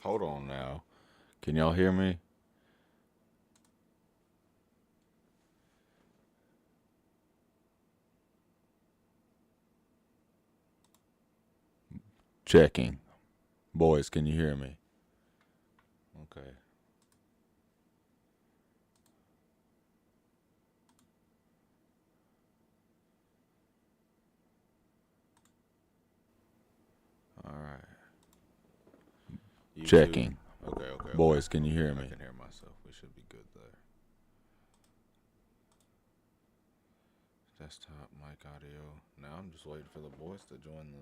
Hold on now. Can y'all hear me? Checking. Boys, can you hear me? Okay. All right. Checking. Okay. Boys, can you hear me? I can hear myself. We should be good there. Desktop mic audio. Now I'm just waiting for the boys to join the.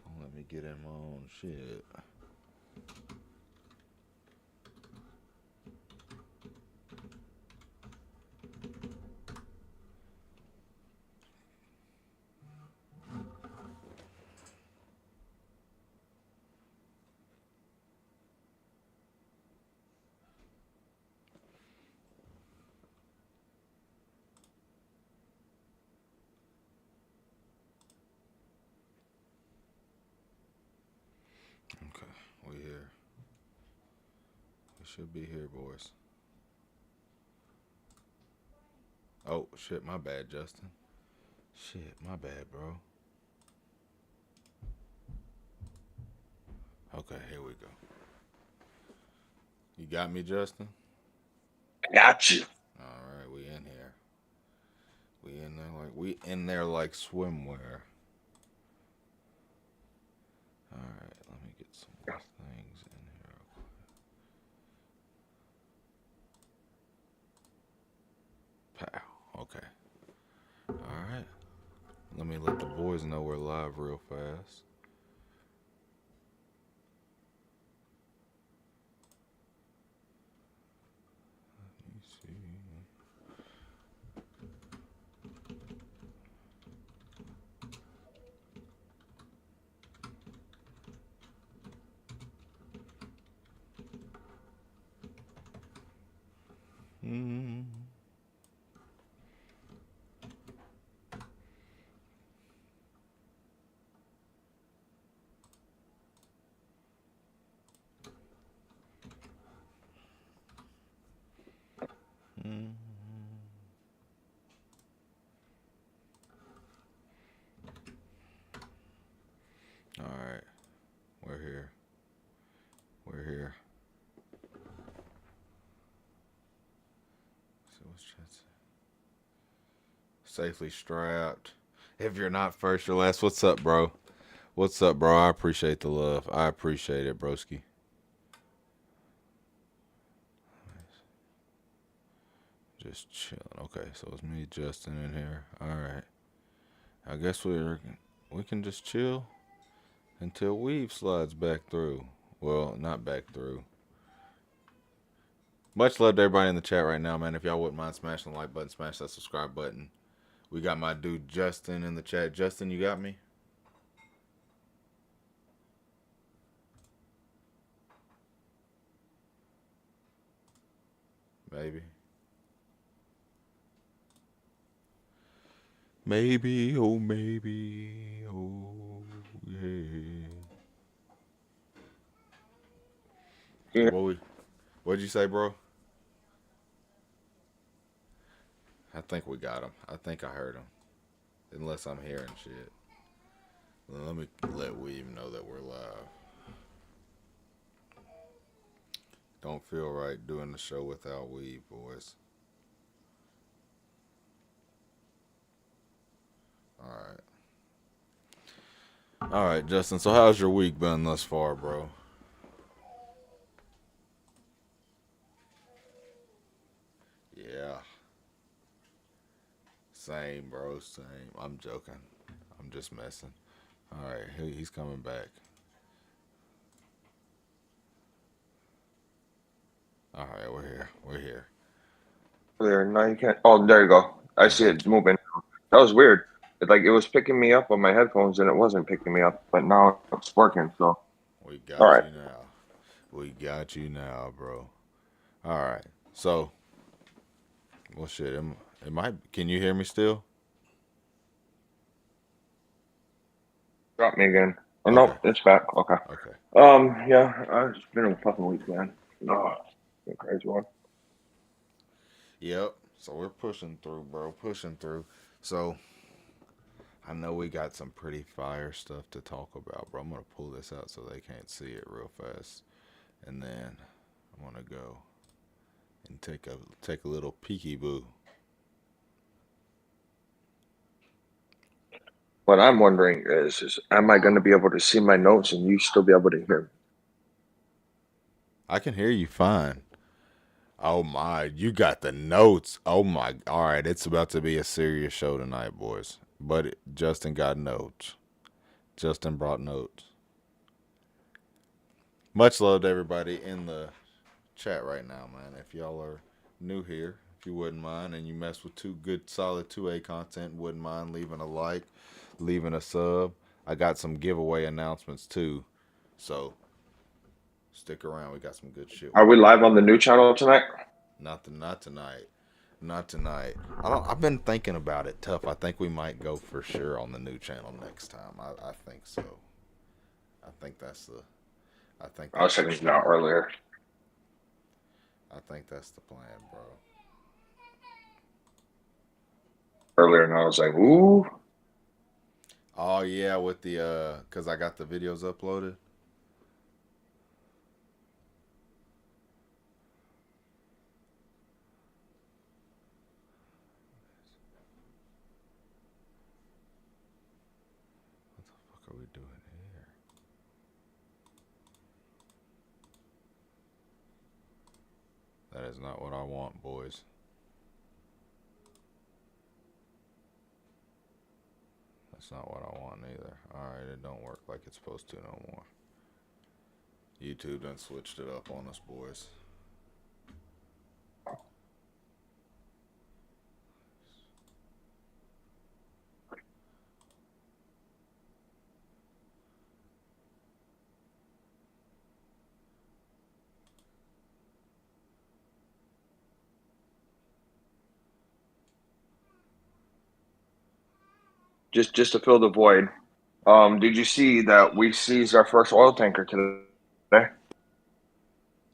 Don't let me get in my own shit. Okay, we here. We should be here, boys. Oh, shit, my bad, Justin. Shit, my bad, bro. Okay, here we go. You got me, Justin? I got you. All right, we in here. We in there like swimwear. All right, let me get some more things in here. Pow. Okay. All right. Let me let the boys know we're live real fast. Let me see. All right, we're here. We're here. So what's that say? Safely strapped. If you're not first, you're last. What's up, bro? What's up, bro? I appreciate the love. I appreciate it, broski. Just chilling. Okay, so it's me, Justin, in here. All right. I guess we can just chill until Weave slides back through. Well, not back through. Much love to everybody in the chat right now, man. If y'all wouldn't mind smashing the like button, smash that subscribe button. We got my dude Justin in the chat. Justin, you got me? Maybe. Maybe, oh maybe, oh yeah. Yeah. What'd you say, bro? I think we got him. I think I heard him. Unless I'm hearing shit. Let me let Weave know that we're live. Don't feel right doing the show without Weave, boys. Alright. Alright, Justin, so how's your week been thus far, bro? Yeah. Same, bro, same. I'm joking. I'm just messing. Alright, he's coming back. Alright, we're here. We're here. There, now you can't. Oh, there you go. I see it moving. That was weird. Like it was picking me up on my headphones and it wasn't picking me up, but now it's working. So, We all got right. you now. We got you now, bro. All right. So, well, shit. It might. Can you hear me still? Drop me again. Oh, Okay. nope, it's back. Okay. Okay. Yeah, it's been a fucking week, man. Oh, it's been a crazy one. Yep. So we're pushing through, bro. Pushing through. So I know we got some pretty fire stuff to talk about, bro. I'm gonna pull this out so they can't see it real fast, and then I'm gonna go and take a little peeky boo. What I'm wondering is am I going to be able to see my notes and you still be able to hear me? I can hear you fine. Oh my, you got the notes. Oh my, all right, it's about to be a serious show tonight, boys. But Justin got notes. Justin brought notes. Much love to everybody in the chat right now, man. If y'all are new here, if you wouldn't mind, and you mess with two good, solid 2A content, wouldn't mind leaving a like, leaving a sub. I got some giveaway announcements too, so stick around. We got some good shit. Are we live on the new channel tonight? Not tonight. Not tonight. I've been thinking about it tough. I think we might go for sure on the new channel next time. I think so. I think that's the. I think I was that's the checking it out plan. earlier. I think that's the plan, bro. Earlier, and I was like, ooh. Oh yeah, with the cause I got the videos uploaded. What the fuck are we doing here? That is not what I want, boys. That's not what I want either. Alright, it don't work like it's supposed to no more. YouTube done switched it up on us, boys. Just to fill the void. Did you see that we seized our first oil tanker today?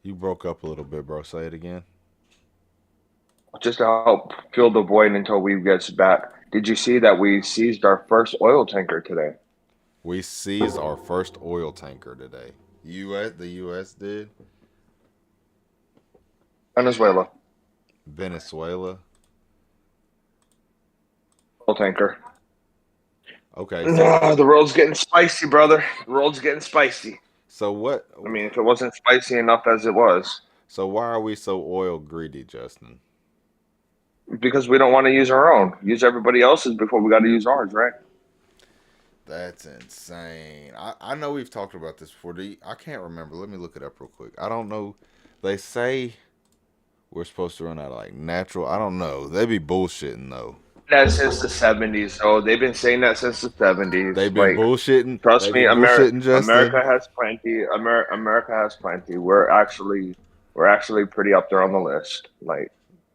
You broke up a little bit, bro. Say it again. Just to help fill the void until we gets back. Did you see that we seized our first oil tanker today? We seized our first oil tanker today. The U.S. did. Venezuela Venezuela. oil tanker. Okay, so The world's getting spicy, brother. The world's getting spicy. what? I mean, if it wasn't spicy enough as it was, So why are we so oil greedy, Justin? because we don't want to use our own. Use everybody else's before we got to use ours, right? That's insane. I know we've talked about this before. I can't remember. Let me look it up real quick. I don't know. They say we're supposed to run out of like natural. I don't know. They be bullshitting though. That since the 70s. So they've been saying that since the 70s. They be Like, bullshitting. They trust be me, bullshitting, America Justin. has plenty. America has plenty. We're actually pretty up there on the list. Like,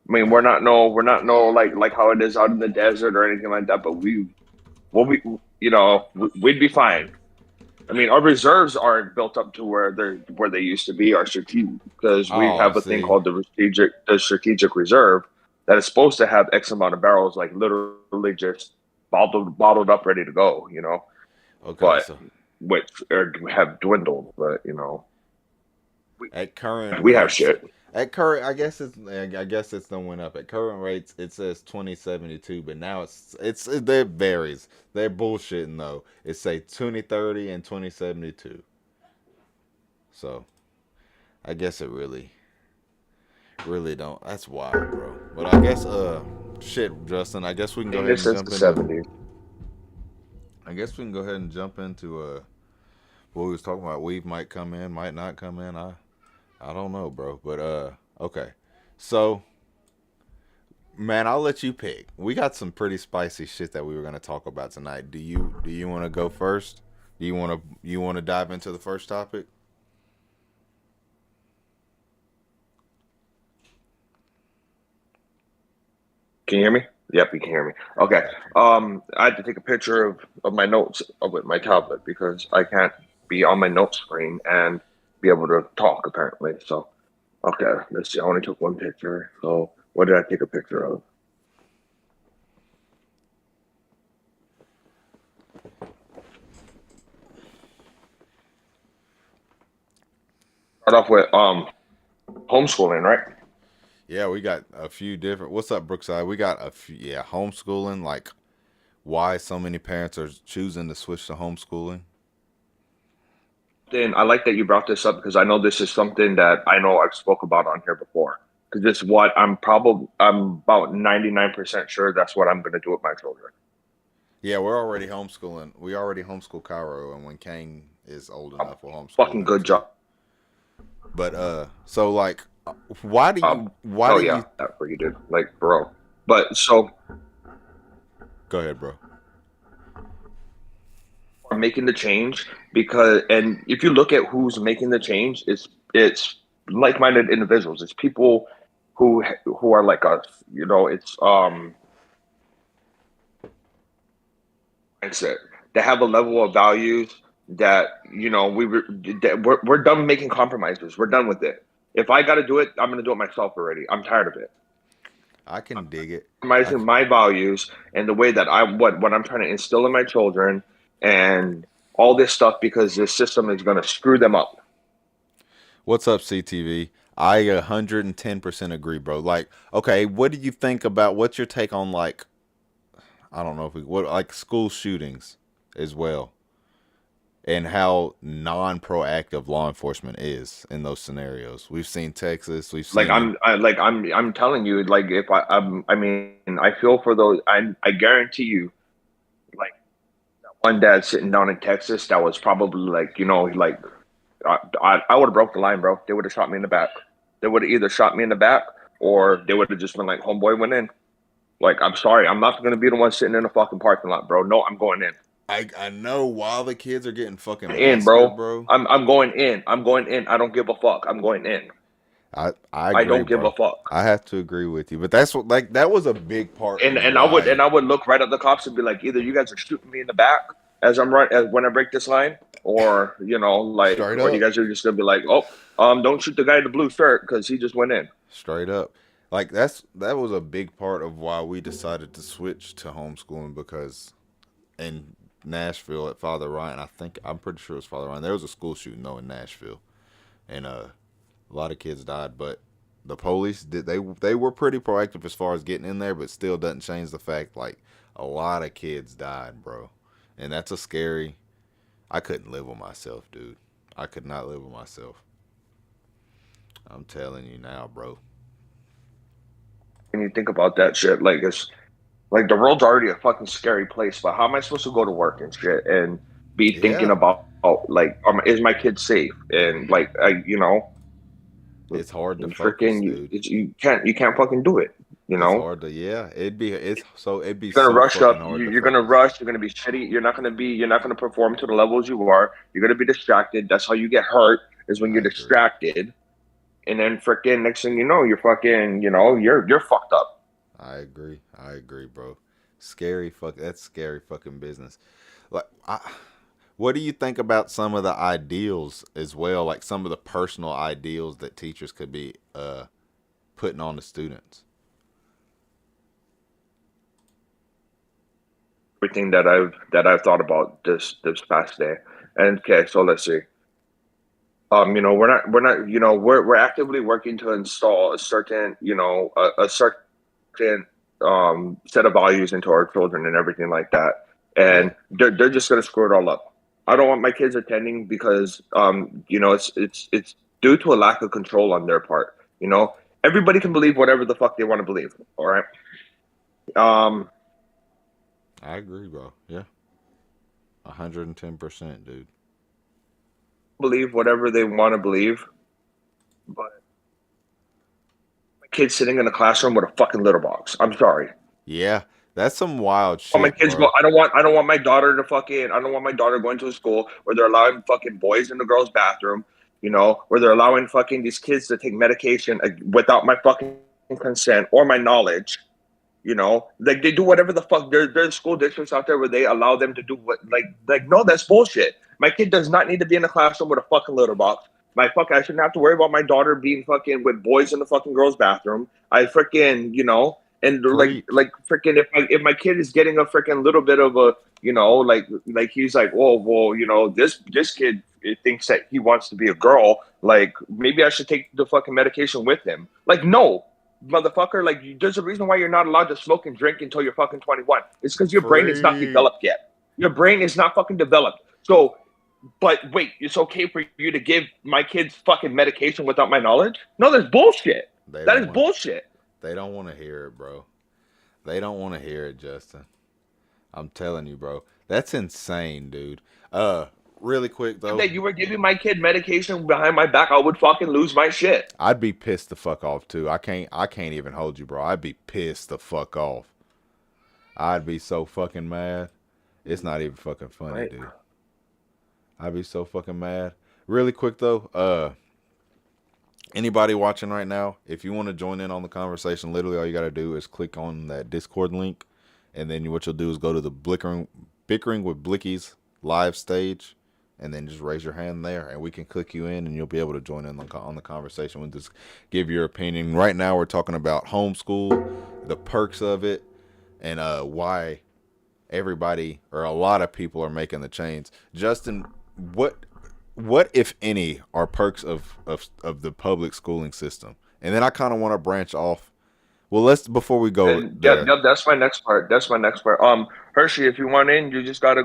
I mean, we're not no like how it is out in the desert or anything like that. But we'd be fine. I mean, our reserves aren't built up to where they used to be. Our strategic, because we Oh, have a thing see. called the strategic reserve that is supposed to have X amount of barrels, like literally just bottled up, ready to go. Okay, But so which have dwindled. But we at current we have rates, shit. I guess it's done went up. At current rates, it says 2072, but now it varies. They're bullshitting though. It say 2030 and 2072. So I guess it really don't. That's wild, bro. But I guess shit, Justin. I guess we can go Seen ahead this and since jump the into. 70s. I guess we can go ahead and jump into what we was talking about. Weave might come in, might not come in. I don't know, bro. But okay. So Man, I'll let you pick. We got some pretty spicy shit that we were gonna talk about tonight. Do you want to go first? Do you want to dive into the first topic? Can you hear me? Yep, you can hear me. Okay. Okay. I had to take a picture of my notes with my tablet because I can't be on my note screen and be able to talk apparently. So, okay, let's see. I only took one picture. So, what did I take a picture of? Start off with homeschooling, right? Yeah, we got a few different. What's up, Brookside? We got a few. Yeah, homeschooling. Like why so many parents are choosing to switch to homeschooling. Then I like that you brought this up because I know this is something that I know I've spoke about on here before. Because it's what I'm about 99% sure that's what I'm going to do with my children. Yeah, we're already homeschooling. We already homeschool Cairo, and when Kane is old Um, enough, we'll homeschool fucking him good too. job. But so like, why do you? Why Oh do yeah, you? that for you, dude. Like, bro. But so Go ahead, bro. I'm making the change because, and if you look at who's making the change, it's like-minded individuals. It's people who are like us. You know, it's mindset. They have a level of values that we're done making compromises. We're done with it. If I got to do it, I'm going to do it myself already. I'm tired of it. I can dig it. I Compromising my values and the way that what I'm trying to instill in my children and all this stuff because this system is going to screw them up. What's up, CTV? I 110% agree, bro. Like, okay, what do you think about? What's your take on like? I don't know if we what like school shootings as well, and how non-proactive law enforcement is in those scenarios. We've seen Texas. We've Like seen in. I'm telling you, like if I mean, I feel for those. I guarantee you, like one dad sitting down in Texas that was probably like, like I would have broke the line, bro. They would have shot me in the back. They would have either shot me in the back or they would have just been like, homeboy went in. Like, I'm sorry, I'm not gonna be the one sitting in the fucking parking lot, bro. No, I'm going in. I know while the kids are getting fucking In, massacred, bro. bro. I'm going in. I'm going in. I don't give a fuck. I'm going in. I I agree, don't give a bro. fuck. I have to agree with you, but that's what like that was a big part And of and I would why. and I would look right at the cops and be like, either you guys are shooting me in the back as I'm right as when I break this line, or Straight or you up, guys are just gonna be like, oh, don't shoot the guy in the blue shirt because he just went in. straight up. Like that was a big part of why we decided to switch to homeschooling because in Nashville at Father Ryan, I'm pretty sure it was Father Ryan. There was a school shooting though in Nashville, and a lot of kids died. But the police did they were pretty proactive as far as getting in there, but still doesn't change the fact like a lot of kids died, bro. And that's a scary. I couldn't live with myself, dude. I could not live with myself. I'm telling you now, bro. When you think about that shit, like it's like the world's already a fucking scary place. But how am I supposed to go to work and shit and be thinking Yeah, about like, is my kid safe? And like, it's hard to focus, freaking dude. you can't fucking do it. You It's know, hard to yeah. It'd be you're gonna so rush fucking up. hard to You're gonna focus. rush. You're gonna be shitty. You're not gonna perform to the levels you are. You're gonna be distracted. That's how you get hurt. Is when you're I agree. distracted, and then freaking next thing you know, you're fucking. You're fucked up. I agree. I agree, bro. Scary fuck. That's scary fucking business. Like, what do you think about some of the ideals as well? Like some of the personal ideals that teachers could be putting on the students. Everything that I've thought about this past day. And okay, so let's see. We're not we're actively working to install a certain a certain set of values into our children and everything like that. Yeah, And they're just gonna screw it all up. I don't want my kids attending because it's due to a lack of control on their part. Everybody can believe whatever the fuck they want to believe. All right. Um, I agree, bro. Yeah, 110%, dude. believe whatever they want to believe, but kid sitting in a classroom with a fucking litter box. I'm sorry. Yeah, that's some wild My shit, kids go. bro. I don't want my daughter to fucking. I don't want my daughter going to a school where they're allowing fucking boys in the girls' bathroom. You know, where they're allowing fucking these kids to take medication without my fucking consent or my knowledge. You know, like they do whatever the fuck. There's school districts out there where they allow them to do what, like no, that's bullshit. My kid does not need to be in a classroom with a fucking litter box. I shouldn't have to worry about my daughter being fucking with boys in the fucking girls' bathroom. I freaking, you know, and Preach. like freaking if my kid is getting a freaking little bit of a, you know, like he's like, whoa, whoa, you know, this kid thinks that he wants to be a girl. Like maybe I should take the fucking medication with him. Like no, motherfucker, like there's a reason why you're not allowed to smoke and drink until you're fucking 21. It's because your brain is not Preach. developed yet. Your brain is not fucking developed. So, but wait, it's okay for you to give my kids fucking medication without my knowledge? No, that's bullshit. They That don't is want. bullshit. They don't want to hear it, bro. They don't want to hear it, Justin. I'm telling you, bro. That's insane, dude. Really quick If though, that you were giving my kid medication behind my back, I would fucking lose my shit. I'd be pissed the fuck off too. I can't even hold you, bro. I'd be pissed the fuck off. I'd be so fucking mad. It's not even fucking funny, Right? dude. I'd be so fucking mad. Really quick though, anybody watching right now, if you want to join in on the conversation, literally all you got to do is click on that Discord link, and then what you'll do is go to the Bickering with Blickies live stage, and then just raise your hand there, and we can click you in, and you'll be able to join in on the conversation. We'll just give your opinion. Right now, we're talking about homeschool, the perks of it, and why everybody or a lot of people are making the change. Justin, what if any are perks of the public schooling system? And then I kind of want to branch off. Well, let's before we go And yep, there. yep, that's my next part. That's my next part. Hershey, if you want in, you just gotta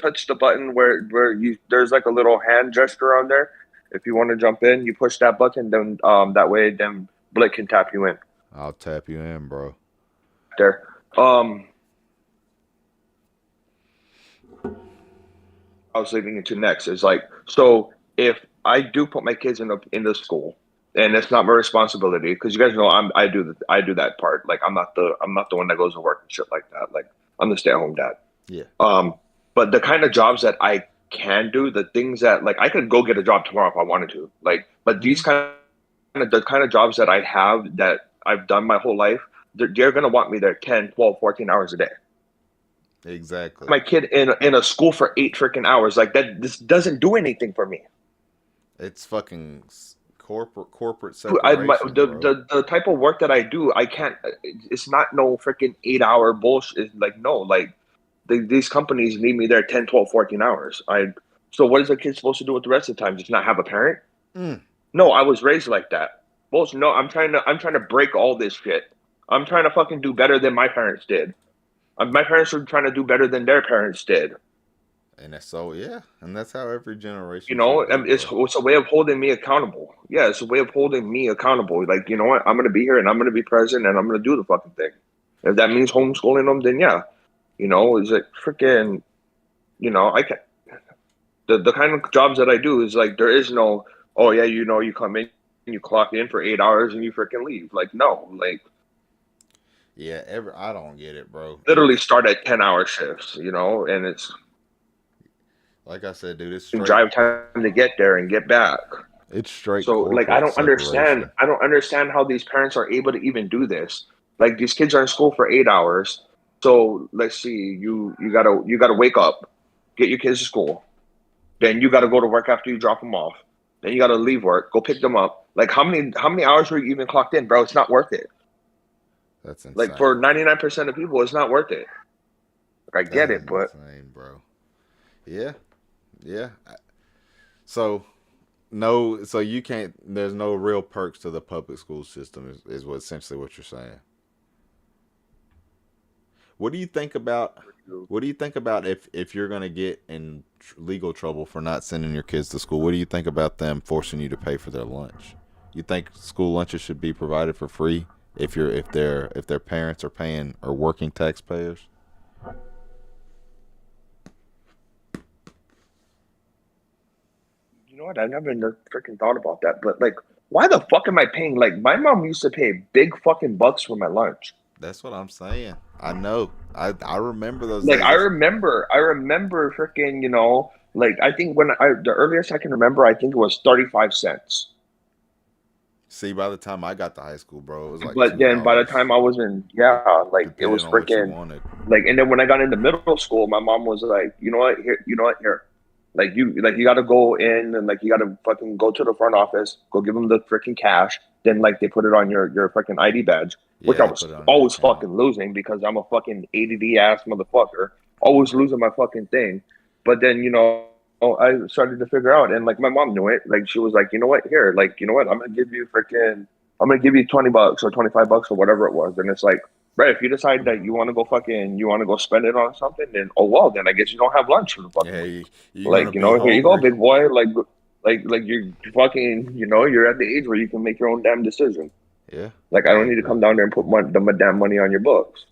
touch the button where you there's like a little hand gesture on there. If you want to jump in, you push that button, then that way then Blick can tap you in I'll tap you in, bro. there. I was leading into next is like, so if I do put my kids in the school, and it's not my responsibility because you guys know I do that part. Like I'm not the one that goes to work and shit like that. Like I'm the stay at home dad. Yeah. Um, but the kind of jobs that I can do, the things that like I could go get a job tomorrow if I wanted to. Like, but these the kind of jobs that I have that I've done my whole life, they're gonna want me there 10, 12, 14 hours a day. Exactly. My kid in a school for 8 freaking hours like that. This doesn't do anything for me. It's fucking corporate The, separation, bro. the type of work that I do, I can't. It's not no freaking 8 hour bullshit. It's like no, like these companies need me there 10, 12, 14 hours. So what is a kid supposed to do with the rest of the time? Just not have a parent? Mm. No, I was raised like that. Bullshit. No, I'm trying to break all this shit. I'm trying to fucking do better than my parents did. My parents are trying to do better than their parents did. And that's so yeah, and that's how every You generation know, should be, bro. it's a way of holding me accountable. Yeah, it's a way of holding me accountable. Like, you know what? I'm gonna be here and I'm gonna be present and I'm gonna do the fucking thing. If that means homeschooling them, then yeah. You know, is it freaking? You know, I can the kind of jobs that I do is like there is no. Oh yeah, you know, you come in, you clock in for 8 hours and you freaking leave. Like no, like Yeah, I don't get it, bro. literally start at 10 hour shifts. You know, and it's Like I said, dude, it's straight. drive time to get there and get back. It's straight So like corporate separation. I don't understand how these parents are able to even do this. Like these kids are in school for 8 hours. So let's see, you gotta wake up, get your kids to school. Then you gotta go to work after you drop them off. Then you gotta leave work, go pick them up. Like how many hours were you even clocked in, bro? It's not worth it. That's Like for insane. 99% of people, it's not worth it. Like I That get is it, but insane, bro. Yeah, yeah. So no, so you can't. There's no real perks to the public school system. Is what essentially what you're saying. What do you think about? What do you think about if you're gonna get in legal trouble for not sending your kids to school? What do you think about them forcing you to pay for their lunch? You think school lunches should be provided for free if their parents are paying or working taxpayers? you know what? I never freaking thought about that. But like why the fuck am I paying? Like my mom used to pay big fucking bucks for my lunch. That's what I'm saying. I know. I remember those Like days. I remember freaking, like I think the earliest I can remember, I think it was 35 cents. See, by the time I got to high school, bro, it was like But then by the time $2, I was in, yeah, like it was depending on what you freaking, wanted. like, and then when I got into middle school, my mom was like, you know what, here, like you got to go in and like you got to fucking go to the front office, go give them the freaking cash. Then like they put it on your freaking ID badge, which Yeah, I they was put it on your always account. fucking losing because I'm a fucking ADD ass motherfucker, always losing my fucking thing. But then I started to figure out, and like my mom knew it. Like she was like, you know what, here, like you know what, I'm gonna give you $20 or $25 or whatever it was. And it's like, right, if you decide that you want to go spend it on something, then oh well, then I guess you don't have lunch for the fucking Yeah, week. you're gonna Like, be here you go, hungry. big boy. Like you're fucking, you're at the age where you can make your own damn decision. Yeah, Like, I I don't need to agree. come down there and put the damn money on your books.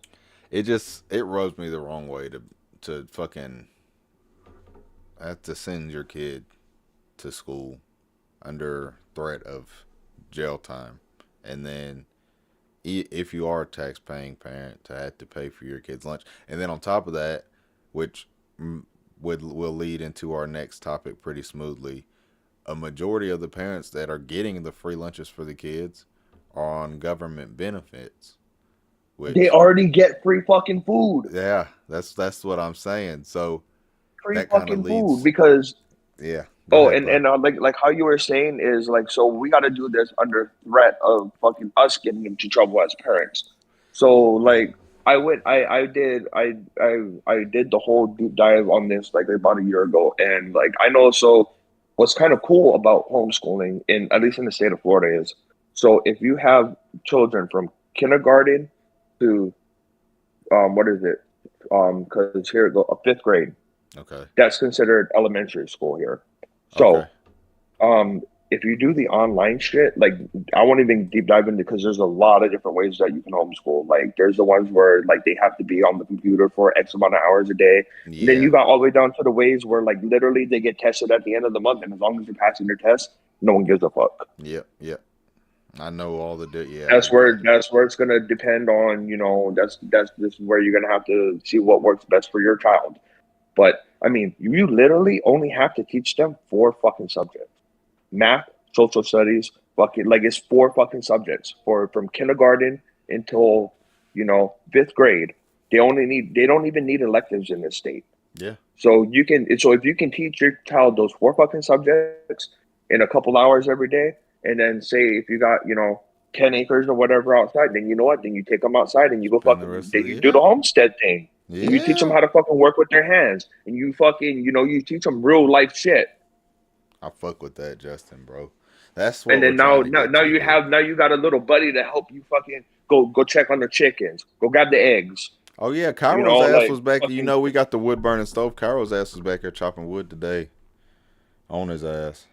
It rubs me the wrong way to fucking have to send your kid to school under threat of jail time, and then if you are a tax paying parent, to have to pay for your kid's lunch, and then on top of that, which will lead into our next topic pretty smoothly. A majority of the parents that are getting the free lunches for the kids are on government benefits, They which already get free fucking food. yeah, that's what I'm saying. So Free that kind of fucking food leads. because Yeah, go oh, ahead, and bro. like how you were saying is like, so we got to do this under threat of fucking us getting into trouble as parents. So like I did the whole deep dive on this like about a year ago, and like I know, so what's kind of cool about homeschooling in at least in the state of Florida is, so if you have children from kindergarten to what is it, because here it go, a fifth grade, Okay. that's considered elementary school here. Okay. So um, if you do the online shit, like I won't even deep dive into, because there's a lot of different ways that you can homeschool. Like there's the ones where like they have to be on the computer for X amount of hours a day. And then Yeah. you got all the way down to the ways where like literally they get tested at the end of the month, and as long as you're passing your test, no one gives a fuck. Yep. Yep. I know all the. Yeah, I That's agree. where it's gonna depend on, that's this is where you're gonna have to see what works best for your child. But I mean, you literally only have to teach them four fucking subjects: math, social studies, fucking, like it's four fucking subjects for from kindergarten until fifth grade. They don't even need electives in this state. Yeah. So if you can teach your child those four fucking subjects in a couple hours every day, and then say if you got 10 acres or whatever outside, then you know what? Then you take them outside and you go Spend the fucking. rest of Then the you do the year. homestead thing, and you teach them Yeah. how to fucking work with their hands, and you fucking you teach them real life shit. I fuck with that, Justin, bro. That's And what we're then trying to get now to you here. have now you got a little buddy to help you fucking go check on the chickens, go grab the eggs, Oh yeah, Cairo's ass like was back. fucking We got the wood burning stove. Cairo's ass was back here chopping wood today on his ass.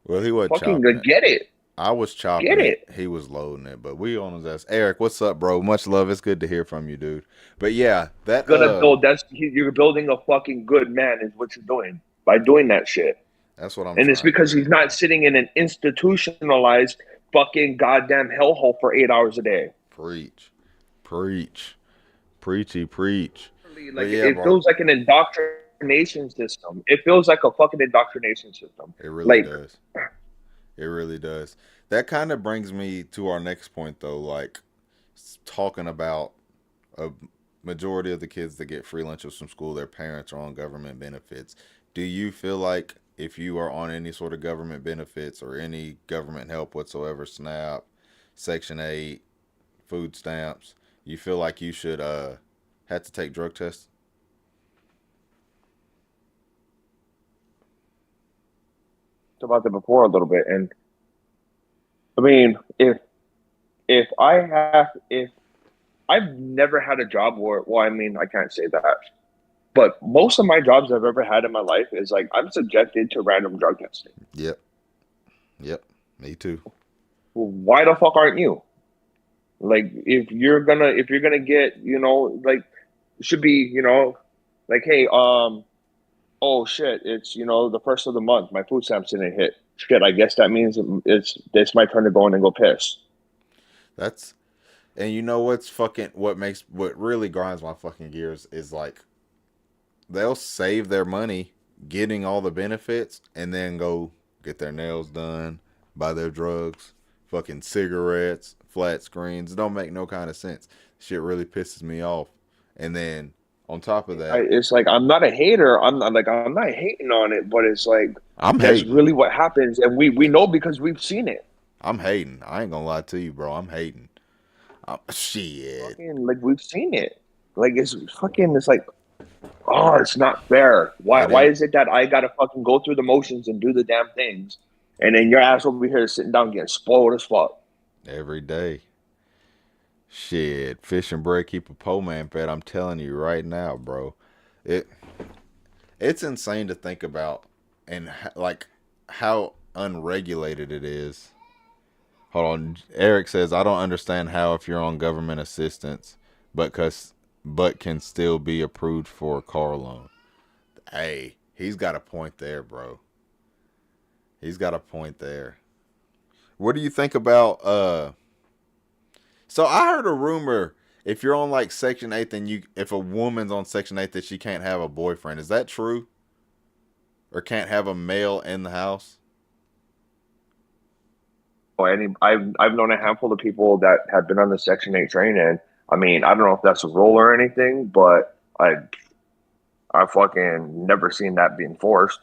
Well, he wasn't fucking chopping it. get it, I was get chopping it. it. He was loading it, but we on his ass. Eric, what's up, bro? Much love. It's good to hear from you, dude. But yeah, that Gonna build you're building a fucking good man is what you're doing by doing that shit. that's what I'm And it's trying to because do, he's not bro. sitting in an institutionalized fucking goddamn hellhole for 8 hours a day. Preach, preach, preachy, preach. But Like yeah, it bro, feels like an indoctrination system. It feels like a fucking indoctrination system. it really Like does. It really does. That kind of brings me to our next point, though. Like talking about a majority of the kids that get free lunches from school, their parents are on government benefits. Do you feel like if you are on any sort of government benefits or any government help whatsoever, SNAP, Section 8, food stamps, you feel like you should have to take drug tests? about that before a little bit, and I mean, if I've never had a job where, well, I mean, I can't say that, but most of my jobs I've ever had in my life is like I'm subjected to random drug testing. Yep. Yep. Me too. Well, why the fuck aren't you? Like, if you're gonna get, like, it should be, like, hey, Oh shit, it's the first of the month. My food stamps didn't hit. Shit, I guess that means it's my turn to go in and go piss. That's and you know what's fucking what really grinds my fucking gears is like they'll save their money getting all the benefits and then go get their nails done, buy their drugs, fucking cigarettes, flat screens. It don't make no kind of sense. Shit really pisses me off. And then on top of that, It's like I'm not a hater. I'm not hating on it, but it's like I'm that's hating. really what happens, and we know because we've seen it. I'm hating. I ain't gonna lie to you, bro. I'm hating. Shit. Fucking like we've seen it. Like it's fucking. It's like oh, it's not fair. Why It why ain't is it that I gotta fucking go through the motions and do the damn things, and then your ass over here sitting down getting spoiled as fuck? every day. Shit, fish and bread keep a poor man fed. I'm telling you right now, bro. It it's insane to think about and like how unregulated it is. Hold on, Eric says I don't understand how if you're on government assistance, but but can still be approved for a car loan. Hey, he's got a point there, bro. He's got a point there. What do you think about So I heard a rumor if you're on like Section 8 then you if a woman's on Section 8 that she can't have a boyfriend. Is that true? Or can't have a male in the house? Or any, I've known a handful of people that have been on the Section 8 train, and I mean I don't know if that's a rule or anything, but I fucking never seen that being forced.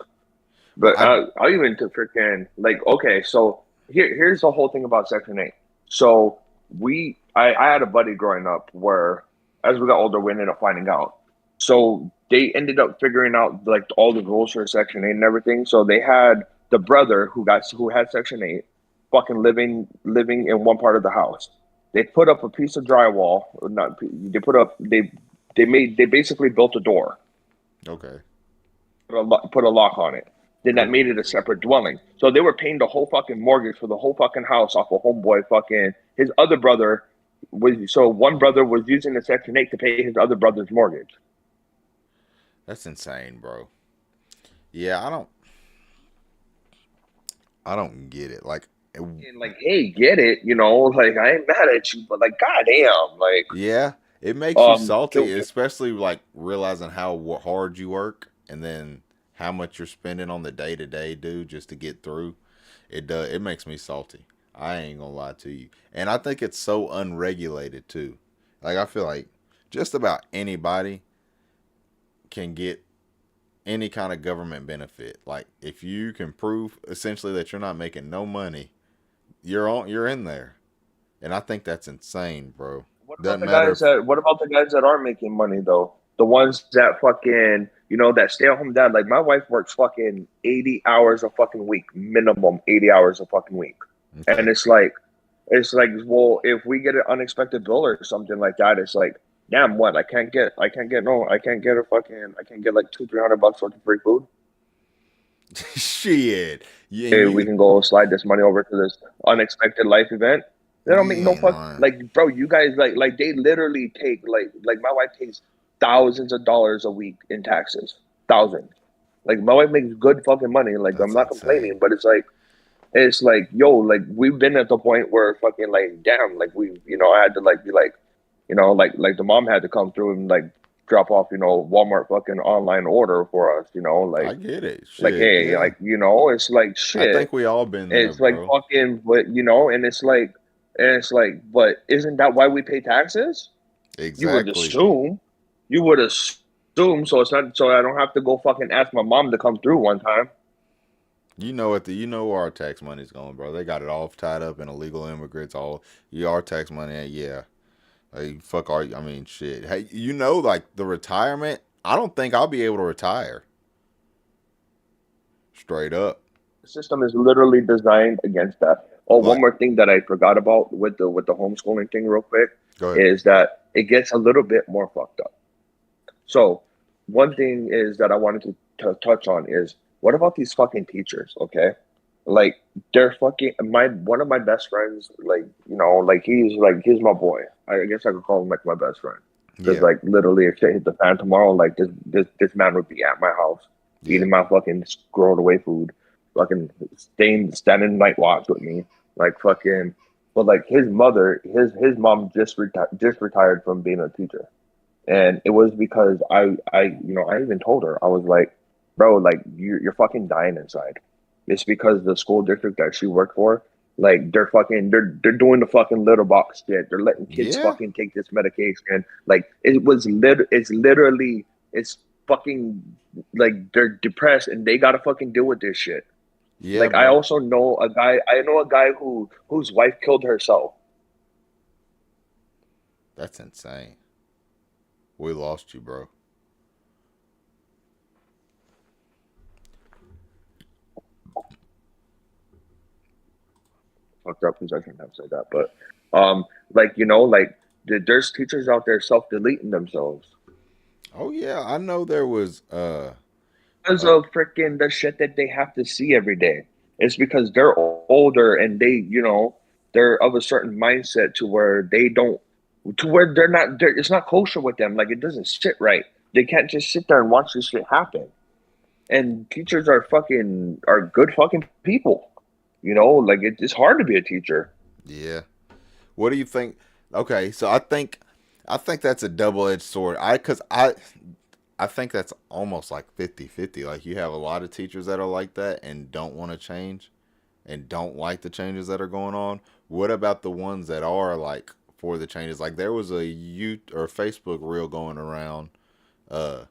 But I I'll even to freaking like okay, so here's the whole thing about Section 8. So I had a buddy growing up where as we got older we ended up finding out. So they ended up figuring out like all the rules for Section 8 and everything. So they had the brother who had Section 8 fucking living in one part of the house. They put up a piece of drywall, not they put up they basically built a door, okay. put a lock on it. Then that Okay. made it a separate dwelling. So they were paying the whole fucking mortgage for the whole fucking house off of homeboy fucking his other brother was so one brother was using the Section 8 to pay his other brother's mortgage. That's insane, bro. Yeah, I don't get it. Like And like, hey, get it, like I ain't mad at you, but like, goddamn, like, yeah, it makes you um, salty, especially like realizing how hard you work and then how much you're spending on the day to day, dude, just to get through. It does. It makes me salty. I ain't gonna lie to you. And I think it's so unregulated too. Like I feel like just about anybody can get any kind of government benefit. Like if you can prove essentially that you're not making no money, you're in there. And I think that's insane, bro. Doesn't matter if what about the guys that are making money though? The ones that fucking, that stay at home dad. Like my wife works fucking 80 hours a fucking week, minimum 80 hours a fucking week. And okay. it's like, well, if we get an unexpected bill or something like that, it's like, damn, what? I can't get like 200-300 bucks worth of free food. Shit. Yeah, Hey, we can go slide this money over to this unexpected life event. They don't make you no ain't fuck lying. like bro, you guys like they literally take like my wife takes thousands of dollars a week in taxes. Thousands. Like my wife makes good fucking money. Like I'm That's not insane. complaining, but it's like, yo, like we've been at the point where fucking like damn, like I had to like be like, like the mom had to come through and like drop off, Walmart fucking online order for us, I get it. like Shit, hey, yeah. like, it's like I shit. think we all been there, It's like bro. fucking, but but isn't that why we pay taxes? You would Exactly. assume, you would assume, so it's not, so I don't have to go fucking ask my mom to come through one time. You know where our tax money's going, bro. They got it all tied up in illegal immigrants. All our tax money, yeah. Like fuck our. I mean, shit. Hey, like the retirement. I don't think I'll be able to retire. Straight up. The system is literally designed against that. Oh, one Like, more thing that I forgot about with the homeschooling thing, real quick, go ahead. is that it gets a little bit more fucked up. So, one thing is that I wanted to touch on is what about these fucking teachers? Okay, like they're fucking my one of my best friends. Like he's my boy. I guess I could call him like my best friend because Yeah. like literally if shit hit the fan tomorrow, like this man would be at my house. Yeah. eating my fucking squirreled away food, fucking standing night watch with me, like fucking. But like his mother, his mom just retired from being a teacher, and it was because I even told her, I was like, bro, like you're fucking dying inside. It's because the school district that she worked for, like they're doing the fucking litter box shit. They're letting kids Yeah. fucking take this medication. Like it's literally it's fucking like they're depressed and they gotta fucking deal with this shit. Yeah, Like I bro. also know a guy. I know a guy whose wife killed herself. That's insane. We lost you, bro. Fucked up because I shouldn't have said that, but like like there's teachers out there self deleting themselves Oh yeah, I know there was because uh of freaking the shit that they have to see every day. It's because they're older and they're of a certain mindset to where they don't to where it's not kosher with them. Like it doesn't sit right. They can't just sit there and watch this shit happen. And teachers are good fucking people. Like it's hard to be a teacher. yeah. What do you think? Okay, so I think that's a double-edged sword. I think that's almost like 50-50. Like you have a lot of teachers that are like that and don't want to change and don't like the changes that are going on. What about the ones that are like for the changes? Like there was a YouTube or Facebook reel going around uh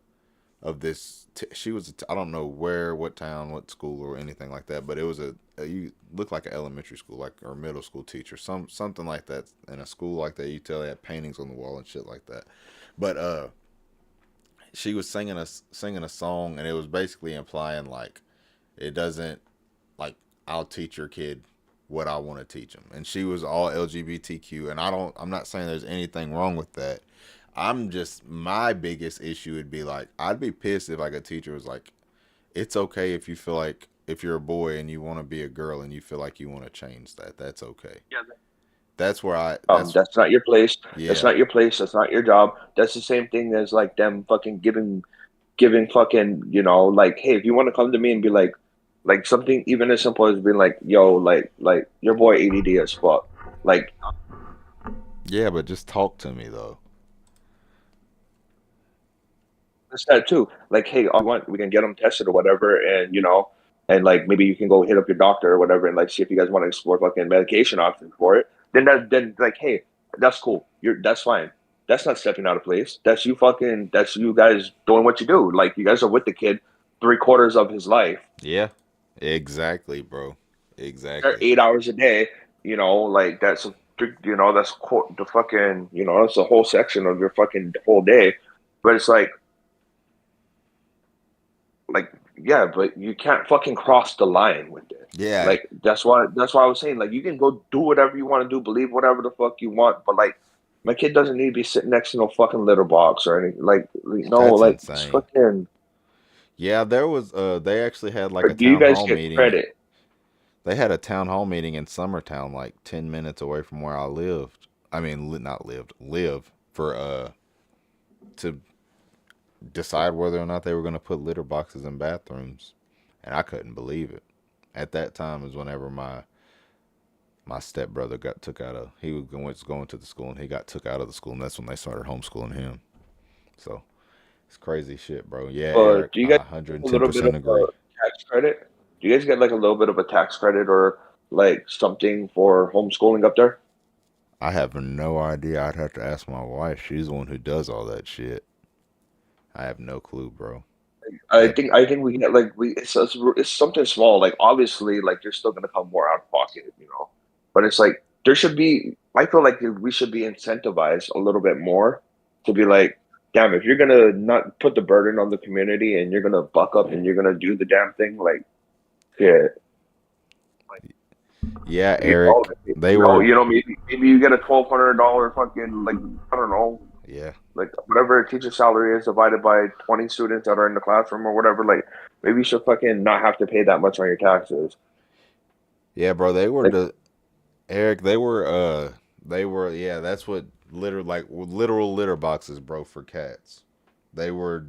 of this. She was I don't know where, what town, what school, or anything like that, but it was you looked like an elementary school, like or middle school teacher, something like that. In a school like that, you tell they had paintings on the wall and shit like that. But she was singing a song, and it was basically implying like it doesn't like I'll teach your kid what I want to teach him, and she was all LGBTQ, and I'm not saying there's anything wrong with that. I'm just my biggest issue would be like I'd be pissed if like a teacher was like, it's okay if you feel like if you're a boy and you want to be a girl and you feel like you want to change that. That's okay. Yeah. That's where I that's That's not your place. That's yeah. not your place. That's not your job. That's the same thing as like them fucking giving fucking, like, hey, if you want to come to me and be like something even as simple as being like, yo, like your boy ADD as fuck. Like Yeah, but just talk to me though. it's that too. Like, hey, all you want, we can get them tested or whatever, and and like maybe you can go hit up your doctor or whatever and like see if you guys want to explore fucking medication options for it. Then like, hey, that's cool. That's fine. That's not stepping out of place. That's you guys doing what you do. Like you guys are with the kid 3/4 of his life. Yeah. Exactly, bro. There Exactly. 8 hours a day. Like the fucking that's a whole section of your fucking whole day. But it's like yeah, but you can't fucking cross the line with it. Yeah. Like that's why I was saying like you can go do whatever you want to do, believe whatever the fuck you want, but like my kid doesn't need to be sitting next to no fucking litter box or anything. Like no, That's like it's insane. fucking. Yeah, there was they actually had like Or a do you town guys hall get meeting. credit? They had a town hall meeting in Summertown, like 10 minutes away from where I lived. I mean, not lived, live for to decide whether or not they were going to put litter boxes in bathrooms, and I couldn't believe it. At that time is whenever my stepbrother got took out of. He was going to the school, and he got took out of the school, and that's when they started homeschooling him. So it's crazy shit, bro. Yeah, Eric, Do you I guys one hundred get and a ten little bit of percent agree. a tax credit? Do you guys get like a little bit of a tax credit or like something for homeschooling up there? I have no idea. I'd have to ask my wife. She's the one who does all that shit. I have no clue, bro. That I think we get like it's something small. Like obviously, like you're still gonna come more out of pocket. But it's like there should be. I feel like we should be incentivized a little bit more to be like, damn, if you're gonna not put the burden on the community and you're gonna buck up and you're gonna do the damn thing, like yeah, like yeah, you know, Eric. They were maybe you get a $1,200 fucking like I don't know yeah. like whatever a teacher salary is divided by 20 students that are in the classroom or whatever, like maybe you should fucking not have to pay that much on your taxes. Yeah, bro, they were Like the Eric, they were yeah, that's what literal litter boxes, bro, for cats. They were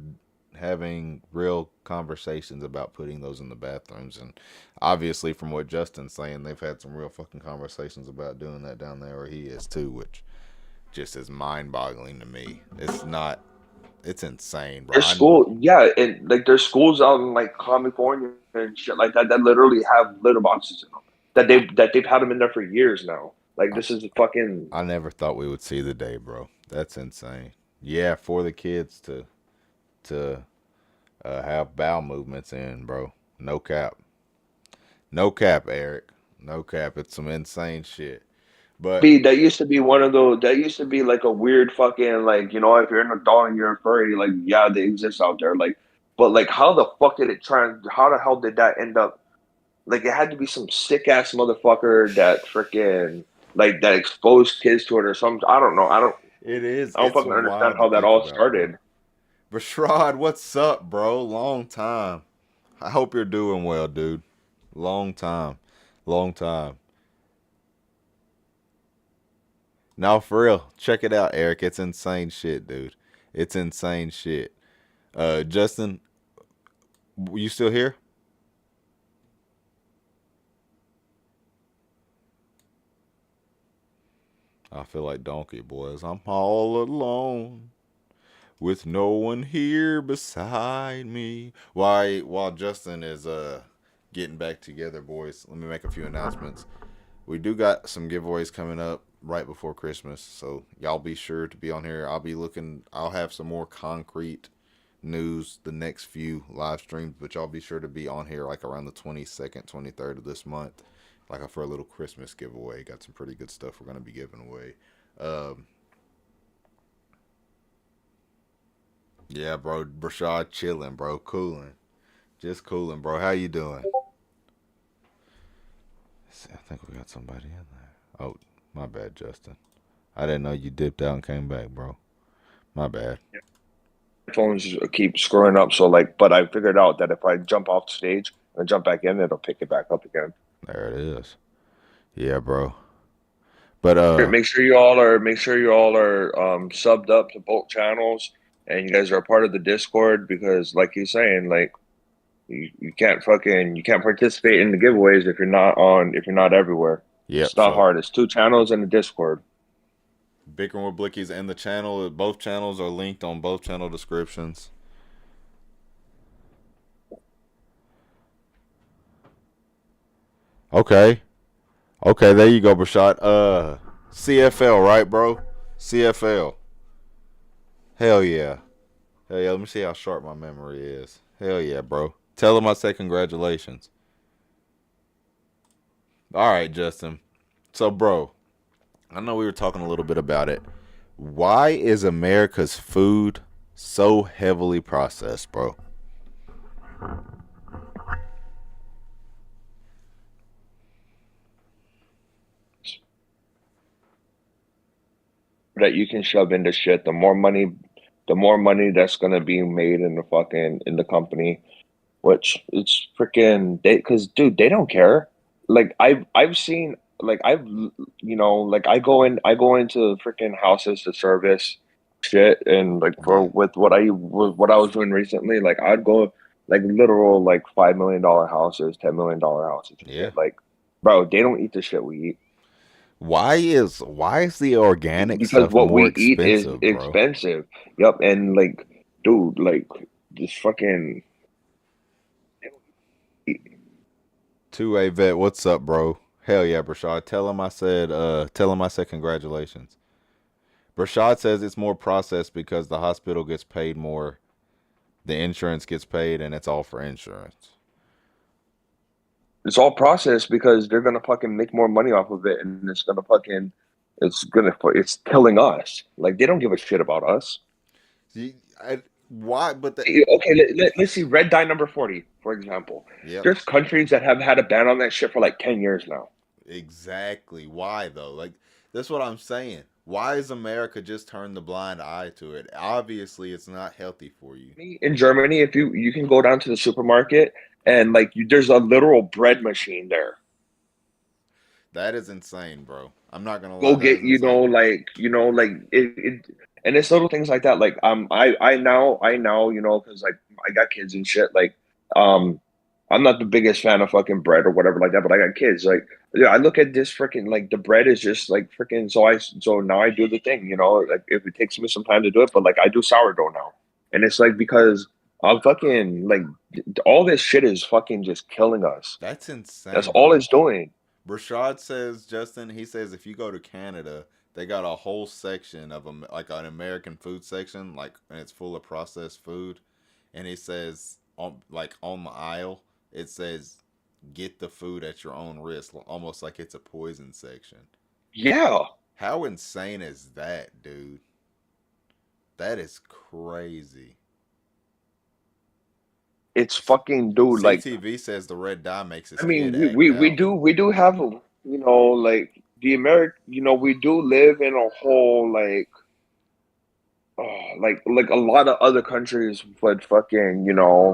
having real conversations about putting those in the bathrooms. And obviously, from what Justin's saying, they've had some real fucking conversations about doing that down there where he is too, which just is mind boggling to me. It's not, it's insane, bro. There's school, yeah, and like there's schools out in like California and shit like that that literally have litter boxes in them that they've had them in there for years now. Like this is fucking I never thought we would see the day, bro. That's insane. Yeah, for the kids to have bowel movements in, bro. No cap. No cap, Eric. No cap. It's some insane shit. But be that used to be one of those that used to be like a weird fucking like if you're an adult and you're a furry like yeah they exist out there like but like how the fuck did it try how the hell did that end up like it had to be some sick ass motherfucker that freaking like that exposed kids to it or something. I don't know. it is. I don't It's fucking understand wild to how that think all about, bro. started. Bashrad, what's up, bro? Long time. I hope you're doing well, dude. Long time. Long time. No, for real. Check it out, Eric. It's insane shit, dude. It's insane shit. Justin, you still here? I feel like Donkey Boys. I'm all alone with no one here beside me. While Justin is getting back together, boys, let me make a few announcements. We do got some giveaways coming up right before Christmas, so y'all be sure to be on here. I'll have some more concrete news the next few live streams, but y'all be sure to be on here like around the 22nd, 23rd of this month, like for a little Christmas giveaway. Got some pretty good stuff we're gonna be giving away. Um, yeah, bro, Brashad chilling, bro, cooling, just cooling, bro. How you doing? See, I think we got somebody in there. Oh, my bad, Justin. I didn't know you dipped out and came back, bro. My bad. Phones keep screwing up, so like, but I figured out that if I jump off the stage and jump back in, it'll pick it back up again. There it is. Yeah, bro. But Make sure you all are subbed up to both channels, and you guys are a part of the Discord because, like you're saying, like you can't participate in the giveaways if you're not everywhere. yep. It's not So hard. It's two channels and a Discord. Bickering with Blickies and the channel, both channels are linked on both channel descriptions. Okay. Okay, there you go, Brashad. CFL, right, bro? CFL. Hell yeah. Hell yeah. Let me see how sharp my memory is. Hell yeah, bro. Tell him I say congratulations. All right, Justin. So, bro, I know we were talking a little bit about it. Why is America's food so heavily processed, bro? That you can shove into shit. The more money that's gonna be made in the fucking in the company, which it's freaking they because dude, they don't care. Like I've seen like like I go into freaking houses to service shit and like for Yeah. with what I was doing recently, like I'd go like literal like $5 million houses, $10 million houses and Yeah. shit. Like, bro, they don't eat the shit we eat Why is the organic because stuff what more we eat is expensive, bro? expensive. Yup, and like, dude, like this fucking. 2A vet, what's up, bro? Hell yeah, Brashad. Tell him I said congratulations. Brashad says it's more processed because the hospital gets paid more, the insurance gets paid, and it's all for insurance. It's all processed because they're gonna fucking make more money off of it, and it's killing us. Like they don't give a shit about us. Why? But Okay, let's see. Red dye number 40, for example. yep, There's countries that have had a ban on that shit for like 10 years now. exactly. Why though? Like that's what I'm saying. Why is America just turn the blind eye to it? Obviously, it's not healthy for you. In Germany, if you can go down to the supermarket and like there's a literal bread machine there. That is insane, bro. I'm not gonna lie. Go That get is insane. like And it's little things like that. Like I now because like I got kids and shit. Like um, I'm not the biggest fan of fucking bread or whatever like that, but I got kids. Like yeah, I look at this freaking like the bread is just like freaking. So now I do the thing. Like if it takes me some time to do it, but like I do sourdough now, and it's like because I'm fucking like all this shit is fucking just killing us. That's That's insane, all bro. it's doing. Rashad says, Justin, he says if you go to Canada, they got a whole section of them, like an American food section, like, and it's full of processed food. And he says, on the aisle, it says, get the food at your own risk, almost like it's a poison section. Yeah, How insane is that, dude? That is crazy. it's fucking dude. Like CTV says the red dye makes his I kid mean, act out. we do have a like the American we do live in a whole like a lot of other countries, but fucking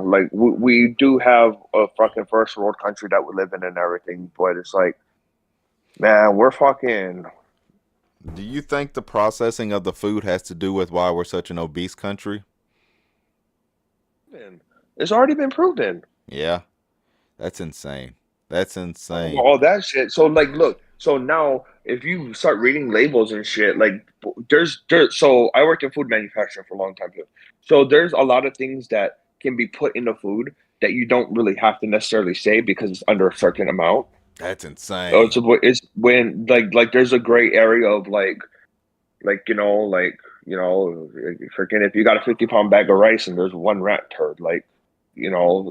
like we do have a fucking first world country that we live in and everything, but it's like man, we're fucking Do you think the processing of the food has to do with why we're such an obese country? it's already been proven. Yeah, that's insane. That's insane. All that shit. So like, look. So now, if you start reading labels and shit, like there's. So I worked in food manufacturing for a long time too. So there's a lot of things that can be put in the food that you don't really have to necessarily say because it's under a certain amount. That's Oh, insane. it's when like there's a gray area of like freaking if you got a 50-pound bag of rice and there's one rat turd, like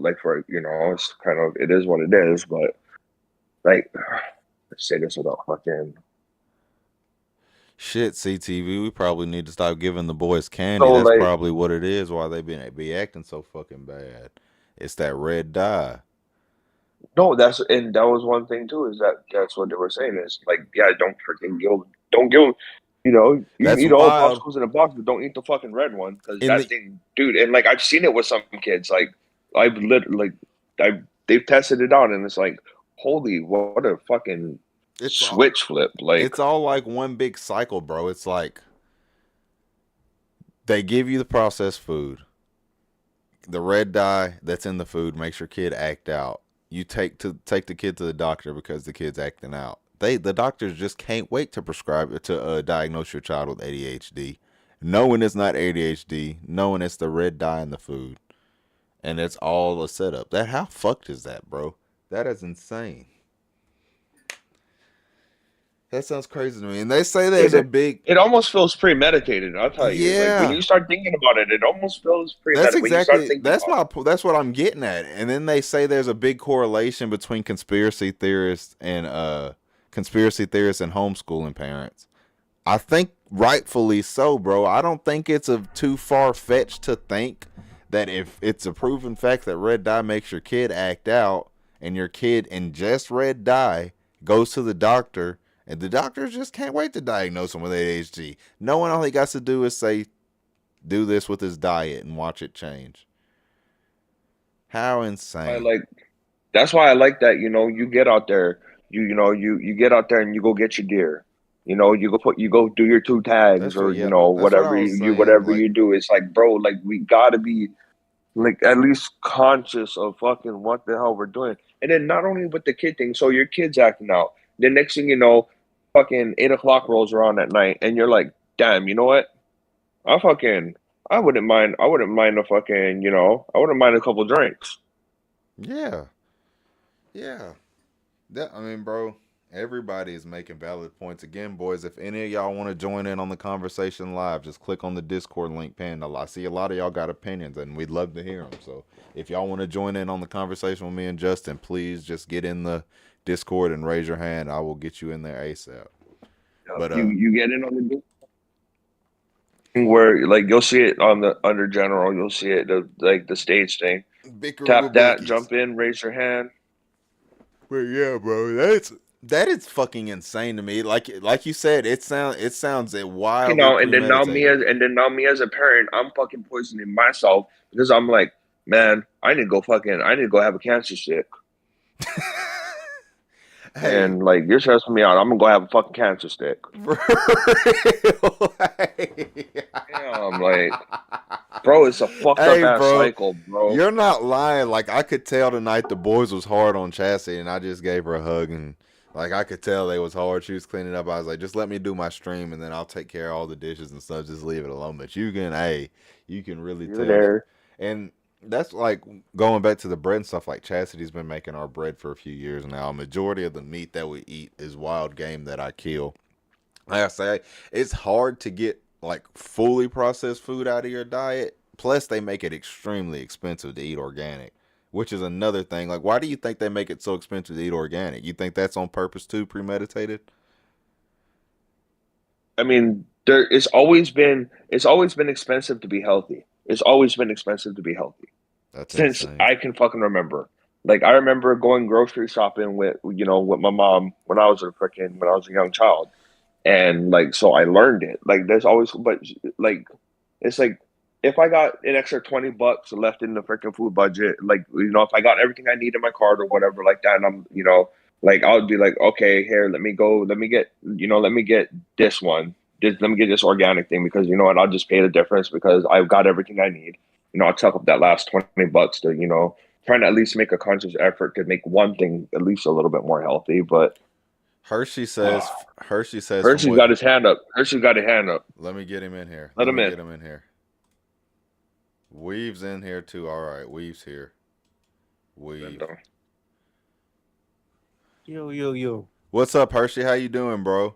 like for it's kind of it is what it is, but like let's say this without fucking Shit, CTV, we probably need to stop giving the boys candy. so That's like probably what it is. Why they be acting so fucking bad. It's that red dye. no, that's and that was one thing too, is that that's what they were saying is like, yeah, don't give you can That's eat all the wild. popsicles in a box, but don't eat the fucking red one because In that the thing, dude. And like I've seen it with some kids. Like I've literally I they've tested it out, and it's like, holy, what a fucking it's all switch flip! Like, it's all like one big cycle, bro. It's like they give you the processed food. The red dye that's in the food makes your kid act out. You take the kid to the doctor because the kid's acting out. The doctors just can't wait to prescribe to diagnose your child with ADHD, knowing it's not ADHD, knowing it's the red dye in the food, and it's all a setup. That how fucked is that, bro? That is insane. That sounds crazy to me. And they say there's a it big it almost feels premeditated. I'll tell you. Like when yeah. you start thinking about it, it almost feels That's premeditated. When you start exactly thinking about it. that's what I'm getting at. And then they say there's a big correlation between conspiracy theorists and homeschooling parents. I think rightfully so, bro. I don't think it's a too far fetched to think that if it's a proven fact that red dye makes your kid act out and your kid ingests red dye, goes to the doctor, and the doctors just can't wait to diagnose him with ADHD. No one all he got to do is say do this with his diet and watch it change. How I insane. like That's why I like that, you get out there, you get out there and you go get your deer. You go do your two tags That's what or yeah, that's what I whatever was saying. whatever Like you do. It's like, bro, like we gotta be like at least conscious of fucking what the hell we're doing. And then not only with the kid thing, so your kid's acting out. The next thing you know, fucking 8 o'clock rolls around at night and you're like, damn, you know what? I fucking I wouldn't mind a fucking, I wouldn't mind a couple drinks. yeah. Yeah. That I mean, bro, everybody is making valid points. Again, boys, if any of y'all want to join in on the conversation live, just click on the Discord link pinned. I see a lot of y'all got opinions, and we'd love to hear them. So if y'all want to join in on the conversation with me and Justin, please just get in the Discord and raise your hand. I will get you in there ASAP. But You get in on the where like you'll see it on the under general, you'll see it like the stage thing. bickering Tap with that, blickies. jump in, raise your hand. But yeah, bro, that is fucking insane to me. Like you said, it sounds wildly And then now premeditated. me as a parent, I'm fucking poisoning myself because I'm like, man, I need to go have a cancer stick. Hey, And like you're stressing me out. I'm gonna go have a fucking cancer stick. for real. Hey. Damn, like, bro, it's a fucked up Hey, ass bro, cycle, bro. you're not lying. Like I could tell tonight the boys was hard on Chassie, and I just gave her a hug, and like I could tell they was hard. She was cleaning up. I was like, just let me do my stream, and then I'll take care of all the dishes and stuff. Just leave it alone. But you can, hey, you can really You're tell that, there. and that's like going back to the bread and stuff. Like Chastity's been making our bread for a few years now. A majority of the meat that we eat is wild game that I kill. Like I say, it's hard to get like fully processed food out of your diet. Plus, they make it extremely expensive to eat organic, which is another thing. Like, why do you think they make it so expensive to eat organic? You think that's on purpose too, premeditated? I mean, it's always been expensive to be healthy. It's always been expensive to be healthy That's since insane. I can fucking remember. Like I remember going grocery shopping with with my mom when I was a young child, and like so I learned it. Like there's always but like it's like if I got an extra $20 left in the freaking food budget, like if I got everything I need in my card or whatever like that, and I'm like I would be like, okay, here, let me go, let me get this one, let me get this organic thing because you know what, I'll just pay the difference because I've got everything I need. I'll chuck up that last $20 to trying to at least make a conscious effort to make one thing at least a little bit more healthy. But Hershey uh, says. Hershey says from Hershey's what. got his hand up. Hershey's got his hand up. Let me get him in here. Let Let him me in. get him in here. Weave's in here too. All right, Weave's here. Weave. Yo, yo, yo. What's up, Hershey? How you doing, bro?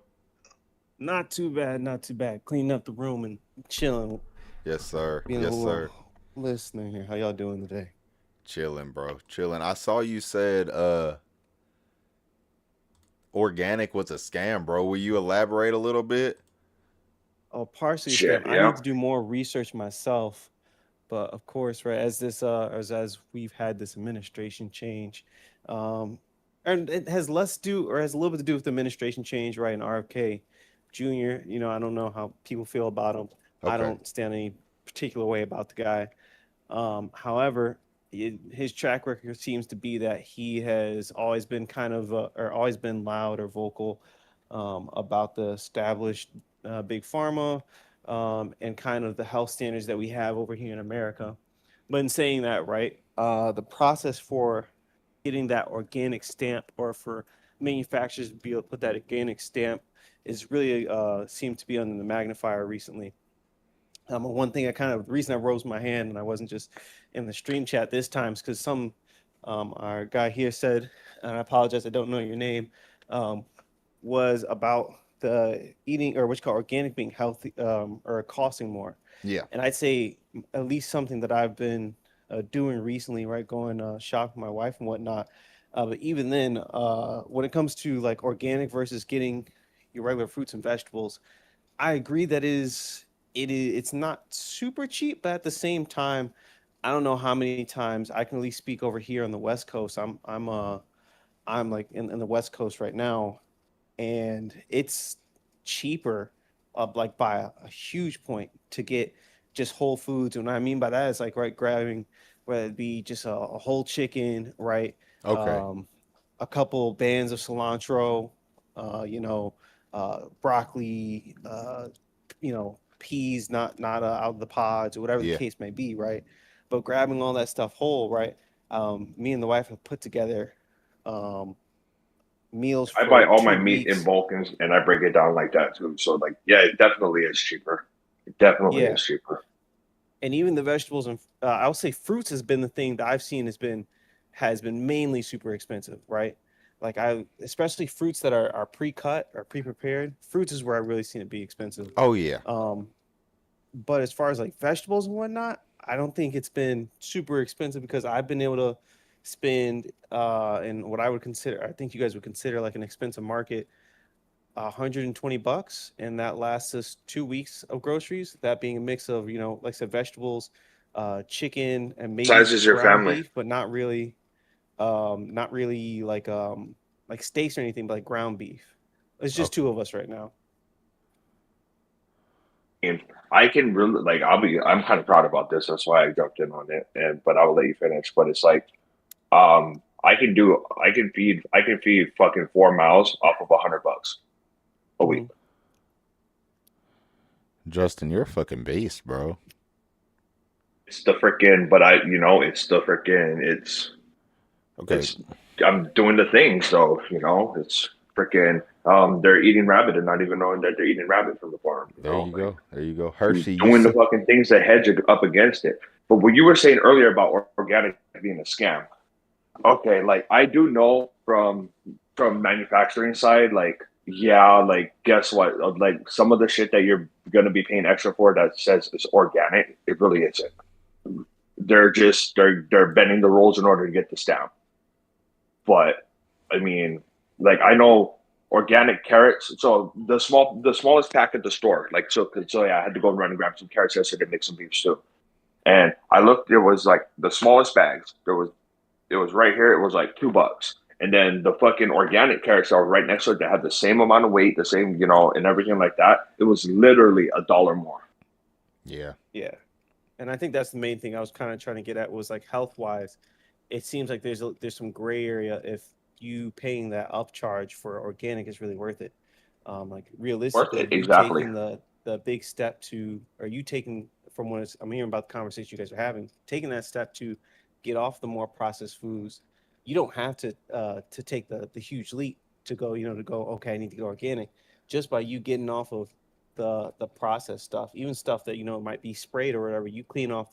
Not too bad, not too bad. Cleaning up the room and chilling, Yes, sir. being a Yes, little sir. listener here. How y'all doing today? Chilling, bro. Chilling. I saw you said organic was a scam, bro. Will you elaborate a little bit? Oh, partially a scam. Shit, I need yeah. to do more research myself, but of course, right as this as we've had this administration change, um, and it has less to do or has a little bit to do with the administration change, right? And RFK Jr. I don't know how people feel about him. I Okay. don't stand any particular way about the guy. However, his track record seems to be that he has always been kind of or always been loud or vocal about the established big pharma and kind of the health standards that we have over here in America. But in saying that, right, the process for getting that organic stamp or for manufacturers to be able to put that organic stamp is really seemed to be under the magnifier recently. One thing I kind of the reason I rose my hand and I wasn't just in the stream chat this time is because our guy here said, and I apologize, I don't know your name, um, was about the eating or what's called organic being healthy or costing more. Yeah. And I'd say at least something that I've been doing recently, right? Going shop with my wife and whatnot. But even then, when it comes to like organic versus getting your regular fruits and vegetables, I agree that it's not super cheap, but at the same time, I don't know how many times I can at least speak over here on the West Coast. I'm like in the West Coast right now, and it's cheaper, like by a huge point to get just whole foods. And what I mean by that is like right grabbing whether it be just a whole chicken, right? Okay. Um, a couple bands of cilantro, you know, broccoli, peas, not out of the pods or whatever the Yeah. case may be, right? But grabbing all that stuff whole, right? Me and the wife have put together um, meals I buy for all my two meat in weeks. bulk and I break it down like that too. So like, yeah, it definitely is cheaper. It definitely Yeah, is cheaper. and even the vegetables and I would say fruits has been the thing that I've seen has been mainly super expensive, right? Like I especially fruits that are pre-cut or pre-prepared. Fruits is where I really seen it be expensive. Oh yeah. Um, but as far as like vegetables and whatnot, I don't think it's been super expensive because I've been able to spend in what I would consider, I think you guys would consider like an expensive market, $120, and that lasts us 2 weeks of groceries. That being a mix of, like I said, vegetables, chicken, and maybe Size is your ground family. beef, but not really like steaks or anything, but like ground beef. It's just Okay. two of us right now. And I can really like I'm kind of proud about this. That's why I jumped in on it. But I will let you finish. But it's like I I can feed fucking 4 miles off of $100 a week. Justin, you're a fucking beast, bro. It's the freaking, but Okay. I'm doing the thing, so it's freaking. They're eating rabbit and not even knowing that they're eating rabbit from the farm. There you go. There you go. Hershey, doing the fucking things that hedge up against it. But what you were saying earlier about organic being a scam, okay, like I do know from manufacturing side, like yeah, like guess what? Like some of the shit that you're gonna be paying extra for that says it's organic, it really isn't. They're bending the rules in order to get this down. But I mean, like I know organic carrots. So the smallest pack at the store, like so yeah, I had to go and run and grab some carrots yesterday to make some beef stew. And I looked, it was like the smallest bags. It was right here. It was like $2. And then the fucking organic carrots that were right next to it that had the same amount of weight, the same, and everything like that. It was literally $1 more. Yeah. And I think that's the main thing I was kind of trying to get at was like health wise, it seems like there's some gray area if you paying that upcharge for organic is really worth it. Like realistically, worth it, exactly. Taking the big step to, are you taking from what I'm hearing about the conversation you guys are having, taking that step to get off the more processed foods. You don't have to take the huge leap to go, okay, I need to go organic. Just by you getting off of the processed stuff, even stuff that might be sprayed or whatever, you clean off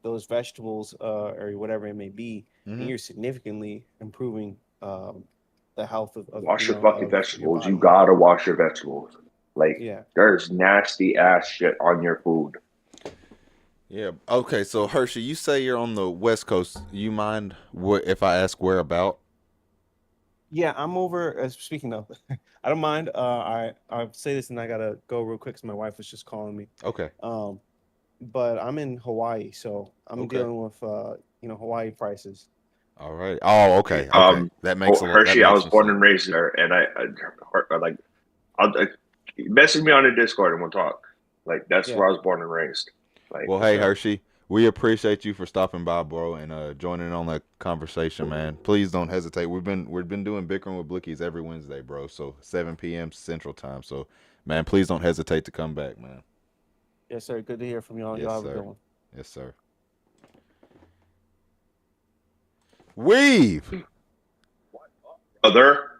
those vegetables or whatever it may be, and you're significantly improving the health of wash your fucking vegetables. You gotta wash your vegetables. Like there's nasty ass shit on your food. Yeah. Okay. So Hershey, you say you're on the West Coast. You mind if I ask where about? Yeah, I'm over. Speaking of, I don't mind. I say this and I gotta go real quick because my wife was just calling me. Okay. But I'm in Hawaii, so I'm dealing with Hawaii prices. All right. Oh, okay. Okay. That makes Hershey. I was born and raised there, and I'll message me on the Discord and we'll talk. Like that's where I was born and raised. Like, well, hey Hershey, we appreciate you for stopping by, bro, and joining on the conversation, man. Please don't hesitate. We've been doing Bickering with Blickies every Wednesday, bro. So 7 p.m. Central Time. So, man, please don't hesitate to come back, man. Yes, sir. Good to hear from y'all. Yes, y'all have sir. a good one. Yes, sir. Weave. Other.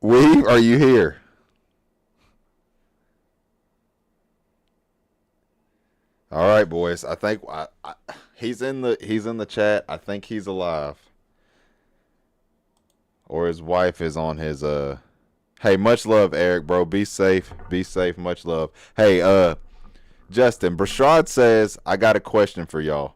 Weave, are you here? All right, boys. I think he's in the chat. I think he's alive, or his wife is on his. Hey, much love, Eric, bro. Be safe. Be safe. Much love. Hey, Justin, Brashad says I got a question for y'all.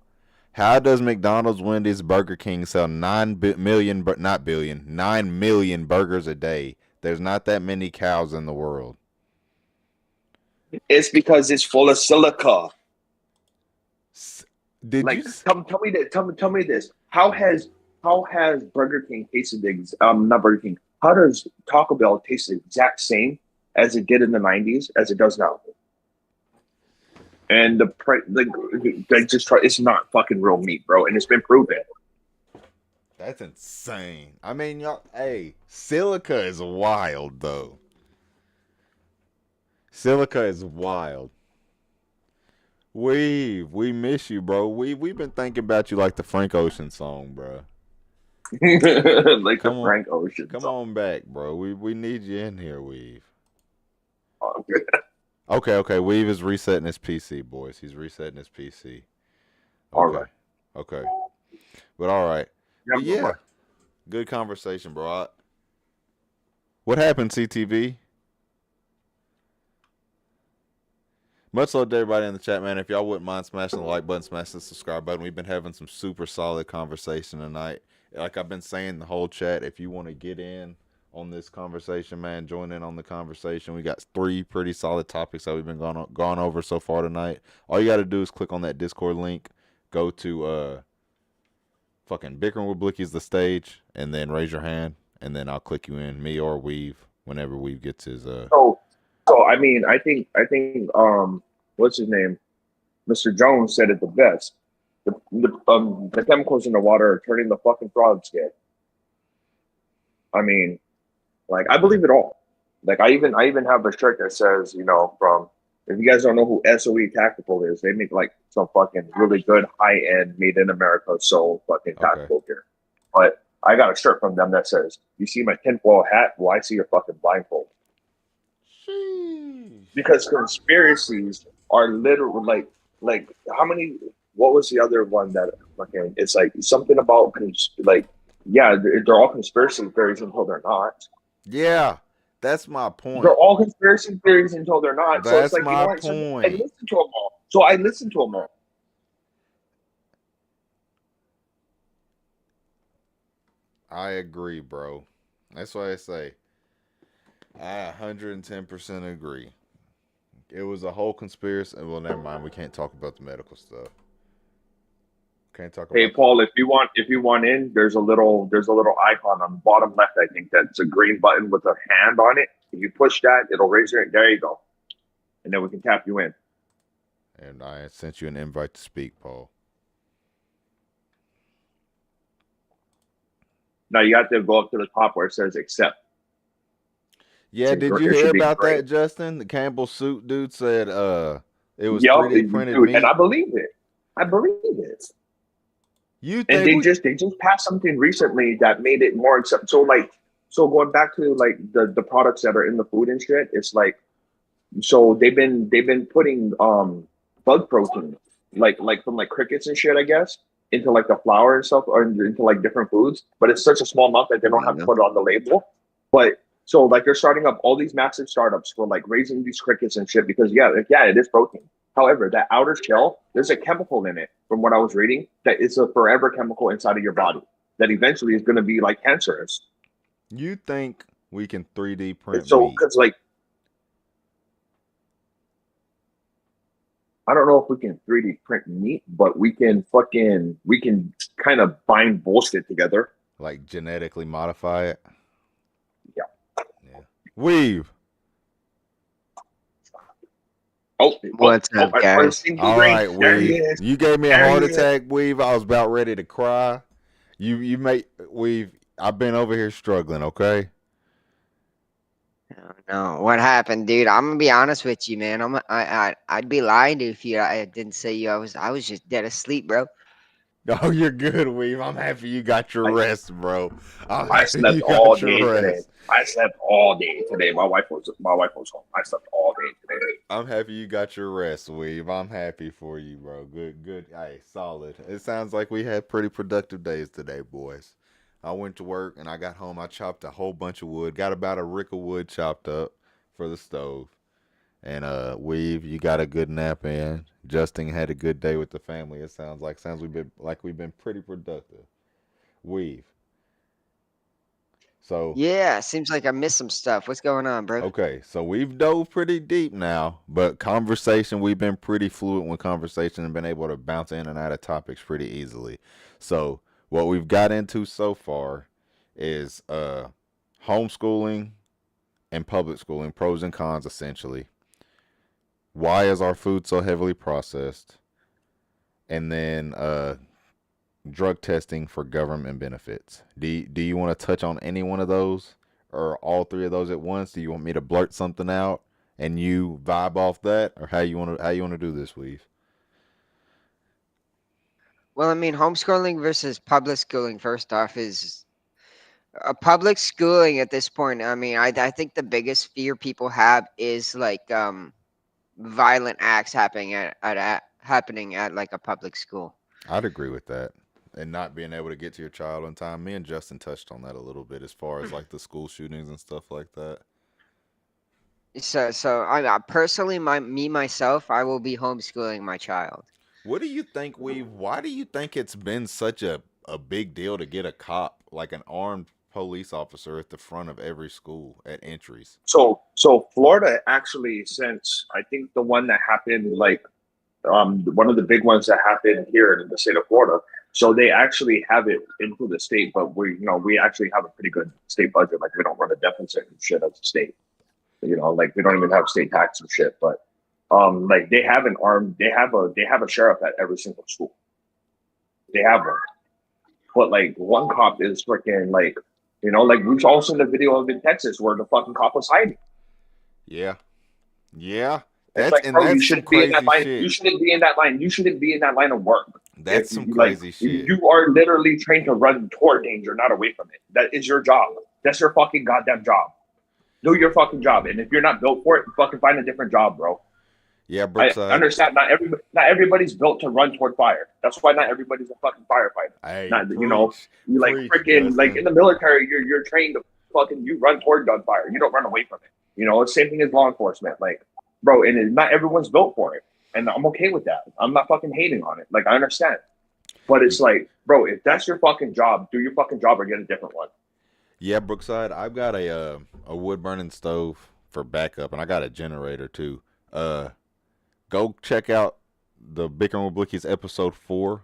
How does McDonald's, Wendy's, Burger King sell 9 million burgers a day? There's not that many cows in the world. It's because it's full of silica. Tell me this. How has Burger King tasted not Burger King? How does Taco Bell taste the exact same as it did in the 90s as it does now? And the price, it's not fucking real meat, bro, and it's been proven. That's insane. I mean, y'all, hey, silica is wild though. Silica is wild. We miss you, bro. We've been thinking about you like the Frank Ocean song, bro. Like the Frank Ocean. Come on back, bro. We need you in here, Weave. Oh, okay. Weave is resetting his PC, boys. He's resetting his PC. Okay. But all right. Yeah. Good conversation, bro. What happened, CTV? Much love to everybody in the chat, man. If y'all wouldn't mind smashing the like button, smash the subscribe button. We've been having some super solid conversation tonight. Like I've been saying, the whole chat, if you want to get in on this conversation, man, join in on the conversation. We got 3 pretty solid topics that we've been gone over so far tonight. All you got to do is click on that Discord link, go to fucking Bickering with Blickies the stage, and then raise your hand, and then I'll click you in, me or Weave, whenever Weave gets his So I mean, I think what's his name? Mr. Jones said it the best. the chemicals in the water are turning the fucking frogs gay. I mean, like I believe it all. Like I even have a shirt that says, you know, from if you guys don't know who SOE Tactical is, they make like some fucking really good high end made in America so fucking Okay. tactical gear. But I got a shirt from them that says, "You see my tinfoil hat? Well, I see your fucking blindfold." Sheesh. Because conspiracies are literal. Like how many? What was the other one that fucking? It's like something about like yeah, they're all conspiracy theories until they're not. Yeah, that's my They're point. all conspiracy theories until they're not. So it's That's like, you know my what? So I point. listen to them all. So I listen to them all. I agree, bro. That's why I say I 110% agree. It was a whole conspiracy. Well, never mind. We can't talk about the medical stuff. Can't talk Hey about the. Paul, if you want in, there's a little icon on the bottom left. I think that's a green button with a hand on it. If you push that, it'll raise your. There you go, and then we can tap you in. And I sent you an invite to speak, Paul. Now you have to go up to the top where it says accept. Yeah, did you It hear should be about green. that, Justin? The Campbell suit dude said it was Yeah, 3D printed dude, meat. and I believe it. I believe it. You And think they just passed something recently that made it more acceptable. So going back to like the products that are in the food and shit, it's like so they've been putting bug protein like from like crickets and shit, I guess, into like the flour and stuff or into like different foods, but it's such a small amount that they don't have to put it on the label. But so like they're starting up all these massive startups for like raising these crickets and shit because yeah, it is protein. However, that outer shell, there's a chemical in it, from what I was reading, that is a forever chemical inside of your body that eventually is going to be like cancerous. you think we can 3D print So, meat? because like, I don't know if we can 3D print meat, but we can kind of bind bullshit together. Like genetically modify it? Yeah. Yeah. Weave. What's up, I guys? first seen All green. right, There he Weave. is. You gave me a There heart he is. attack, Weave. I was about ready to cry. You made Weave. I've been over here struggling. Okay. Oh, no, what happened, dude? I'm gonna be honest with you, man. I'd be lying if I didn't say you. I was just dead asleep, bro. Oh, you're good, Weave. I'm happy you got your I- rest, bro. I'm I happy slept you all got day your today. rest. I slept all day today. My wife was home. I slept all day today. I'm happy you got your rest, Weave. I'm happy for you, bro. Good. Hey, solid. It sounds like we had pretty productive days today, boys. I went to work and I got home. I chopped a whole bunch of wood. Got about a rick of wood chopped up for the stove. And Weave, you got a good nap in. Justin had a good day with the family. It sounds we've been pretty productive. Weave. So Yeah, seems like I missed some stuff. What's going on, bro? okay, so we've dove pretty deep now, but conversation, we've been pretty fluent with conversation and been able to bounce in and out of topics pretty easily. So what we've got into so far is homeschooling and public schooling, pros and cons essentially. Why is our food so heavily processed? And then drug testing for government benefits. Do you want to touch on any one of those or all three of those at once? Do you want me to blurt something out and you vibe off that, or how you want to do this, Weave? Well, I mean, homeschooling versus public schooling, first off, is public schooling at this point. I mean, I think the biggest fear people have is like violent acts happening at like a public school. I'd agree with that. And not being able to get to your child on time. Me and Justin touched on that a little bit as far as like the school shootings and stuff like that. So I personally, myself, I will be homeschooling my child. What do you think, Weave? Why do you think it's been such a big deal to get a cop, like an armed police officer, at the front of every school at entries? So Florida actually, since I think the one that happened, like one of the big ones that happened here in the state of Florida. So they actually have it into the state, but we actually have a pretty good state budget. Like we don't run a deficit and shit as a state. Like we don't even have state tax and shit. But like they have they have a sheriff at every single school. they have one. But like one cop is freaking like, you know, like we've all seen the video of in Texas where the fucking cop was hiding. Yeah. Yeah. It's like, bro, you That's some shouldn't be in that crazy line. You shit. shouldn't be in that line. You shouldn't be in that line of work. That's If some you like, crazy shit. you are literally trained to run toward danger, not away from it. That is your job. That's your fucking goddamn job. Do your fucking job, and if you're not built for it, fucking find a different job, bro. Yeah, I Brookside. understand not everybody's built to run toward fire. That's why not everybody's a fucking firefighter. Hey, Not you know, you like preach, freaking like Justin. in the military, you're trained to fucking you run toward gunfire. You don't run away from it. You know, it's same thing as law enforcement. Like, bro, and not everyone's built for it, and I'm okay with that. I'm not fucking hating on it. Like, I understand, but it's like, bro, if that's your fucking job, do your fucking job or get a different one. Yeah, Brookside. I've got a wood burning stove for backup, and I got a generator too. Go check out the Bickering with Blickies episode 4.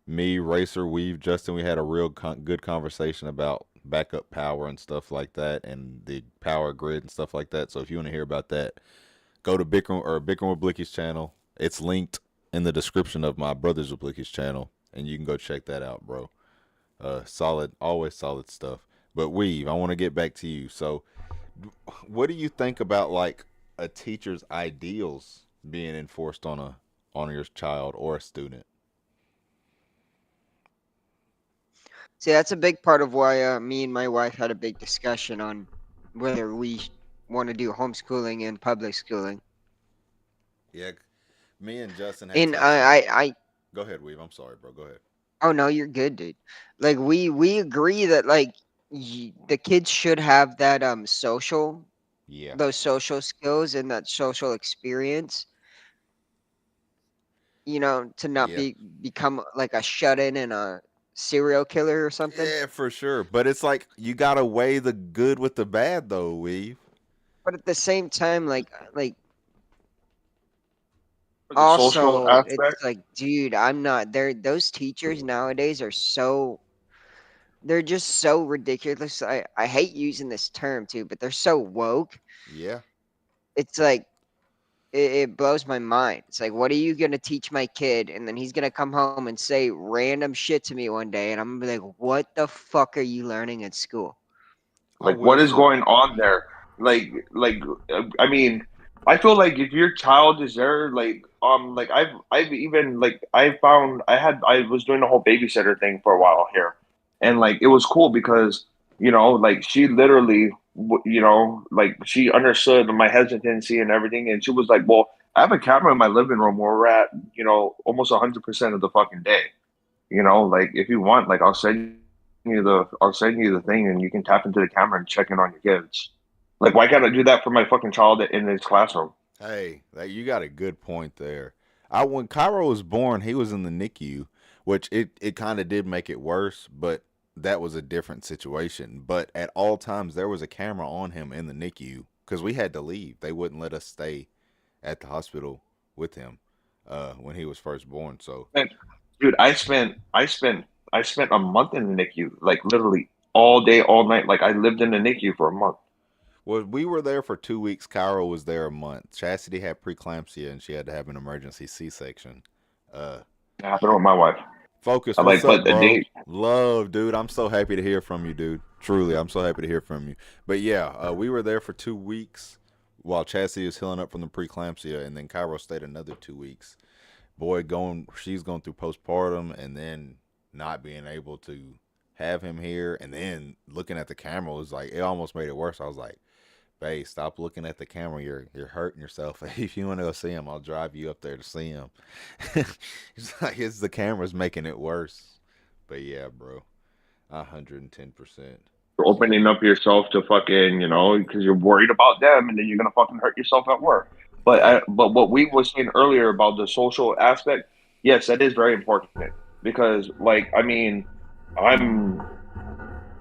Me, Racer, Weave, Justin. We had a real good conversation about backup power and stuff like that, and the power grid and stuff like that. So if you want to hear about that, go to Bickering with Blickies channel. It's linked in the description of my Brothers with Blickies channel, and you can go check that out, bro. Solid, always solid stuff. But Weave, I want to get back to you. So, what do you think about like a teacher's ideals being enforced on your child or a student? See, that's a big part of why me and my wife had a big discussion on whether we want to do homeschooling and public schooling. Yeah, me and Justin had And talked. I Go ahead, Weave. I'm sorry, bro. Go ahead. oh no, you're good, dude. Like we agree that like the kids should have that social Yeah. those social skills and that social experience, you know, to not Yeah. become like a shut-in and a serial killer or something. Yeah, for sure. But it's like you gotta weigh the good with the bad, though, Weave. But at the same time, like For the social also aspect, it's like, dude, I'm not there. Those teachers nowadays are they're just so ridiculous. I hate using this term too, but they're so woke. Yeah. It's like it blows my mind. It's like, what are you gonna teach my kid? And then he's gonna come home and say random shit to me one day, and I'm gonna be like, what the fuck are you learning at school? I like will what is say. going on there? Like I mean, I feel like if your child is there, like I've even like I was doing the whole babysitter thing for a while here, and like it was cool because you know like she literally you know like she understood my hesitancy and everything, and she was like, well, I have a camera in my living room where we're at you know almost 100% of the fucking day. You know, like if you want, like I'll send you the thing and you can tap into the camera and check in on your kids. Like why can't I do that for my fucking child in his classroom? Hey, you got a good point there. When Cairo was born, he was in the NICU, which it kind of did make it worse, but that was a different situation. But at all times, there was a camera on him in the NICU because we had to leave. They wouldn't let us stay at the hospital with him when he was first born. So, And, dude, I spent a month in the NICU, like literally all day, all night. Like I lived in the NICU for a month. well, we were there for 2 weeks. Cairo was there a month. Chastity had preeclampsia and she had to have an emergency C-section. Uh, It happened with my wife. Focus, I what's like, but up, the bro? day, Love, dude. I'm so happy to hear from you, dude. Truly, I'm so happy to hear from you. But yeah, we were there for 2 weeks while Chastity was healing up from the preeclampsia, and then Cairo stayed another 2 weeks. Boy, she's going through postpartum, and then not being able to have him here, and then looking at the camera was like it almost made it worse. I was like, "Babe, stop looking at the camera. You're hurting yourself. If you want to go see him, I'll drive you up there to see him." It's like the camera's making it worse. But yeah, bro, 110%. you're opening up yourself to fucking, you know, because you're worried about them, and then you're gonna fucking hurt yourself at work. Yeah, But what we was saying earlier about the social aspect, yes, that is very important because, like, I mean, I'm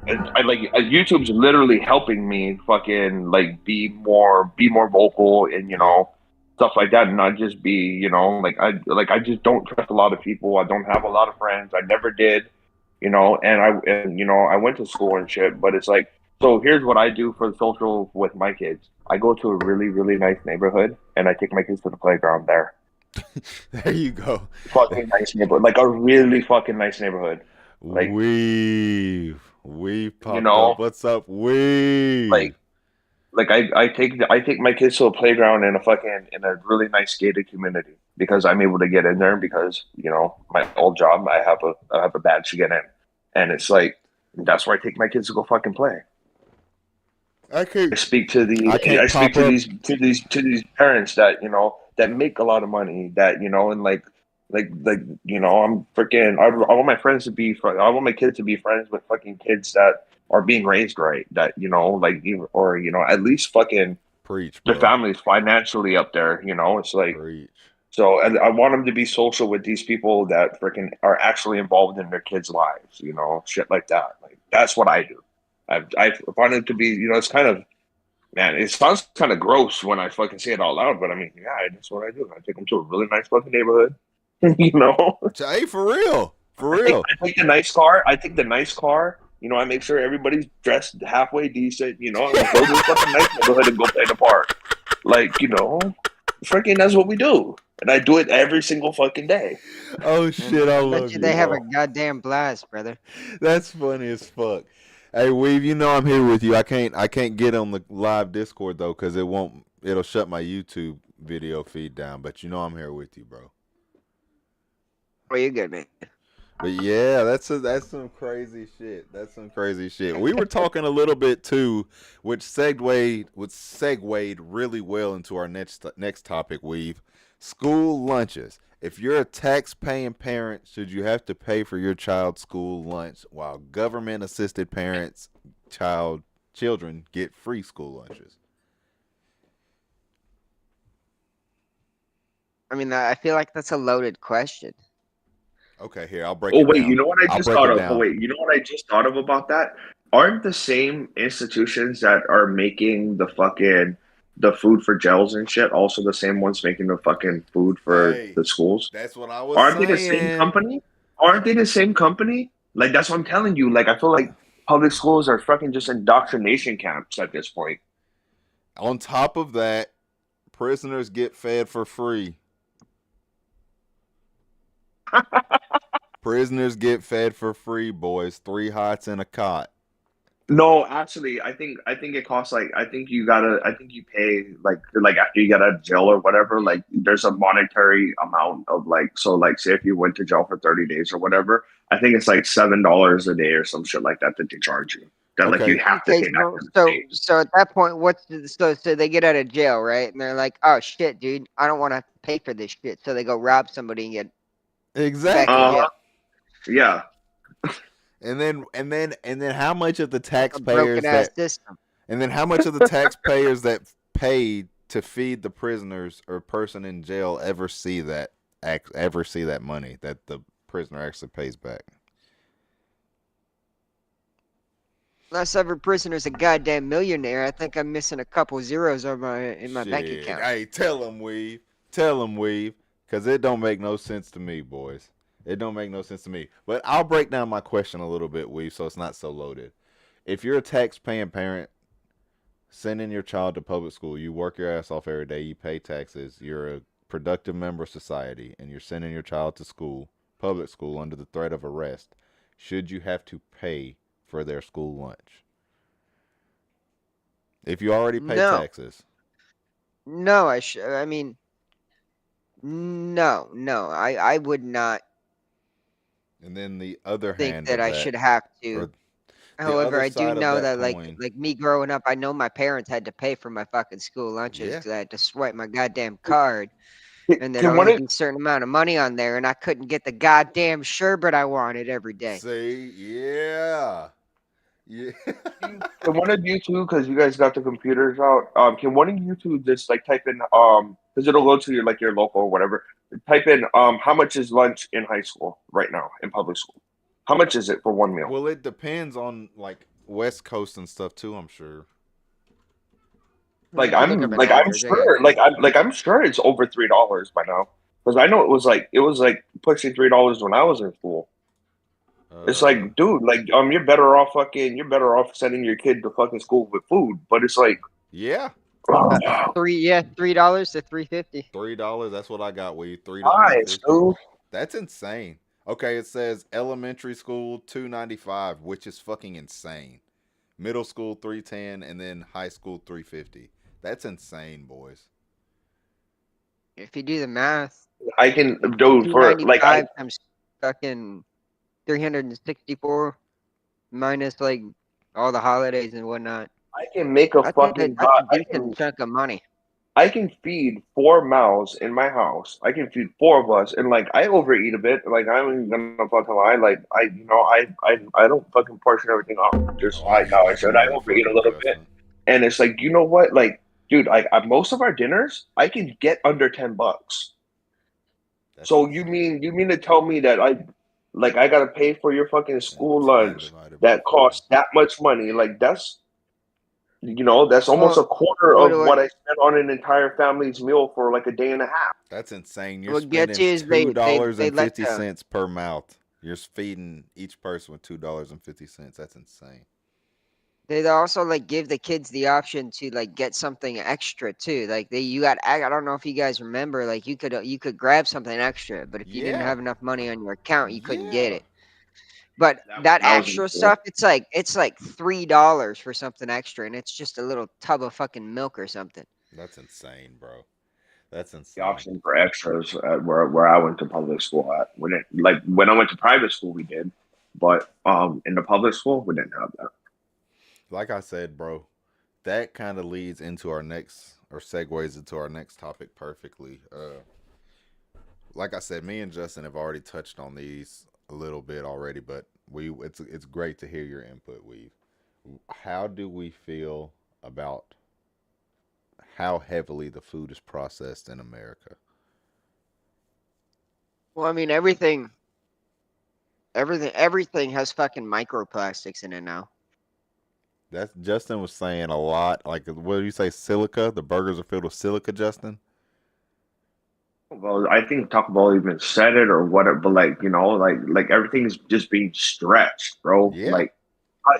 I like YouTube's literally helping me fucking like be more vocal and you yeah, know stuff like that and not just be you know like I just don't trust a lot of people. I don't have a lot of friends. I never did, you know, and you know I went to school and shit, but it's like so here's what I do for social with my kids. I go to a really nice neighborhood and I take my kids to the playground there. There you go. Fucking nice neighborhood, like a really fucking nice neighborhood. Like, Weave you popped know, up. What's up, Weave? like I take my kids to a playground in a really nice gated community because I'm able to get in there because my old job I have a badge to get in, and it's like that's where I take my kids to go fucking play. I I can't. speak to I can't I speak pop up. to these parents that that make a lot of money that and I'm freaking I want my friends to be I want my kids to be friends with fucking kids that are being raised right that or at least fucking Preach, their bro. family's financially up there. It's like Preach. so I want them to be social with these people that freaking are actually involved in their kids' lives. Shit like that. Like that's what I do. I find it to be it's kind of. Man, it sounds kind of gross when I fucking say it out loud, but I mean, yeah, that's what I do. I take them to a really nice fucking neighborhood. you know, Hey, for real. For I real. take the nice car. I take the nice car. I make sure everybody's dressed halfway decent. And we go to the fucking nice neighborhood and go play in the park. Freaking that's what we do, and I do it every single fucking day. Oh shit, I I bet love you you, they have a bro. goddamn blast, brother. That's funny as fuck. Hey, Weave, I'm here with you. I can't get on the live Discord though, cause it'll shut my YouTube video feed down. But I'm here with you, bro. Oh, you're good, man. But yeah, that's some crazy shit. That's some crazy shit. We were talking a little bit too, which segued really well into our next topic, Weave. School lunches. If you're a tax-paying parent, should you have to pay for your child's school lunch while government-assisted children get free school lunches? I mean, I feel like that's a loaded question. Okay, here, I'll break Oh it wait, down. you know what I I'll just break thought it of? Oh down. wait, you know what I just thought of about that? Aren't the same institutions that are making the food for gels and shit also the same ones making the fucking food for Hey, the schools? that's what I was Aren't they the same saying. company? Aren't they the same company? Like that's what I'm telling you. Like I feel like public schools are fucking just indoctrination camps at this point. On top of that, prisoners get fed for free. Prisoners get fed for free, boys. 3 hots and a cot. No, actually, I think it costs like I think you pay like after you get out of jail or whatever, like there's a monetary amount of say if you went to jail for 30 days or whatever, I think it's like $7 a day or some shit like that they charge you. That like you Okay. have to Okay, pay back to the so state. so at that point, so they get out of jail, right? And they're like, "Oh shit, dude, I don't want to pay for this shit." So they go rob somebody and get back in Exactly. Uh-huh. jail. Yeah. And then how much of the A broken taxpayers ass system. that paid to feed the prisoners or person in jail ever see that money that the prisoner actually pays back? Unless every prisoner's a goddamn millionaire, I think I'm missing a couple zeros on in my bank Shit. account. Hey, tell them, Weave, because it don't make no sense to me, boys. It don't make no sense to me. But I'll break down my question a little bit, Weave, so it's not so loaded. If you're a tax-paying parent sending your child to public school, you work your ass off every day, you pay taxes, you're a productive member of society, and you're sending your child to school, public school, under the threat of arrest, should you have to pay for their school lunch? If you already pay No, taxes. no, I mean, no, I would not And then the other think hand that of I that, should have or to. the However, other I do side of know that that coin. like me growing up, I know my parents had to pay for my fucking school lunches Yeah. because I had to swipe my goddamn card, and there'd Can one only of be a certain amount of money on there, and I couldn't get the goddamn sherbet I wanted every day. See, yeah. Yeah. can one of you two, because you guys got the computers out, can one of you two just like type in because it'll go to your local or whatever. Type in how much is lunch in high school right now in public school? How much is it for one meal? Well, it depends on like West Coast and stuff too, I'm sure. Like I can look up I'm an like I'm average. I got sure I'm sure it's over $3 by now because I know it was like pushing $3 when I was in school. It's like, dude, like you're better off sending your kid to fucking school with food, but it's like Yeah. $3 to $3.50. $3. That's what I got. Weave 3 to Nice, 3.50. dude. That's insane. Okay, it says elementary school 2.95, which is fucking insane. Middle school 3.10, and then high school 3.50. That's insane, boys. If you do the math, I can, dude, two for ninety like, five times fucking 364 minus like all the holidays and whatnot. I can make a fucking That's a I decent chunk of money. can feed 4 mouths in my house. I can feed four of us, and like I overeat a bit. Like I'm even gonna fucking lie. Like I don't fucking portion everything out just Oh, I like eat how I like a should. I overeat a motherfucker, little bit, Justin. and it's like you know what, like dude, like most of our dinners I can get under $10. That's So insane. you mean to tell me that I gotta pay for your fucking And school 10 lunch divided by that 4. costs that much money? Like that's almost Well, a quarter what of what what I spent on an entire family's meal for like a day and a half. That's insane. You're what gets spending you is they let the $2.50 per mouth. You're feeding each person with $2.50. That's insane. they also like give the kids the option to like get something extra too. Like I don't know if you guys remember, like you could grab something extra, but if you didn't Yeah. have enough money on your account, you couldn't get Yeah. it. But that That was extra cool. stuff, it's like $3 for something extra, and it's just a little tub of fucking milk or something. That's insane, bro. That's The insane. option for extras where I went to public school at. When I went to private school, we did, but in the public school, we didn't have that. Like I said, bro, that kind of leads into our next, or segues into our next topic perfectly. Like I said, me and Justin have already touched on these a little bit already, but it's great to hear your input. How do we feel about how heavily the food is processed in America? Well, I mean, everything has fucking microplastics in it now. That's Justin was saying a lot. Like, what do you say? Silica. The burgers are filled with silica, Justin. Well, I think Taco Bell even said it or whatever, but like everything's just being stretched, bro. Yeah, Like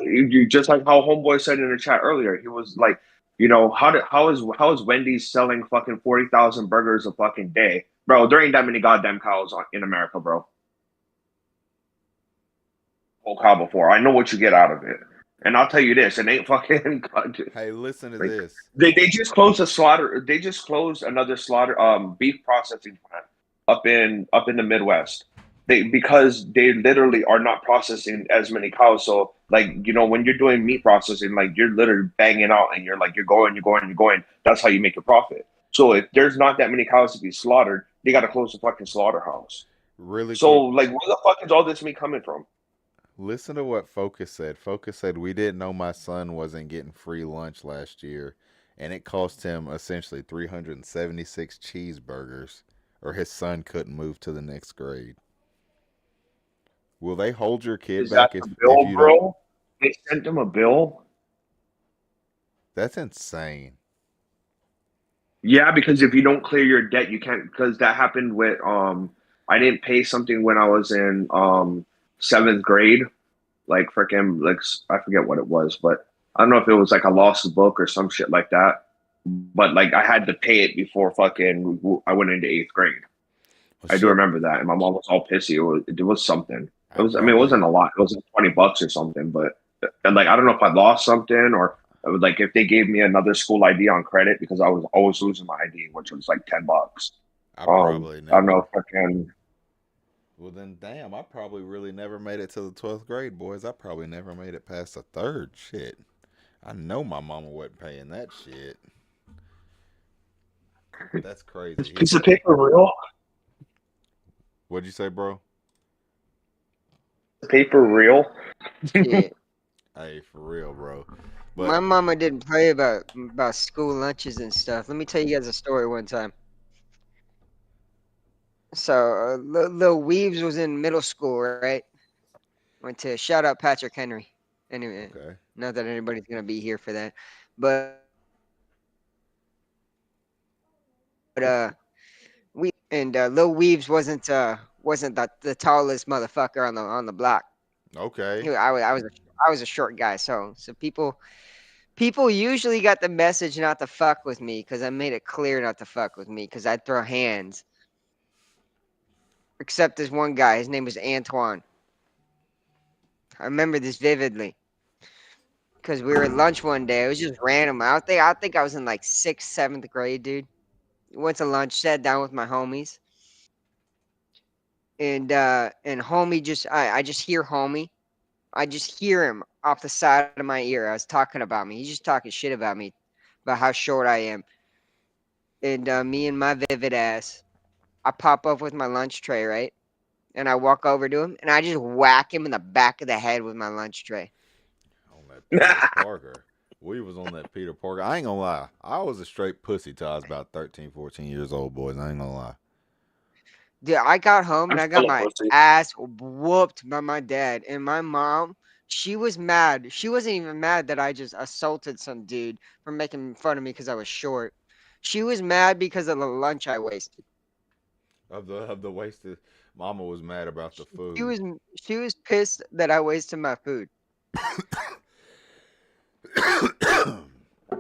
you just like how Homeboy said in the chat earlier, he was like, how is Wendy's selling fucking 40,000 burgers a fucking day, bro? There ain't that many goddamn cows in America, bro. Whole cow before. I know what you get out of it, and I'll tell you this: it ain't fucking. hey, listen to Like this. they just closed a slaughter. They just closed another slaughter beef processing plant up in the Midwest. Because they literally are not processing as many cows. So like when you're doing meat processing, like you're literally banging out and you're going, you're going, you're going. That's how you make a profit. So if there's not that many cows to be slaughtered, they got to close the fucking slaughterhouse. Really So quick, like where the fuck is all this meat coming from? listen to what Focus said. Focus said, we didn't know my son wasn't getting free lunch last year, and it cost him essentially 376 cheeseburgers, or his son couldn't move to the next grade. Will they hold your kid Is that back the if bill, you don't? bro? They sent him a bill. That's insane. Yeah, because if you don't clear your debt, you can't. Because that happened with I didn't pay something when I was in seventh grade. Like freaking like I forget what it was, but I don't know if it was like a lost book or some shit like that. But like I had to pay it before fucking I went into eighth grade. Well, I do shit, remember that, and my mom was all pissy. It was something. It I was. I mean, it probably wasn't a lot. It was like $20 or something. But and like I don't know if I lost something or like if they gave me another school ID on credit because I was always losing my ID, which was like $10. I probably I don't know never. if I can. Well, then, damn, I probably really never made it to the 12th grade, boys. I probably never made it past the third. Shit. I know my mama wasn't paying that shit. That's This crazy. piece of paper real? What'd you say, bro? Paper real? Shit. Hey, for real, bro. But My mama didn't play about school lunches and stuff. Let me tell you guys a story one time. So, Lil Weaves was in middle school, right? Went to shout out Patrick Henry. Anyway, okay, not that anybody's gonna be here for that, but Lil Weaves wasn't the tallest motherfucker on the block. okay. I was a short guy, so People usually got the message not to fuck with me because I made it clear not to fuck with me because I'd throw hands. Except this one guy. His name was Antoine. I remember this vividly because we were at lunch one day. It was just random. I think I was in like 6th, 7th grade, dude. Went to lunch, sat down with my homies. And homie I just hear homie. I just hear him off the side of my ear. I was talking about me. He's just talking shit about me, about how short I am. And me and my vivid ass, I pop up with my lunch tray, right? And I walk over to him and I just whack him in the back of the head with my lunch tray. On that Peter Parker. We was on that Peter Parker. I ain't gonna lie. I was a straight pussy till I was about 13, 14 years old, boys. I ain't gonna lie. Dude, I got home and I'm I got still a my pussy. ass whooped by my dad. And my mom, she was mad. She wasn't even mad that I just assaulted some dude for making fun of me because I was short. She was mad because of the lunch I wasted. Of the wasted, Mama was mad about the She food. was she was pissed that I wasted my food.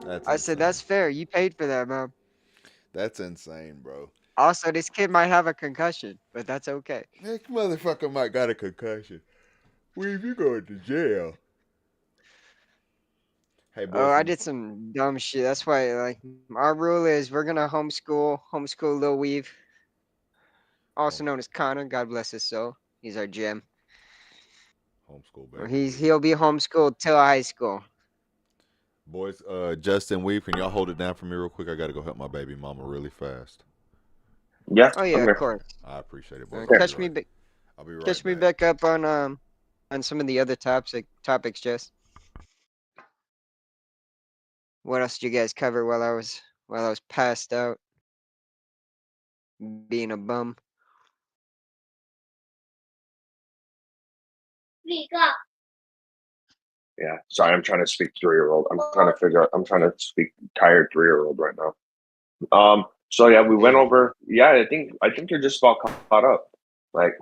That's I said, insane. "That's fair. You paid for that, mom." That's insane, bro. Also, this kid might have a concussion, but that's okay. This motherfucker might got a concussion. Weave, you going to jail? Hey, Oh, boys, I from did some dumb shit. That's why, like, our rule is we're gonna homeschool Lil Weave, home, also known as Connor. God bless his soul. He's our gem. homeschool Or baby he's Weave. he'll be homeschooled till high school. Boys, Justin Weave, can y'all hold it down for me real quick? I gotta go help my baby mama really fast. Yeah, Oh I'm yeah, of here. course. I appreciate it, boys. Here. I'll be right Catch me back. back up on some of the other topics. Jess, what else did you guys cover while I was passed out being a bum? Yeah. Sorry, I'm trying to speak 3-year-old. I'm trying to speak tired 3-year-old right now. So yeah, we went Hey, over. Yeah, I think you're just about caught up. Like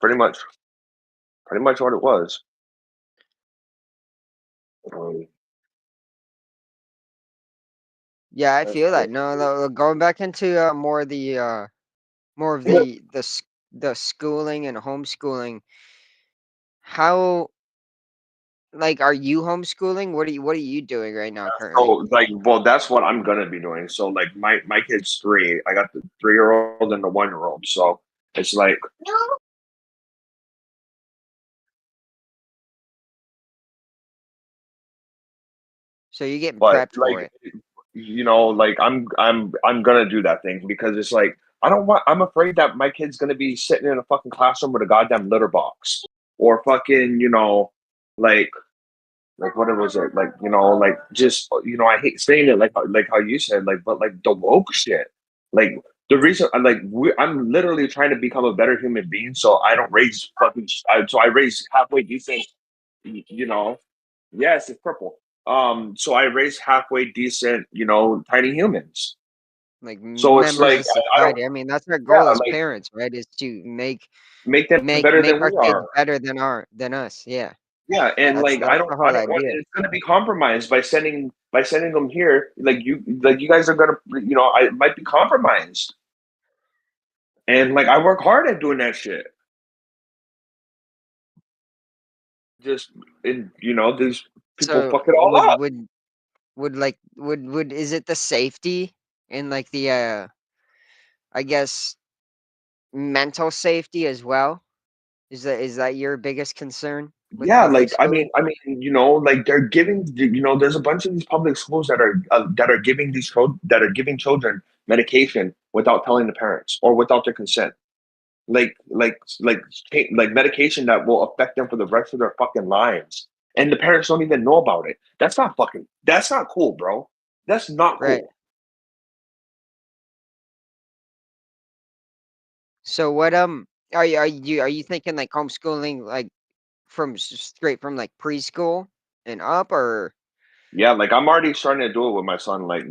pretty much, pretty much what it was. Um, yeah, I feel that. No, going back into more of the schooling and homeschooling. How like are you homeschooling? What are you doing right now currently? so like, well, that's what I'm gonna be doing. So like, my kid's 3. I got the 3-year-old and the 1-year-old. So it's like, So you're getting but prepped for like, it. like I'm gonna do that thing because it's like I'm afraid that my kid's gonna be sitting in a fucking classroom with a goddamn litter box or fucking like what was it like like just I hate saying it like how you said like but like the woke shit like the reason I'm literally trying to become a better human being so I don't raise so I raise halfway decent you know yes it's purple so I raise halfway decent tiny humans Like so it's members like of I don't society. I mean, that's our yeah goal as like parents, right? Is to make make them make better make than our we kids are. better than us. Yeah. Yeah, and That's like that's the I whole don't want idea. it's gonna be compromised by sending them here. Like you guys are gonna I might be compromised. And like I work hard at doing that shit. Just and these people So fuck it all up. would is it the safety and like the I guess mental safety as well? Is that your biggest concern with Yeah, public like schooling? like they're giving there's a bunch of these public schools that are giving that are giving children medication without telling the parents or without their consent. Like medication that will affect them for the rest of their fucking lives. And the parents don't even know about it. That's not cool, bro. That's not Right. cool. So what are you thinking like homeschooling like straight from like preschool and up or Yeah, like I'm already starting to do it with my son. Like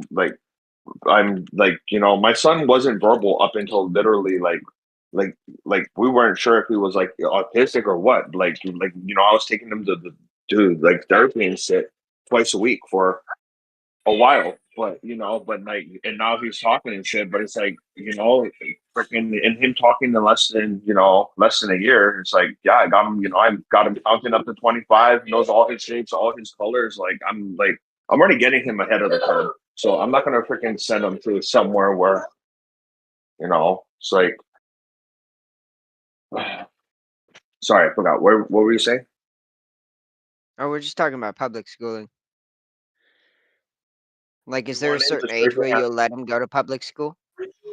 I'm like, my son wasn't verbal up until literally like we weren't sure if he was like autistic or what. Like I was taking him to like therapy and shit. twice a week for a while, but like, and now he's talking and shit. But it's like, freaking, and him talking in less than a year. It's like, yeah, I got him. I got him counting up to 25. Knows all his shapes, all his colors. Like, I'm already getting him ahead of the curve. So I'm not gonna freaking send him to somewhere where, it's like, sorry, I forgot. What were you saying? Oh, we're just talking about public schooling. Like, is You there a want him to certain age straight where ahead? you'll let him go to public school?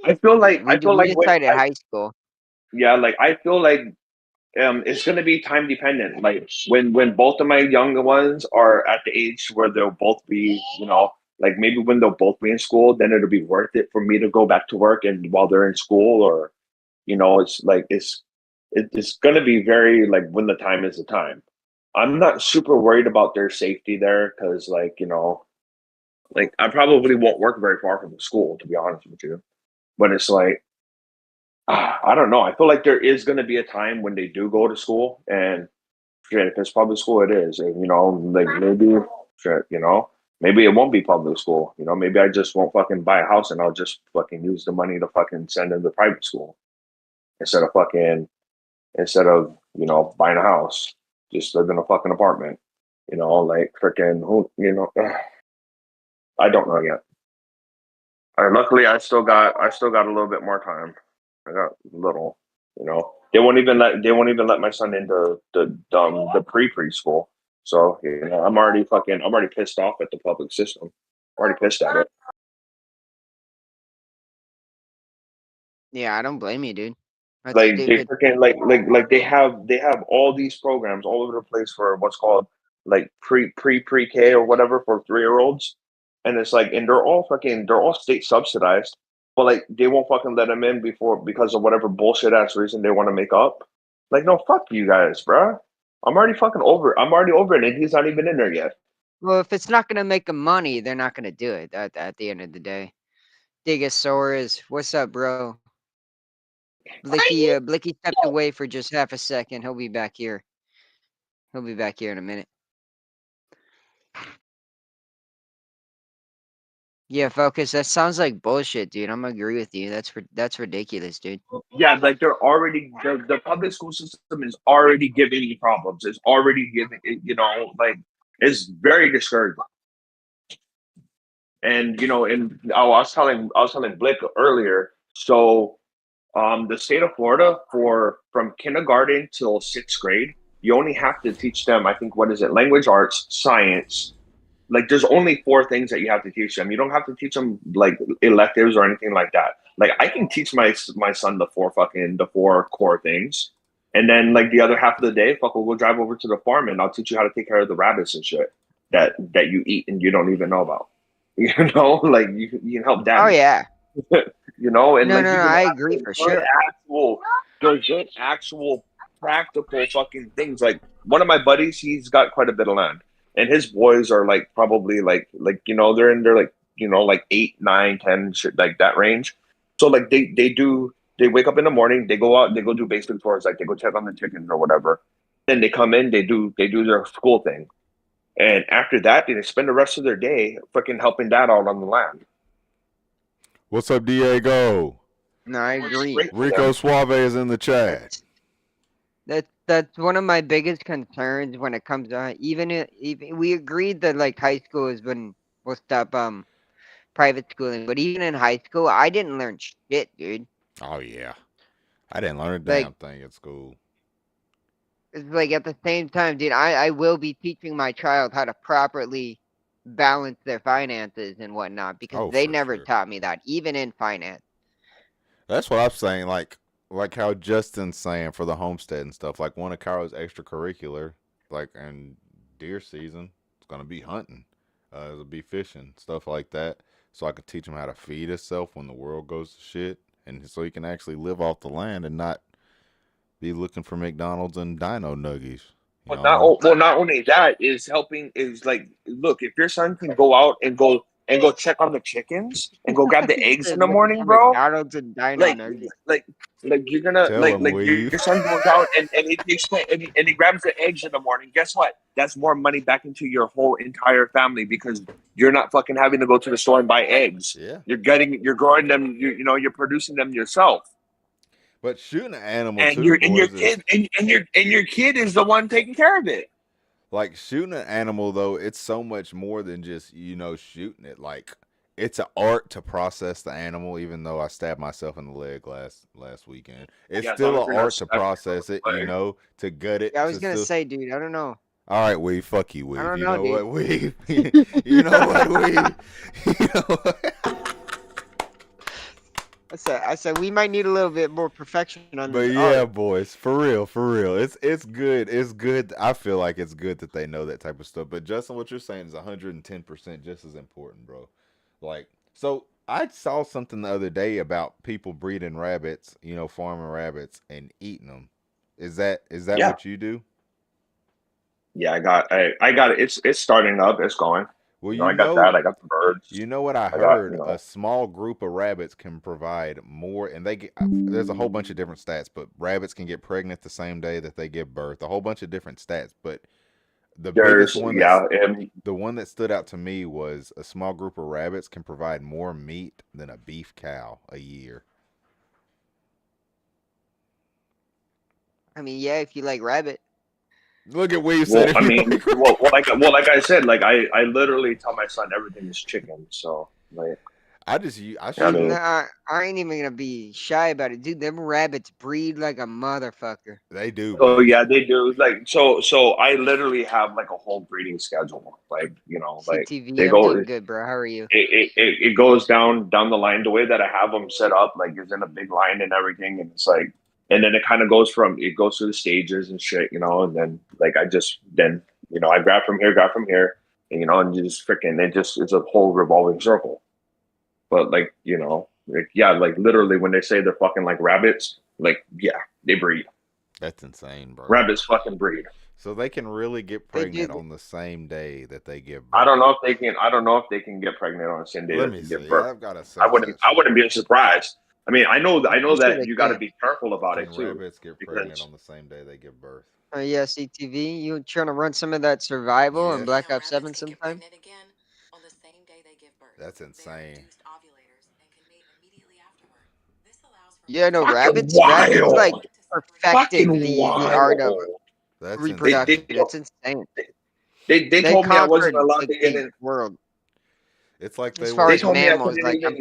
I feel 'Cause like I feel we like when decided high school. like I feel like it's going to be time dependent. Like when both of my younger ones are at the age where they'll both be, like maybe when they'll both be in school, then it'll be worth it for me to go back to work and while they're in school, or it's like it's going to be very like when the time is the time. I'm not super worried about their safety there because like like I probably won't work very far from the school, to be honest with you. But it's like I don't know. I feel like there is going to be a time when they do go to school, and shit, if it's public school, it is. And, like maybe, shit, maybe it won't be public school. Maybe I just won't fucking buy a house and I'll just fucking use the money to fucking send them to private school instead of buying a house. Just live in a fucking apartment. Like freaking who, I don't know yet. Luckily, I still got a little bit more time. I got little, they won't even let my son into the preschool. So I'm already pissed off at the public system. Already pissed at it. Yeah, I don't blame you, dude. That's Like they stupid. freaking like they have all these programs all over the place for what's called like pre-K or whatever for 3-year-olds, and it's like, and they're all state subsidized, but like they won't fucking let them in before because of whatever bullshit ass reason they want to make up. Like, no, fuck you guys, bruh. I'm already over it, and he's not even in there yet. Well, if it's not gonna make them money, they're not gonna do it at the end of the day. Digosaurus, what's up, bro? Blicky stepped away for just half a second. He'll be back here. He'll be back here in a minute. Yeah, Focus, that sounds like bullshit, dude. I'm gonna agree with you. That's ridiculous, dude. Yeah, like the public school system is already giving me problems. It's already giving, like it's very discouraging. And I was telling Blick earlier. So, the state of Florida for from kindergarten till 6th grade, you only have to teach them. I think what is it? Language arts, science. Like there's only 4 things that you have to teach them. You don't have to teach them like electives or anything like that. Like I can teach my son the four core things, and then like the other half of the day, we'll go drive over to the farm and I'll teach you how to take care of the rabbits and shit that you eat and you don't even know about. Like you can help Oh daddy. yeah. And No, like no, you no. can I have agree for good sure. actual, good actual practical fucking things. Like one of my buddies, he's got quite a bit of land, and his boys are like probably they're in their like 8, 9, 10 shit like that range. So like they wake up in the morning, they go out, they go do basic chores, like they go check on the chickens or whatever. Then they come in, they do their school thing, and after that, they spend the rest of their day fucking helping dad out on the land. What's up, Diego? No, I Works agree. great for Rico them. Suave is in the chat. That's one of my biggest concerns when it comes to even we agreed that like high school is when we'll stop private schooling, but even in high school, I didn't learn shit, dude. Oh yeah, I didn't learn a Like damn thing at school. it's like at the same time, dude, I will be teaching my child how to properly balance their finances and whatnot because Oh, they for never sure. taught me that, even in finance. That's what I'm saying. Like how Justin's saying for the homestead and stuff. Like one of Kyro's extracurricular, like in deer season, it's gonna be hunting. It'll be fishing, stuff like that. So I could teach him how to feed himself when the world goes to shit, and so he can actually live off the land and not be looking for McDonald's and Dino Nuggies. You But know what I mean? not only that is helping is like, look, if your son can go out and go and go check on the chickens and go grab the He eggs in said the looking morning, for bro. McDonald's and dine on Like, nuggets. like you're gonna Tell him, like your Weave. son goes out and he takes and he grabs the eggs in the morning. Guess what? That's more money back into your whole entire family because you're not fucking having to go to the store and buy eggs. Yeah. You're growing them. You're producing them yourself. But shooting an animal And too, your boys, kid and your kid is the one taking care of it. like shooting an animal though, it's so much more than just shooting it. Like it's an art to process the animal. Even though I stabbed myself in the leg last weekend, it's Yeah, as still long as an you're not art to stabbing process it. yourself. To gut it. Yeah, I was to gonna still... say, dude, I don't know. All right, Weave. Fuck you, I Weave. don't You know, know dude. what, Weave? You know what, Weave? You know what? I said we might need a little bit more perfection on But this yeah, art. boys, for real. It's good. It's good. I feel like it's good that they know that type of stuff. But Justin, what you're saying is 110% just as important, bro. Like, so I saw something the other day about people breeding rabbits, farming rabbits and eating them. Is that Yeah, what you do? yeah. I got it. It's starting up. It's going. Well, I got that. I got the birds. you know what I I got heard? A small group of rabbits can provide more, and there's a whole bunch of different stats, but rabbits can get pregnant the same day that they give birth. A whole bunch of different stats, but the biggest There's one the one that stood out to me was a small group of rabbits can provide more meat than a beef cow a year. I mean, yeah, if you like rabbit. Look at what you well, said. I mean, like I said, like I literally tell my son everything is chicken. So like, I I shoot. mean, Nah, I ain't even gonna be shy about it, dude. Them rabbits breed like a motherfucker. They do, oh boys. yeah, they do. Like so I literally have like a whole breeding schedule. Like like CTV, they I'm go. doing good, bro. How are you? It goes down the line the way that I have them set up, like it's in a big line and everything, and it's like, and then it kind of goes through the stages and shit, and then like I just then I grab from here, and and just freaking it's a whole revolving circle. But like like yeah, like literally when they say they're fucking like rabbits, like yeah, they breed. That's insane, bro. Rabbits fucking breed. So they can really get They do. pregnant on the same day that they give birth. I don't know if they can. I don't know if they can get pregnant on the same day Let that me they see. give birth. I've got a I search wouldn't. that I wouldn't be surprised. I mean, I know I'm sure that they you got to can. be careful about Can it too. rabbits get because- pregnant on the same day they give birth? Yeah, CTV. You trying to run some of that survival and Yes. Black Ops 7 sometime? That's insane. Yeah, no, Fucking rabbits like wild. perfected Fucking the art of wild. That's reproduction. insane. It's insane. They They told me I wasn't conquered allowed the, to get the in. world It's like as they far were. They as told me I mammals. couldn't Like even.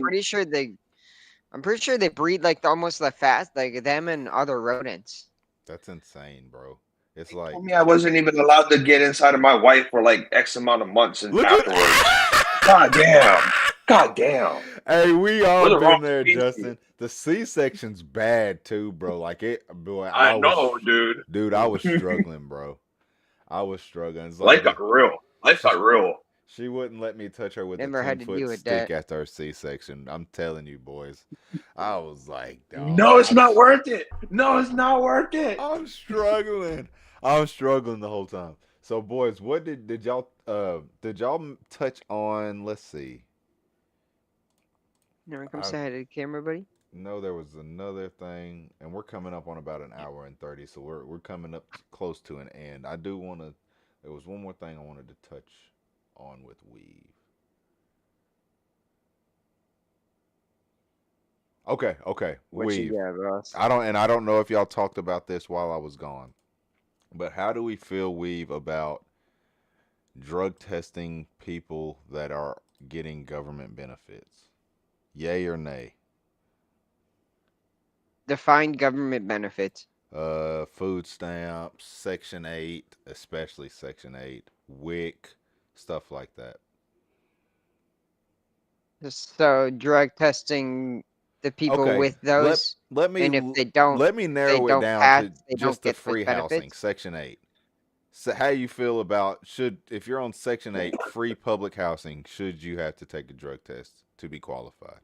I'm pretty sure they breed like almost like fast, like them and other rodents. That's insane, bro. It's They like told me I wasn't even allowed to get inside of my wife for like X amount of months and look afterwards. at. God damn. God damn. Hey, we all We're the been wrong there, species. Justin. The C-section's bad too, bro. Like it, boy. I know, dude. Dude. I was struggling, bro. I was struggling. It's Life like got real. Life got real. she wouldn't let me touch her with Never a had to 10-foot deal with stick that. after her C-section. I'm telling you, boys. I was like, dog, No, it's not worth it. No, it's not worth it. I'm struggling. I'm struggling the whole time. So, boys, what did y'all touch on? Let's see. Never come I- say hi to the camera, buddy. No, there was another thing, and we're coming up on about an hour and 30, so we're coming up close to an end. I do want to. There was one more thing I wanted to touch on with Weave. Okay. What Weave. you got, boss? I don't know if y'all talked about this while I was gone, but how do we feel, Weave, about drug testing people that are getting government benefits? Yay or nay? Define government benefits. Food stamps, Section 8, especially Section 8, WIC, stuff like that. So drug testing the people Okay, with those, let me and if they don't, let me narrow it don't down pass, to they just don't the get those free housing, benefits? Section 8. So how you feel about if you're on Section 8, free public housing, should you have to take a drug test to be qualified?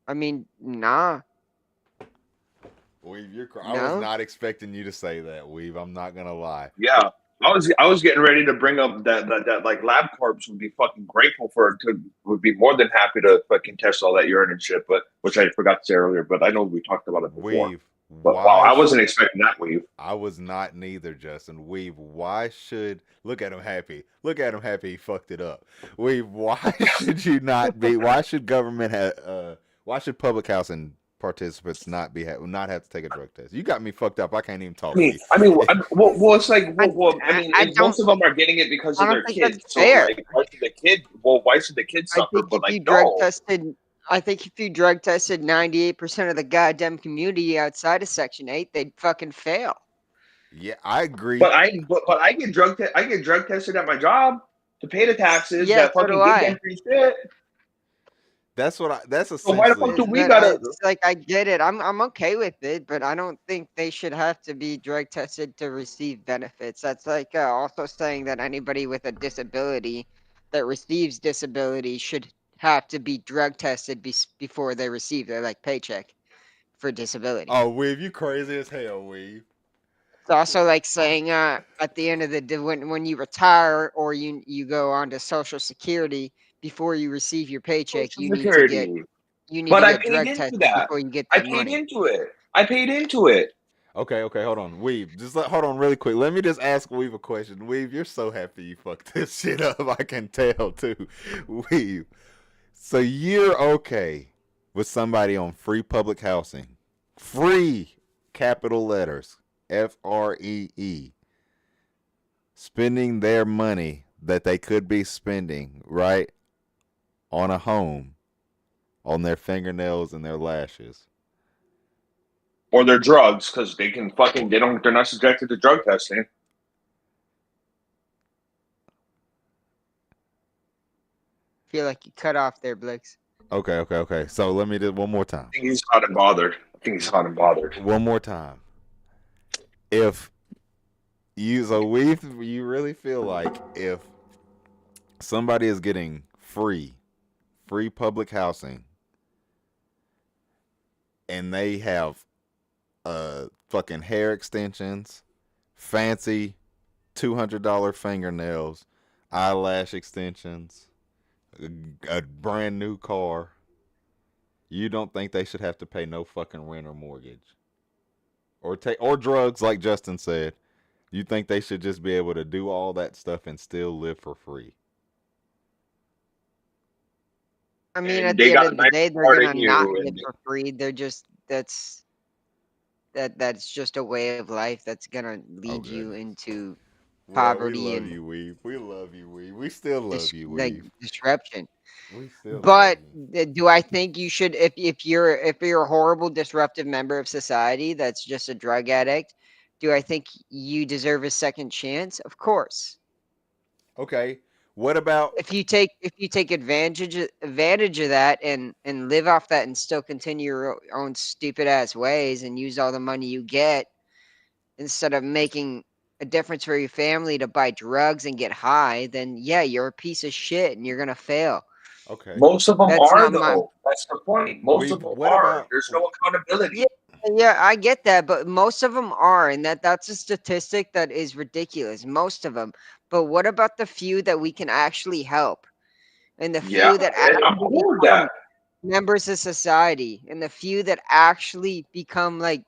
I mean, nah. Weave, I was No. not expecting you to say that, Weave. I'm not gonna lie. Yeah. I was getting ready to bring up that like LabCorp would be fucking grateful for would be more than happy to fucking test all that urine and shit, but which I forgot to say earlier. But I know we talked about it before. Weave. But wow, I wasn't expecting that weave. I was not neither, Justin. Weave, why should look at him happy? Look at him happy he fucked it up. Weave, why should you not be why should government have why should public housing participants not have to take a drug test? You got me fucked up. I can't even talk to you. Well, it's like, I most of them are getting it because I of don't their think kids. that's So, fair. like, why should the kids I suffer? think But if like, you drug no. tested, I think if you drug tested 98% of the goddamn community outside of Section 8, they'd fucking fail. Yeah, I agree. But I get drug tested at my job to pay the taxes Yeah, that so do fucking give I. them free shit. That's So why the fuck essentially do we But gotta? it's like I get it. I'm okay with it, but I don't think they should have to be drug tested to receive benefits. That's like also saying that anybody with a disability that receives disability should have to be drug tested before they receive their like paycheck for disability. Oh, Weave, you crazy as hell, Weave. It's also like saying at the end of the day, when you retire or you go on to Social Security before you receive your paycheck, Social Security. you need But to I get paid drug into tested that. before you get I that paid money. into it. I paid into it. Okay, hold on. Weave, hold on really quick. Let me just ask Weave a question. Weave, you're so happy you fucked this shit up. I can tell too. Weave. So you're okay with somebody on free public housing. Free capital letters. FREE. Spending their money that they could be spending, right, on a home, on their fingernails and their lashes. Or their drugs, because they're not subjected to drug testing. Feel like you cut off there, Blix. Okay. So let me do one more time. I think he's hot and bothered. One more time. If you you really feel like if somebody is getting free public housing and they have fucking hair extensions, fancy $200 fingernails, eyelash extensions, a brand new car, you don't think they should have to pay no fucking rent or mortgage or drugs like Justin said? You think they should just be able to do all that stuff and still live for free? I mean, And at they the end got of a the nice day, they're part gonna in not you, live for free. They're just that's just a way of life that's gonna lead you into Well, we poverty love and you, Weave. We love you, Weave. We still love you, Weave. disruption. We still love But you. do I think you should, if you're a horrible disruptive member of society that's just a drug addict, do I think you deserve a second chance? Of course. Okay. What about If you take advantage of that and live off that and still continue your own stupid ass ways and use all the money you get instead of making a difference for your family to buy drugs and get high, then yeah, you're a piece of shit and you're gonna fail. okay? most of them That's are not my though. That's the point. Most of them What are. about There's no accountability. Yeah, yeah, I get that, but most of them are, and that's a statistic that is ridiculous. Most of them. But what about the few that we can actually help, and the Yeah, few that and I'm actually cool with become that. members of society, and the few that actually become like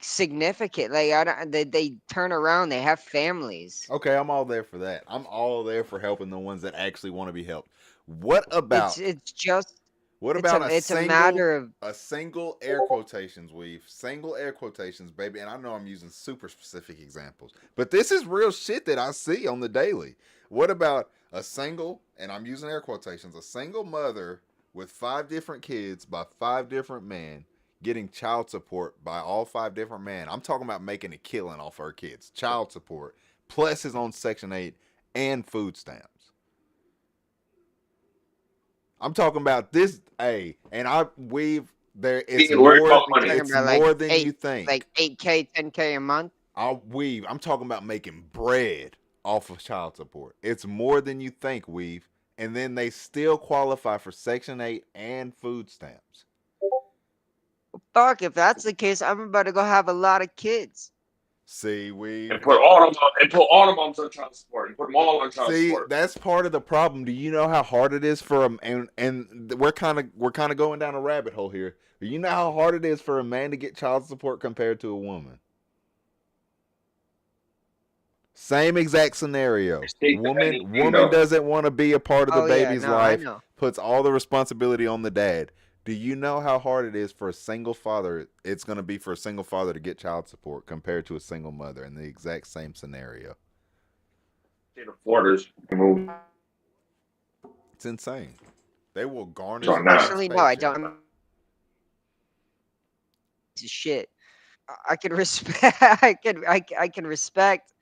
significant, like I don't, they turn around, they have families. Okay, I'm all there for that. I'm all there for helping the ones that actually want to be helped. What about It's just what about it's a matter of a single air quotations, Weave? Single air quotations, baby. And I know I'm using super specific examples, but this is real shit that I see on the daily. What about a single, and I'm using air quotations, a single mother with 5 different kids by 5 different men getting child support by all 5 different men? I'm talking about making a killing off her kids. Child support, plus his own Section 8 and food stamps. I'm talking about this, and I weave there. It's Being worried more. about we're money. talking It's about more than you think. like 8K, 10K a month. I'll weave. I'm talking about making bread off of child support. It's more than you think, weave. And then they still qualify for Section 8 and food stamps. Fuck, if that's the case, I'm about to go have a lot of kids. See, and put all the moms on child support and put them all on child See, support. that's part of the problem. Do you know how hard it is for a and we're kind of going down a rabbit hole here. Do you know how hard it is for a man to get child support compared to a woman? Same exact scenario. State depending Woman though. doesn't want to be a part of the Oh yeah, baby's no, I life, know. puts all the responsibility on the dad. Do you know how hard it is for a single father? It's going to be for a single father to get child support compared to a single mother in the exact same scenario. State of Florida's moved It's insane. They will garnish on a that. man's Personally, no, I paycheck. don't. It's shit. I can respect. I can respect.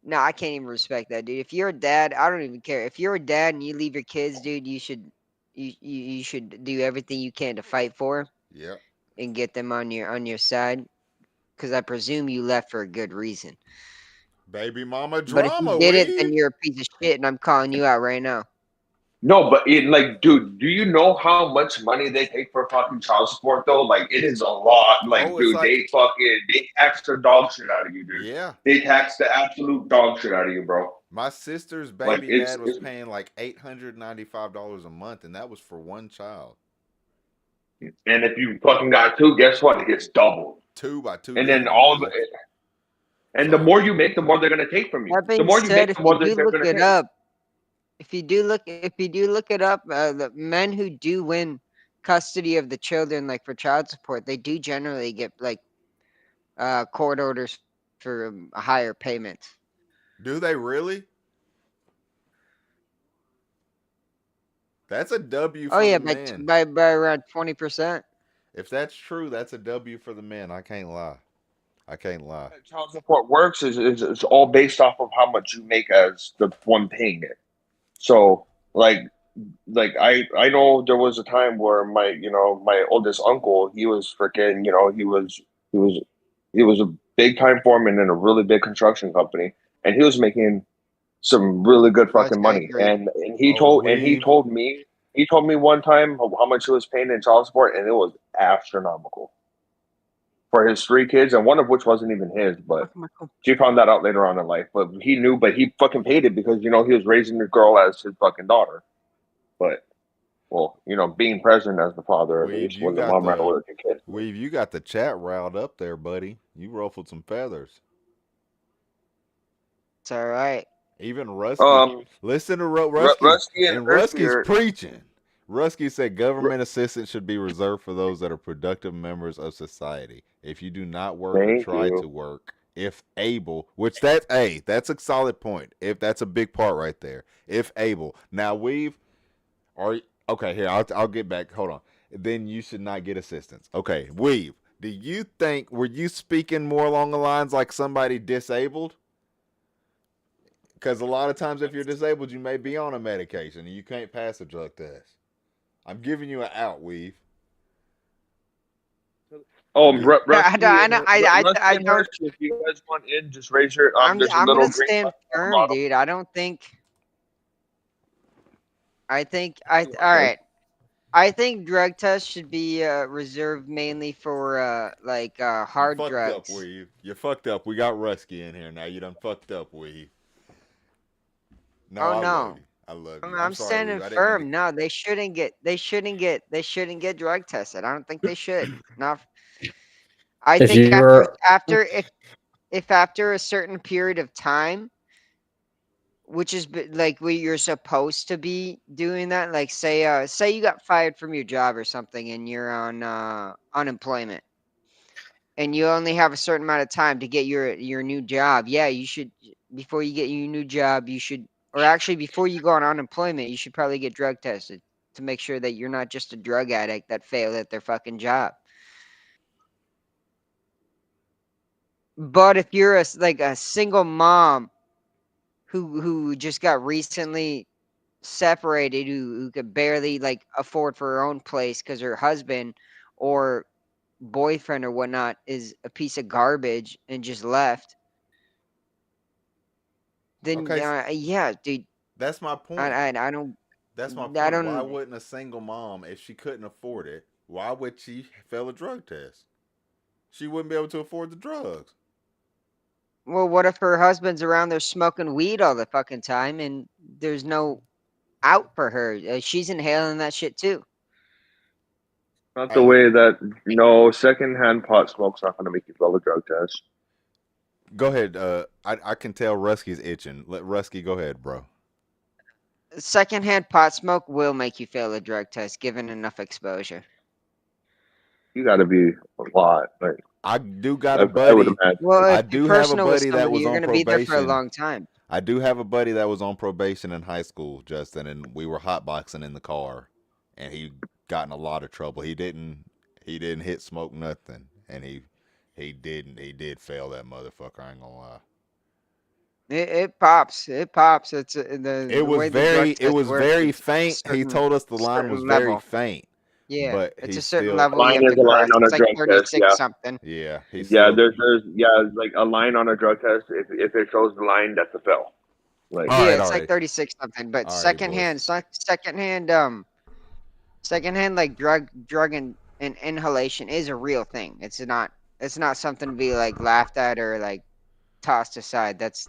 No, I can't even respect that, dude. If you're a dad, I don't even care. If you're a dad and you leave your kids, dude, you should do everything you can to fight for 'em Yep. and get them on your side. Because I presume you left for a good reason. Baby mama But if you drama, didn't, then weave. you're a piece of shit, and I'm calling you out right now. No, but like, dude, do you know how much money they take for fucking child support though? Like, it is a lot. Like, Oh, it's dude, like, they tax the dog shit out of you, dude. yeah. They tax the absolute dog shit out of you, bro. My sister's Like, baby dad was paying like $895 a month, and that was for one child. and if you fucking got two, guess what? It gets doubled. Two by two And then different all of dudes. it. And So the more you make, the more they're gonna take from you. That The being more you said, make, if the you more do they're look gonna it take. up, if you do look it up, the men who do win custody of the children, like for child support, they do generally get like court orders for a higher payment. do they really? That's a W Oh for yeah, the man. by around 20%. If that's true, that's a W for the man. I can't lie. I can't lie. Child support works is all based off of how much you make as the one paying it. So I know there was a time where my oldest uncle, he was freaking, he was a big time foreman in a really big construction company, and he was making some really good Yes, fucking I money. agree. And he Oh, told and weave. he told me one time how much he was paying in child support, and it was astronomical for his three kids, and one of which wasn't even his, but she found that out later on in life. But he knew, but he fucking paid it because he was raising the girl as his fucking daughter. But well, being present as the father at Weave, least when the mom ran away with the kid. Weave, you got the chat riled up there, buddy. You ruffled some feathers. It's all right. Even Rusky. Listen to Rusky. Rusty And Rusty Rusky's are, preaching. Rusky said government assistance should be reserved for those that are productive members of society. If you do not work or thank try you. to work, if able, which that's a solid point. If that's a big part right there. If able. Now okay, here, I'll get back. Hold on. Then you should not get assistance. Okay, Weave, do you think, were you speaking more along the lines like somebody disabled? Because a lot of times if you're disabled, you may be on a medication and you can't pass a drug test. I'm giving you an out, Weave. Rusty I and don't. Hershey, if you guys want in, just raise your there's a I'm little gonna green stand button at the firm, bottom. dude. I don't think. All right. I think drug tests should be reserved mainly for hard You fucked drugs. up, Weave. You fucked up. We got Rusky in here now. You done fucked up, Weave. No, Oh I no. love you. I love you. I'm sorry, standing Weave. I didn't firm. mean No, they shouldn't get drug tested. I don't think they should. Not. I If think you were if after a certain period of time, which is like where you're supposed to be doing that, like say you got fired from your job or something, and you're on unemployment, and you only have a certain amount of time to get your new job. Yeah, you should, before you get your new job, you should, or actually before you go on unemployment, you should probably get drug tested to make sure that you're not just a drug addict that failed at their fucking job. But if you're a single mom who just got recently separated, who could barely afford for her own place because her husband or boyfriend or whatnot is a piece of garbage and just left, then Okay. yeah, dude, That's my point. I don't. That's my I point. Why don't. wouldn't a single mom, if she couldn't afford it, why would she fail a drug test? She wouldn't be able to afford the drugs. Well, what if her husband's around there smoking weed all the fucking time and there's no out for her? She's inhaling that shit too. Not the way that secondhand pot smoke's not going to make you fail a drug test. Go ahead. I can tell Rusky's itching. Let Rusky go ahead, bro. Secondhand pot smoke will make you fail a drug test given enough exposure. You got to be a lot. Like I do got a I would buddy. imagine. Well, I if you're do have a personal with buddy that somebody, was you're on going to be there for a probation. long time. I do have a buddy that was on probation in high school, Justin, and we were hotboxing in the car, and he got in a lot of trouble. He didn't hit smoke nothing, and he did fail that motherfucker. I ain't gonna lie. It pops. It pops. It's the way the drug test works. Very It's a faint. He told us the line was certain very level. faint. Yeah, But it's he a certain still level you Line have is to a line cross. on a It's like drug test. 36 Yeah, something. yeah, he's yeah. still There's like a line on a drug test. If it shows the line, that's a fail. Like All Yeah, right, it's all like right. 36 something. But All right, boys. secondhand like drug and inhalation is a real thing. It's not something to be like laughed at or like tossed aside. That's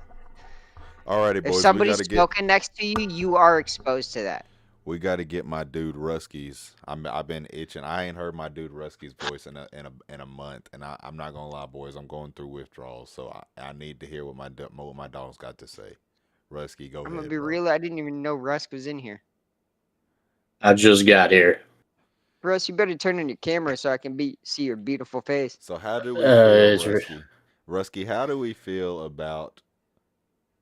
Alrighty, if boys. somebody's smoking next to you, you are exposed to that. We got to get my dude Rusky's. I've been itching. I ain't heard my dude Rusky's voice in a month, and I'm not gonna lie, boys. I'm going through withdrawals, so I need to hear what my dog's got to say. Rusky, go I'm ahead, gonna be bro. real. I didn't even know Rusk was in here. I just got here. Russ, you better turn on your camera so I can see your beautiful face. So how do we feel, it's Rusky? Rusky, how do we feel about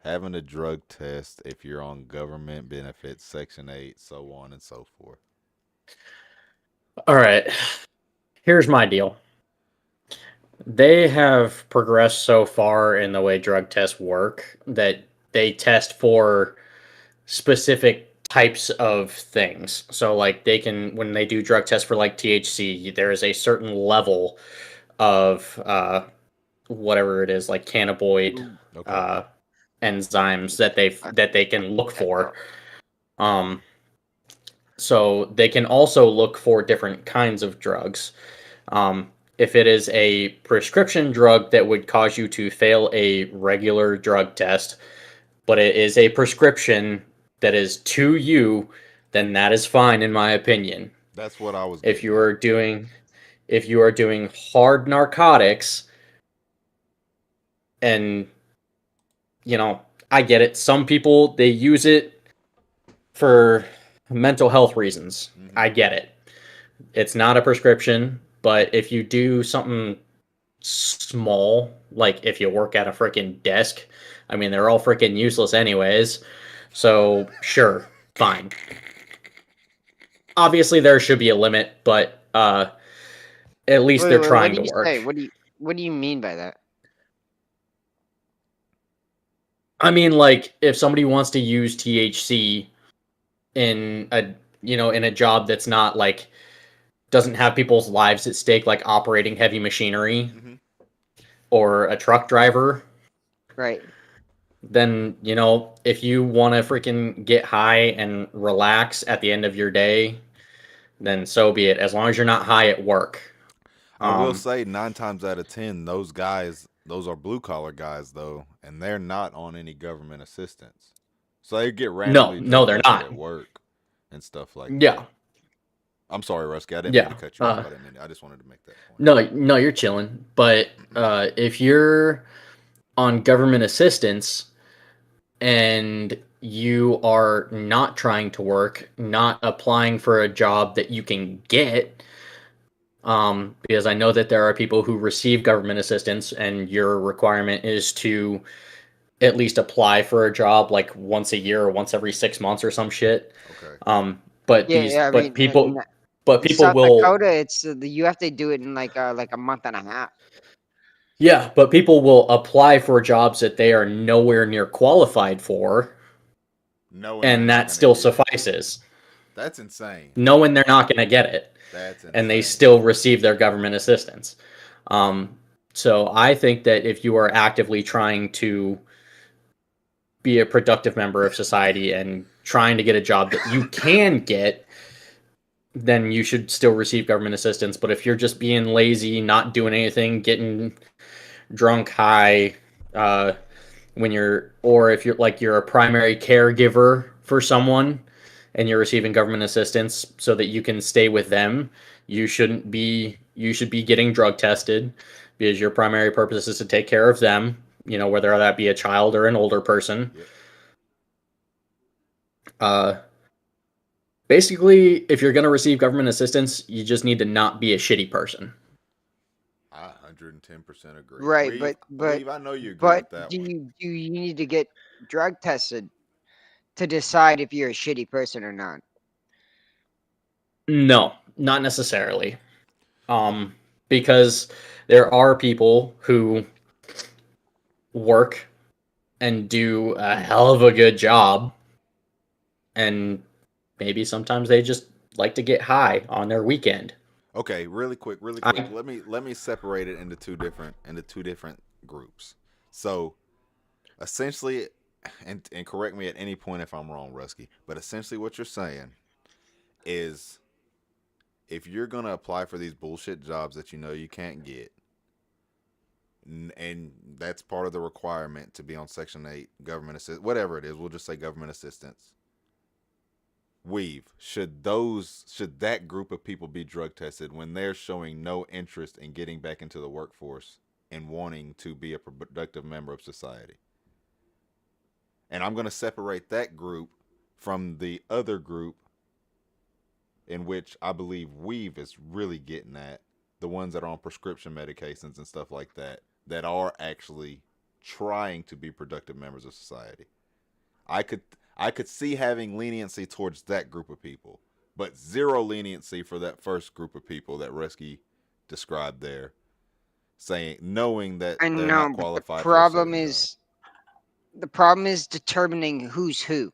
having a drug test if you're on government benefits, Section 8, so on and so forth? All right. Here's my deal. They have progressed so far in the way drug tests work that they test for specific types of things. So like they can, when they do drug tests for like THC, there is a certain level of whatever it is, like cannabinoid Okay. enzymes that they can look for. So they can also look for different kinds of drugs. If it is a prescription drug that would cause you to fail a regular drug test, but it is a prescription that is to you, then that is fine in my opinion. That's what I was If getting you are doing hard narcotics, and I get it. Some people, they use it for mental health reasons. Mhm. I get it. It's not a prescription, but if you do something small, like if you work at a freaking desk, I mean, they're all freaking useless anyways. So, sure, fine. Obviously, there should be a limit, but at least they're trying to work. Say? What do you mean by that? I mean, like, if somebody wants to use THC in a job that's not like doesn't have people's lives at stake, like operating heavy machinery Mhm. or a truck driver, Right. then if you want to freaking get high and relax at the end of your day, then so be it. As long as you're not high at work. I will say 9 times out of 10, those guys, those are blue collar guys though, and they're not on any government assistance. So they get randomly No, they're drug tested not. at work and stuff like Yeah. that. I'm sorry, Rusky. I didn't Yeah. mean to cut you off. I just wanted to make that point. No, you're chilling. But if you're on government assistance and you are not trying to work, not applying for a job that you can get, because I know that there are people who receive government assistance and your requirement is to at least apply for a job like once a year or once every 6 months or some shit. Okay. But people South will. Dakota, it's you have to do it in like a month and a half. Yeah, but people will apply for jobs that they are nowhere near qualified for, and that still suffices. That's insane. Knowing they're not going to get it. That's insane. And they still receive their government assistance. So I think that if you are actively trying to be a productive member of society and trying to get a job that you can get, then you should still receive government assistance. But if you're just being lazy, not doing anything, getting drunk, high, Uh, or if you're a primary caregiver for someone and you're receiving government assistance so that you can stay with them, you should be getting drug tested because your primary purpose is to take care of them, whether that be a child or an older person. Yep. Basically, if you're going to receive government assistance, you just need to not be a shitty person. I 110% agree. Right, Weave, I know you agree with that do one. you need to get drug tested to decide if you're a shitty person or not? No, not necessarily. Because there are people who work and do a hell of a good job, and maybe sometimes they just like to get high on their weekend. Okay, really quick. I, Let me separate it into two different groups. So, essentially, and correct me at any point if I'm wrong, Rusky, but essentially what you're saying is if you're going to apply for these bullshit jobs that you know you can't get, and that's part of the requirement to be on Section 8 government assist, whatever it is, we'll just say government assistance. Weave, should that group of people be drug tested when they're showing no interest in getting back into the workforce and wanting to be a productive member of society? And I'm going to separate that group from the other group in which I believe Weave is really getting at, the ones that are on prescription medications and stuff like that are actually trying to be productive members of society. I could see having leniency towards that group of people, but zero leniency for that first group of people that Resky described there, knowing that I they're know, not but qualified for a certain job. the problem is determining who's who.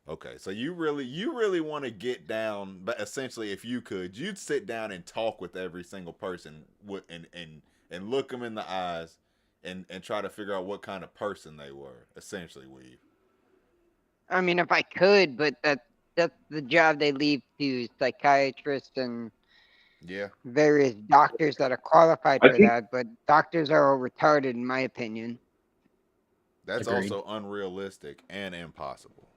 Okay, so you really want to get down, but essentially, if you could, you'd sit down and talk with every single person, and look them in the eyes, and try to figure out what kind of person they were. Essentially, Weave. I mean, if I could, but that's the job they leave to psychiatrists and Yeah, various doctors that are qualified I for think that. But doctors are all retarded, in my opinion. that's agreed. also unrealistic and impossible.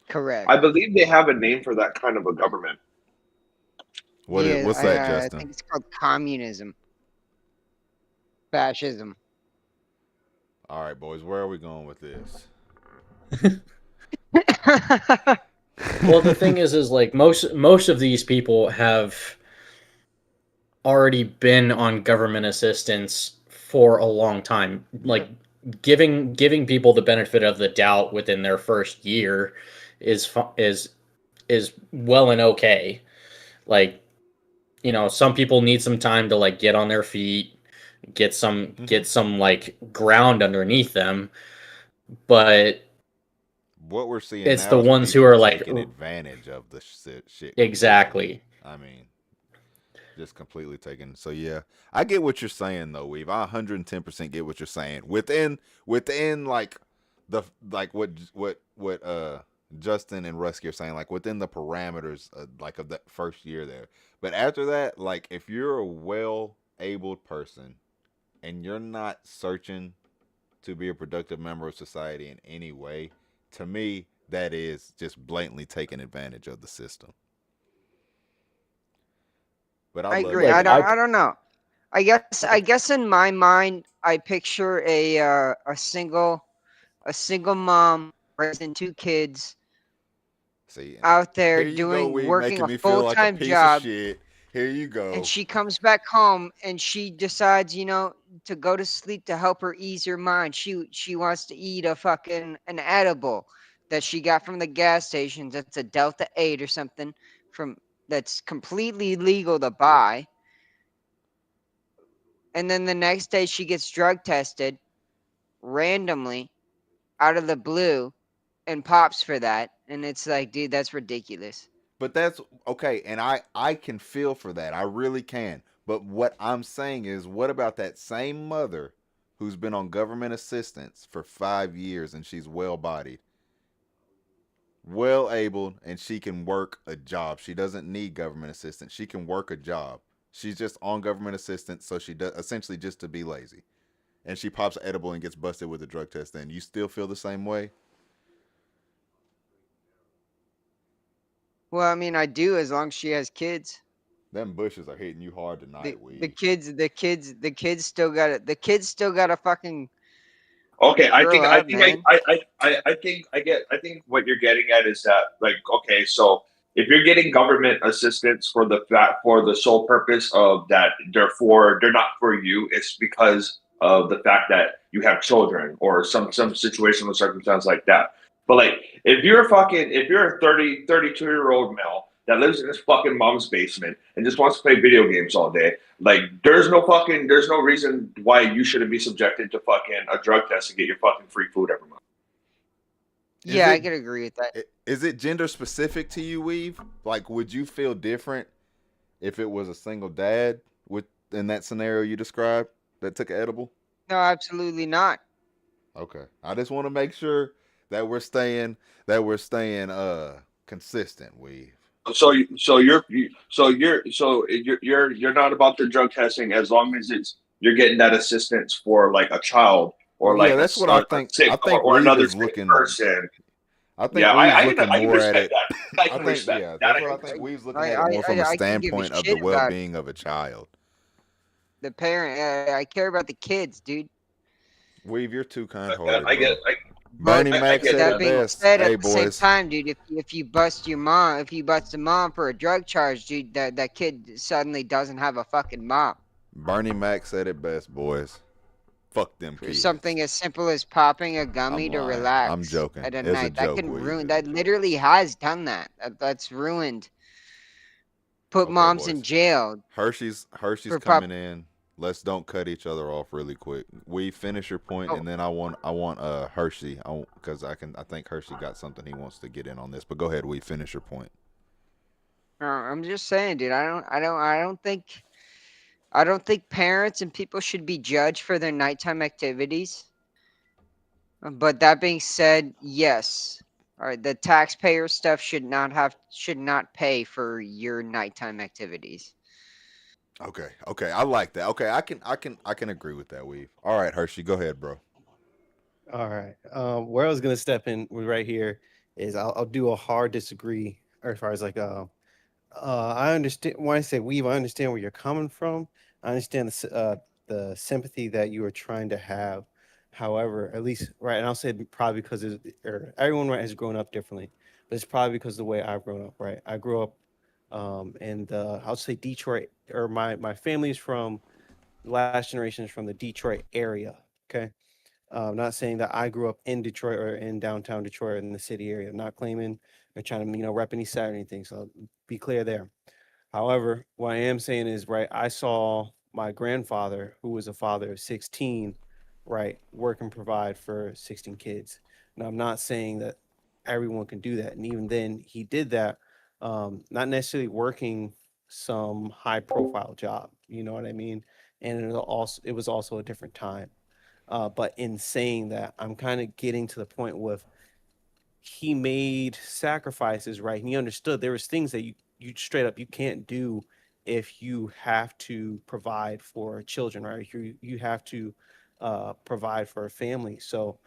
Correct. I believe they have a name for that kind of a government. Yeah, What's that, I Justin? think it's called communism, fascism. All right, boys, where are we going with this? Well, the thing is like most of these people have already been on government assistance for a long time. Like giving people the benefit of the doubt within their first year is is well and okay. Like, some people need some time to like get on their feet, get some like ground underneath them, but What we're seeing it's the now is ones who people are like taking advantage of the shit completely. exactly. I mean, just completely taken. So yeah, I get what you're saying though, Weave. I 110% get what you're saying. Within like what Justin and Rusky are saying, like within the parameters of that first year there. But after that, like if you're a well-abled person and you're not searching to be a productive member of society in any way, to me that is just blatantly taking advantage of the system. But I'd I love agree. to Like hear. I don't know. I guess in my mind, I picture a single mom raising two kids See, out there here you go, Weave, working making a me feel like a full-time piece of job, shit. Here you and go. she comes back home and she decides, to go to sleep to help her ease her mind. She wants to eat an edible that she got from the gas station. That's a Delta 8 or something from that's completely legal to Yeah. buy. And then the next day she gets drug tested randomly out of the blue and pops for that. And it's like, dude, that's ridiculous. But that's okay, and I can feel for that. I really can. But what I'm saying is, what about that same mother who's been on government assistance for 5 years and she's well-bodied, well-able, and she can work a job. She doesn't need government assistance. She can work a job. She's just on government assistance, so she does essentially just to be lazy. and she pops an edible and gets busted with a drug test, then you still feel the same way? Well, I mean, I do as long as she has kids. Them bushes are hitting you hard tonight, The Weave. kids still got it. The kids still got to fucking Okay, grow I up, think man. I think what you're getting at is that, like, okay, so if you're getting government assistance for the sole purpose of that, therefore they're not for you, it's because of the fact that you have children or some situational circumstance like that. But like, if you're a 32-year-old male that lives in his fucking mom's basement and just wants to play video games all day, like, there's no reason why you shouldn't be subjected to fucking a drug test and get your fucking free food every month. Yeah, I Is could agree with that. is it gender specific to you, Weave? Like, would you feel different if it was a single dad with in that scenario you described that took an edible? No, absolutely not. Okay, I just want to make sure that we're staying consistent, Weave. You're not about the drug testing as long as you're getting that assistance for like a child or Yeah, like that's what I a think. sick I think or Weave another is sick looking. person. I think Yeah, Weave's looking I can more at respect it. that. I I can think, respect yeah, that. that's I what I can think. respect. Weave's looking I at it more from a I can give a standpoint of the shit about well-being of a child. the parent. I care about the kids, dude. Weave, you're too kind-hearted, I get bro. But Bernie I Mac get said that it that. being best. said, at Hey, the same boys. time, dude, if you bust your mom, if you bust a mom for a drug charge, dude, that kid suddenly doesn't have a fucking mom. Bernie Mac said it best, boys. Fuck them For kids. something as simple as popping a I'm gummy to lying. I'm relax joking. at a It's a night, that joke, can Weave. ruin. It's a That joke. literally has done that. That's ruined. Put Okay, moms in boys. jail Hershey's for pop. coming in. Let's don't cut each other off really quick. We finish your point, Oh, and then I want Hershey, because I think Hershey got something he wants to get in on this. But go ahead, we finish your point. I'm just saying, dude. I don't think parents and people should be judged for their nighttime activities. But that being said, yes. All right, the taxpayer stuff should not pay for your nighttime activities. Okay, I like that. Okay, I can agree with that. Weave. All right, Hershey, go ahead, bro. All right. Where I was gonna step in right here is I'll do a hard disagree, or as far as like I understand when I say weave, I understand where you're coming from. I understand the sympathy that you are trying to have. However, at least right, and I'll say probably because everyone right has grown up differently, but it's probably because of the way I've grown up. Right, I grew up in the I'll say Detroit, or my family's from last generation is from the Detroit area. Okay, not saying that I grew up in Detroit or in downtown Detroit or in the city area. I'm not claiming or trying to rep any side or anything. So be clear there. However, what I am saying is right. I saw my grandfather, who was a father of 16, right, work and provide for 16 kids. Now I'm not saying that everyone can do that, and even then he did that, not necessarily working some high profile job. You know what I mean? And it was also a different time. But in saying that, I'm kind of getting to the point with he made sacrifices, right? And he understood there was things that you straight up you can't do if you have to provide for children, right? You have to provide for a family. So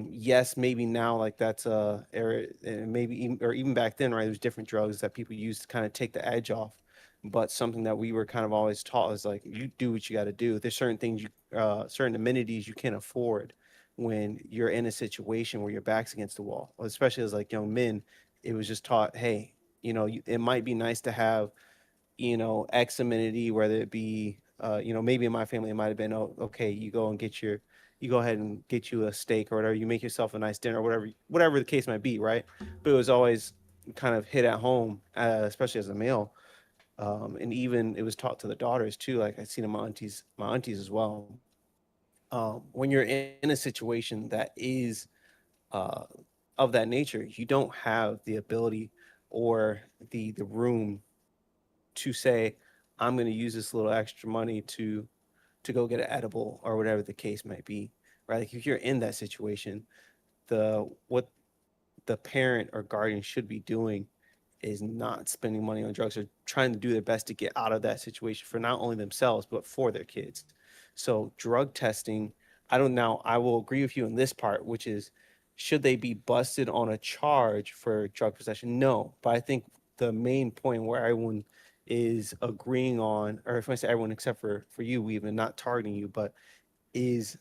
yes, maybe now like that's era, and maybe even back then, right? There's different drugs that people use to kind of take the edge off. But something that we were kind of always taught is like you do what you got to do. There's certain things certain amenities you can't afford when you're in a situation where your back's against the wall. Especially as like young men, it was just taught, hey, it might be nice to have X amenity, whether it be, maybe in my family, it might have been, oh, okay, you go ahead and get you a steak or whatever, you make yourself a nice dinner, whatever the case might be, right? But it was always kind of hit at home, especially as a male. And even it was taught to the daughters too. Like I seen in my aunties as well. When you're in a situation that is uh, of that nature, you don't have the ability or the room to say, I'm going to use this little extra money to go get an edible or whatever the case might be, right? Like if you're in that situation, what the parent or guardian should be doing is not spending money on drugs or trying to do their best to get out of that situation for not only themselves but for their kids. So drug testing, I will agree with you on this part, which is, should they be busted on a charge for drug possession? No, but I think the main point where everyone is agreeing on, or if I say everyone except for you, we've been not targeting you, but is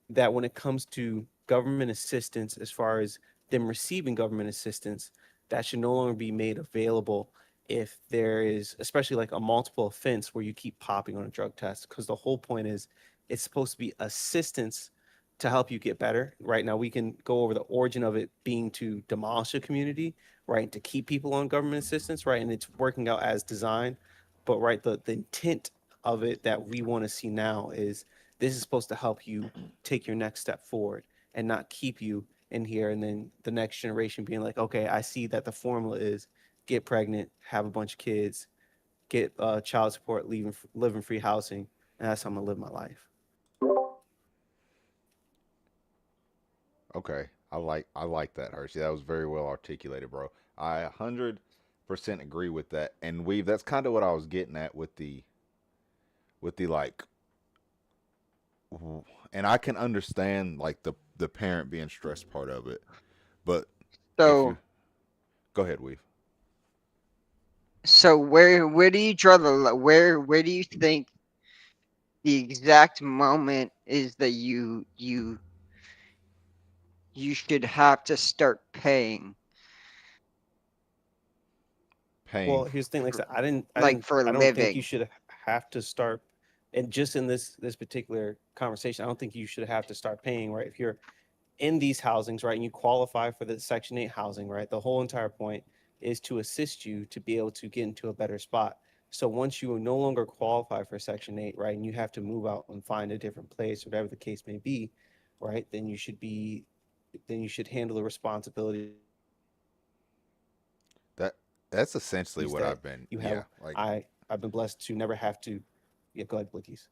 that when it comes to government assistance, as far as them receiving government assistance, that should no longer be made available if there is, especially like a multiple offense where you keep popping on a drug test. Because the whole point is it's supposed to be assistance to help you get better. Right now, we can go over the origin of it being to demolish a community, right? To keep people on government assistance, right? And it's working out as designed. But right, the intent of it that we want to see now is this is supposed to help you take your next step forward and not keep you in here. And then the next generation being like, okay, I see that the formula is get pregnant, have a bunch of kids, get child support, live in free housing, and that's how I'm gonna live my life. Okay, I like that, Hershey. That was very well articulated, bro. I 100% agree with that. And Weave, that's kind of what I was getting at with the like, and I can understand like the parent being stressed part of it, but if you So go ahead, Weave. so where do you draw the where do you think the exact moment is that you should have to start paying Well, Paying. here's the thing, like I said, like for a I don't think you living? should have to start, and just in this particular conversation, I don't think you should have to start paying, right? If you're in these housings, right, and you qualify for the Section 8 housing, right, the whole entire point is to assist you to be able to get into a better spot. So once you no longer qualify for Section 8, right, and you have to move out and find a different place, whatever the case may be, right, then you should handle the responsibility That that's essentially what that I've been. you have. Yeah, like, I've been blessed to never have to. Yeah, go ahead, Blickies.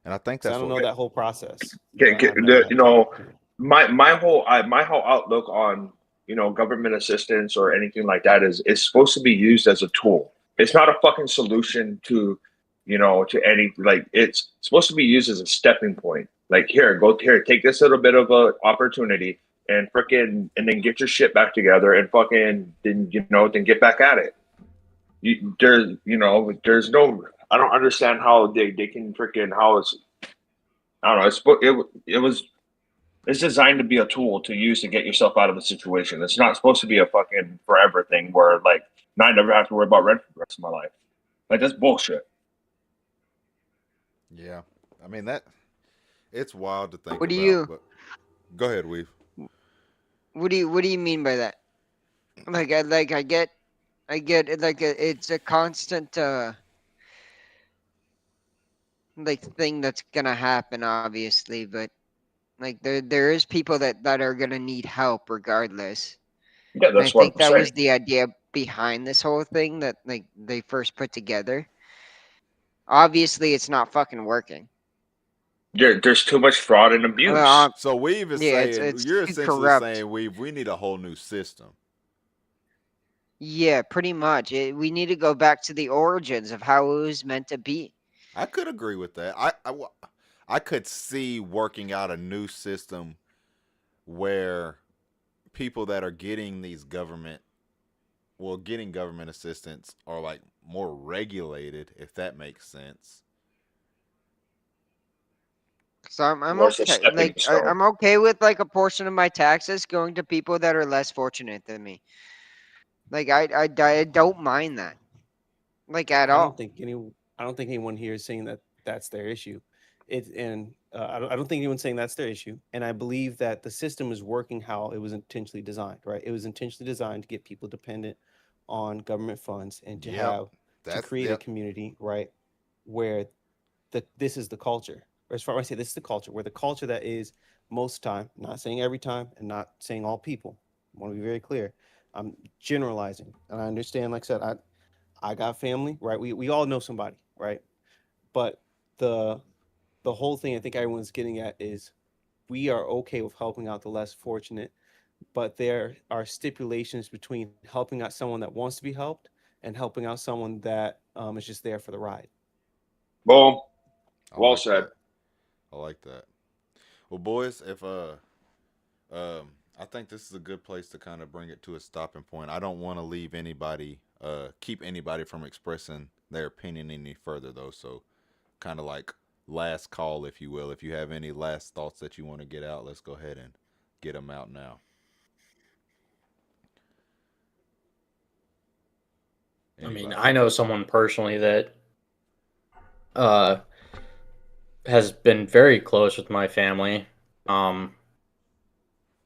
and I think Because I that's don't what. know that whole process, Get, but get, I've never had to. my whole outlook on government assistance or anything like that is supposed to be used as a tool. It's not a fucking solution to any, like, it's supposed to be used as a stepping point. Like, here, go here, take this little bit of a opportunity and frickin' and then get your shit back together and fucking then get back at it. There's no, I don't understand how they can frickin' how it's, I don't know, it's designed to be a tool to use to get yourself out of a situation. It's not supposed to be a fucking forever thing where, like, now I never have to worry about rent for the rest of my life. Like, that's bullshit. Yeah, I mean that it's wild to think What do about, you but go ahead, Weave. what do you mean by that? I get it, like it's a constant like thing that's gonna happen, obviously, but like there is people that are gonna need help regardless. Yeah, And I that's what think I'm that saying. was the idea behind this whole thing that like they first put together. Obviously, it's not fucking working. There's too much fraud and Uh, abuse. So Weave is yeah, saying it's you're too essentially corrupt. saying we need a whole new system. Yeah, pretty much. We need to go back to the origins of how it was meant to be. I could agree with that. I could see working out a new system where people that are getting these getting government assistance are like more regulated, if that makes sense. So I'm More as a okay. stepping stone. I'm okay with like a portion of my taxes going to people that are less fortunate than me. Like I don't mind that. Like at I don't all. think any. I don't think anyone here is saying that that's their issue. I don't think anyone's saying that's their issue. And I believe that the system is working how it was intentionally designed. Right? It was intentionally designed to get people dependent on government funds and Yep. to That's create a yep. community, right, where this is the culture. Or as far as I say, this is the culture where the culture that is most time, not saying every time and not saying all people. I want to be very clear. I'm generalizing, and I understand. Like I said, I got family, right? We all know somebody, right? But the the whole thing I think everyone's getting at is we are okay with helping out the less fortunate, but there are stipulations between helping out someone that wants to be helped and helping out someone that is just there for the ride. Boom. I Well like said. that. I like that. Well, boys, if I think this is a good place to kind of bring it to a stopping point. I don't want to leave anybody, keep anybody from expressing their opinion any further, though. So, kind of like last call, if you will. If you have any last thoughts that you want to get out, let's go ahead and get them out now. I mean, Anybody? I know someone personally that uh has been very close with my family. Um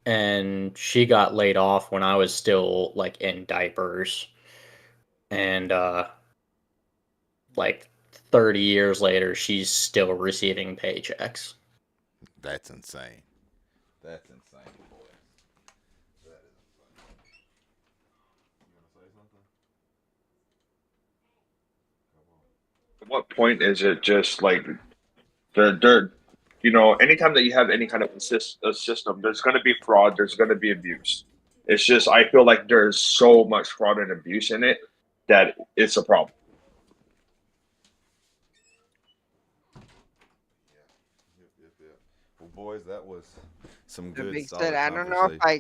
and she got laid off when I was still like in diapers, and like 30 years later she's still receiving paychecks. That's insane. That's insane, boy. That is insane. You want to say something? At what point is it just like the anytime that you have any kind of a system, there's going to be fraud, there's going to be abuse. It's just I feel like there's so much fraud and abuse in it that it's a problem. Yep, yep, yep. Well, boys, that was some That good, being said, solid I don't know if conversation.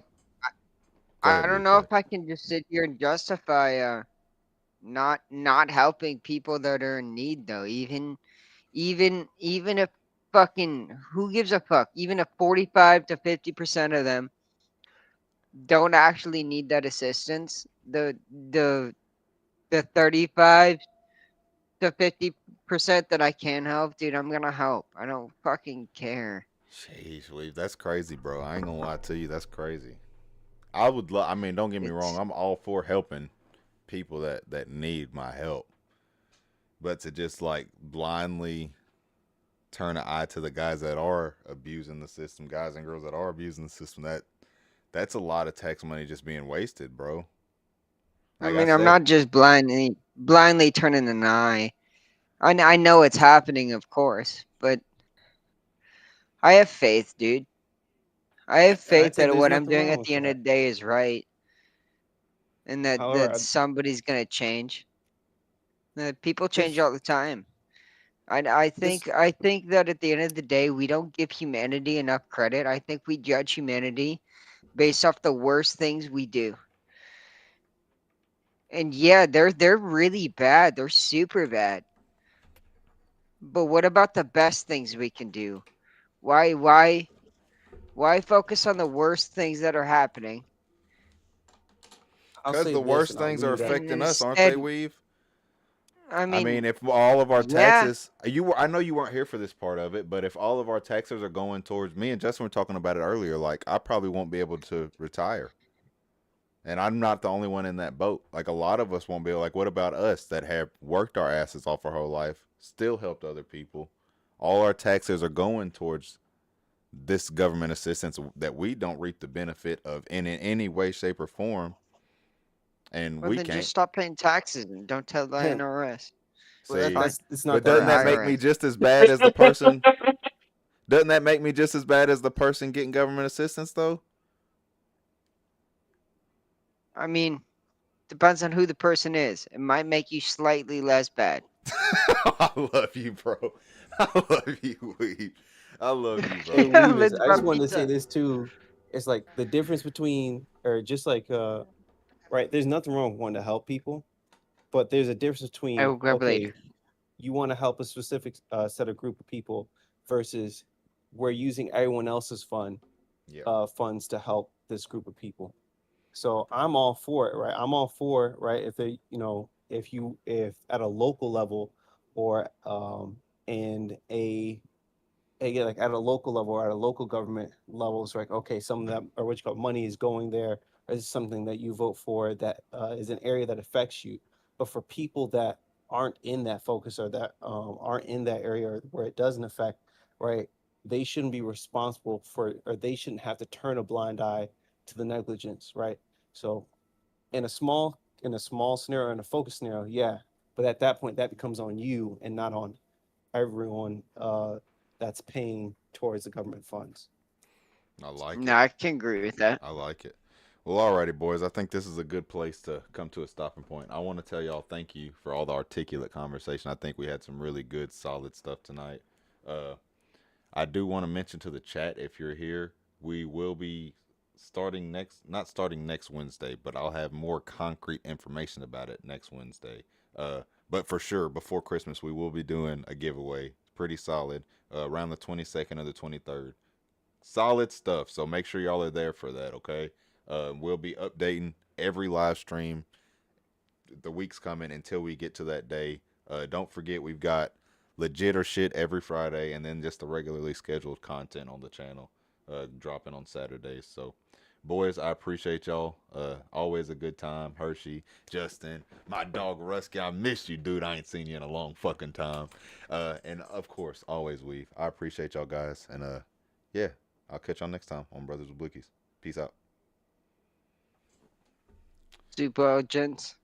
Go I ahead, don't Weave. know Go if ahead. I can just sit here and justify not helping people that are in need though. Even if fucking who gives a fuck? Even if 45 to 50% of them don't actually need that assistance, the the 35 to 50% that I can help, dude, I'm gonna help. I don't fucking care. Jeez, Weave, that's crazy, bro. I ain't gonna lie to you. That's crazy. I would. I mean, don't get me wrong. It's I'm all for helping people that need my help, but to just like blindly turn an eye to the guys that are abusing the system, guys and girls that are abusing the system, that's a lot of tax money just being wasted, bro. I Like I mean, I'm said, not just blindly turning an eye. I know it's happening, of course, but I have faith, dude. I have I faith think that there's what I'm nothing doing wrong at with the end of that. the day is right, and that However, somebody's gonna change. That people change this all the time. I this think I think that at the end of the day, we don't give humanity enough credit. I think we judge humanity based off the worst things we do. And yeah, they're really bad. They're super bad. But what about the best things we can do? Why why why focus on the worst things that are happening I'll because say the this worst and I'll things are leave that. and affecting us, aren't they, instead, Weave? I I mean, mean, if all of our yeah, taxes, I know you weren't here for this part of it, but if all of our taxes are going towards me and Justin were talking about it earlier, like I probably won't be able to retire. And I'm not the only one in that boat. Like a lot of us won't be like, what about us that have worked our asses off our whole life, still helped other people? All our taxes are going towards this government assistance that we don't reap the benefit of in any way, shape, or form, and well we then just can't stop paying taxes and don't tell the IRS. Well, It's see. fine. that's it's But not that Or doesn't that easy. make me IRS. just as bad as the person? Doesn't that make me just as bad as the person getting government assistance, though? I mean, depends on who the person is. It might make you slightly less bad. I love you, bro. I love you, Weeb. I love you, Hey, bro. Weavers, Let's I just wanted to say pizza. this too. It's like the difference between, or just like, right? There's nothing wrong with wanting to help people, but there's a difference I between, will grab later. okay, you want to help a specific set of group of people versus we're using everyone else's Yeah. funds to help this group of people. So I'm all for it, right? I'm all for, right? If they, if at a local level or and yeah, like at a local level or at a local government level, it's like, okay, some of that or what you call money is going there, or is something that you vote for that is an area that affects you. But for people that aren't in that focus or that aren't in that area where it doesn't affect, right? They shouldn't be responsible for, or they shouldn't have to turn a blind eye to the negligence, right? So in a small scenario, in a focus scenario, yeah. But at that point, that becomes on you and not on everyone that's paying towards the government funds. I like No, it. I can agree with that. I like it. Well, alrighty, boys. I think this is a good place to come to a stopping point. I want to tell y'all thank you for all the articulate conversation. I think we had some really good, solid stuff tonight. I do want to mention to the chat, if you're here, we will be not starting next Wednesday, but I'll have more concrete information about it next Wednesday. But for sure, before Christmas, we will be doing a giveaway. Pretty solid, around the 22nd or the 23rd. Solid stuff. So make sure y'all are there for that, okay? We'll be updating every live stream the weeks coming until we get to that day. Don't forget, we've got legit or shit every Friday, and then just the regularly scheduled content on the channel, dropping on Saturdays. So, boys, I appreciate y'all. Always a good time. Hershey, Justin, my dog Rusky, I missed you, dude. I ain't seen you in a long fucking time. And of course, always Weave. I appreciate y'all guys, and yeah, I'll catch y'all next time on Brothers with Blickies. Peace out. Super gents.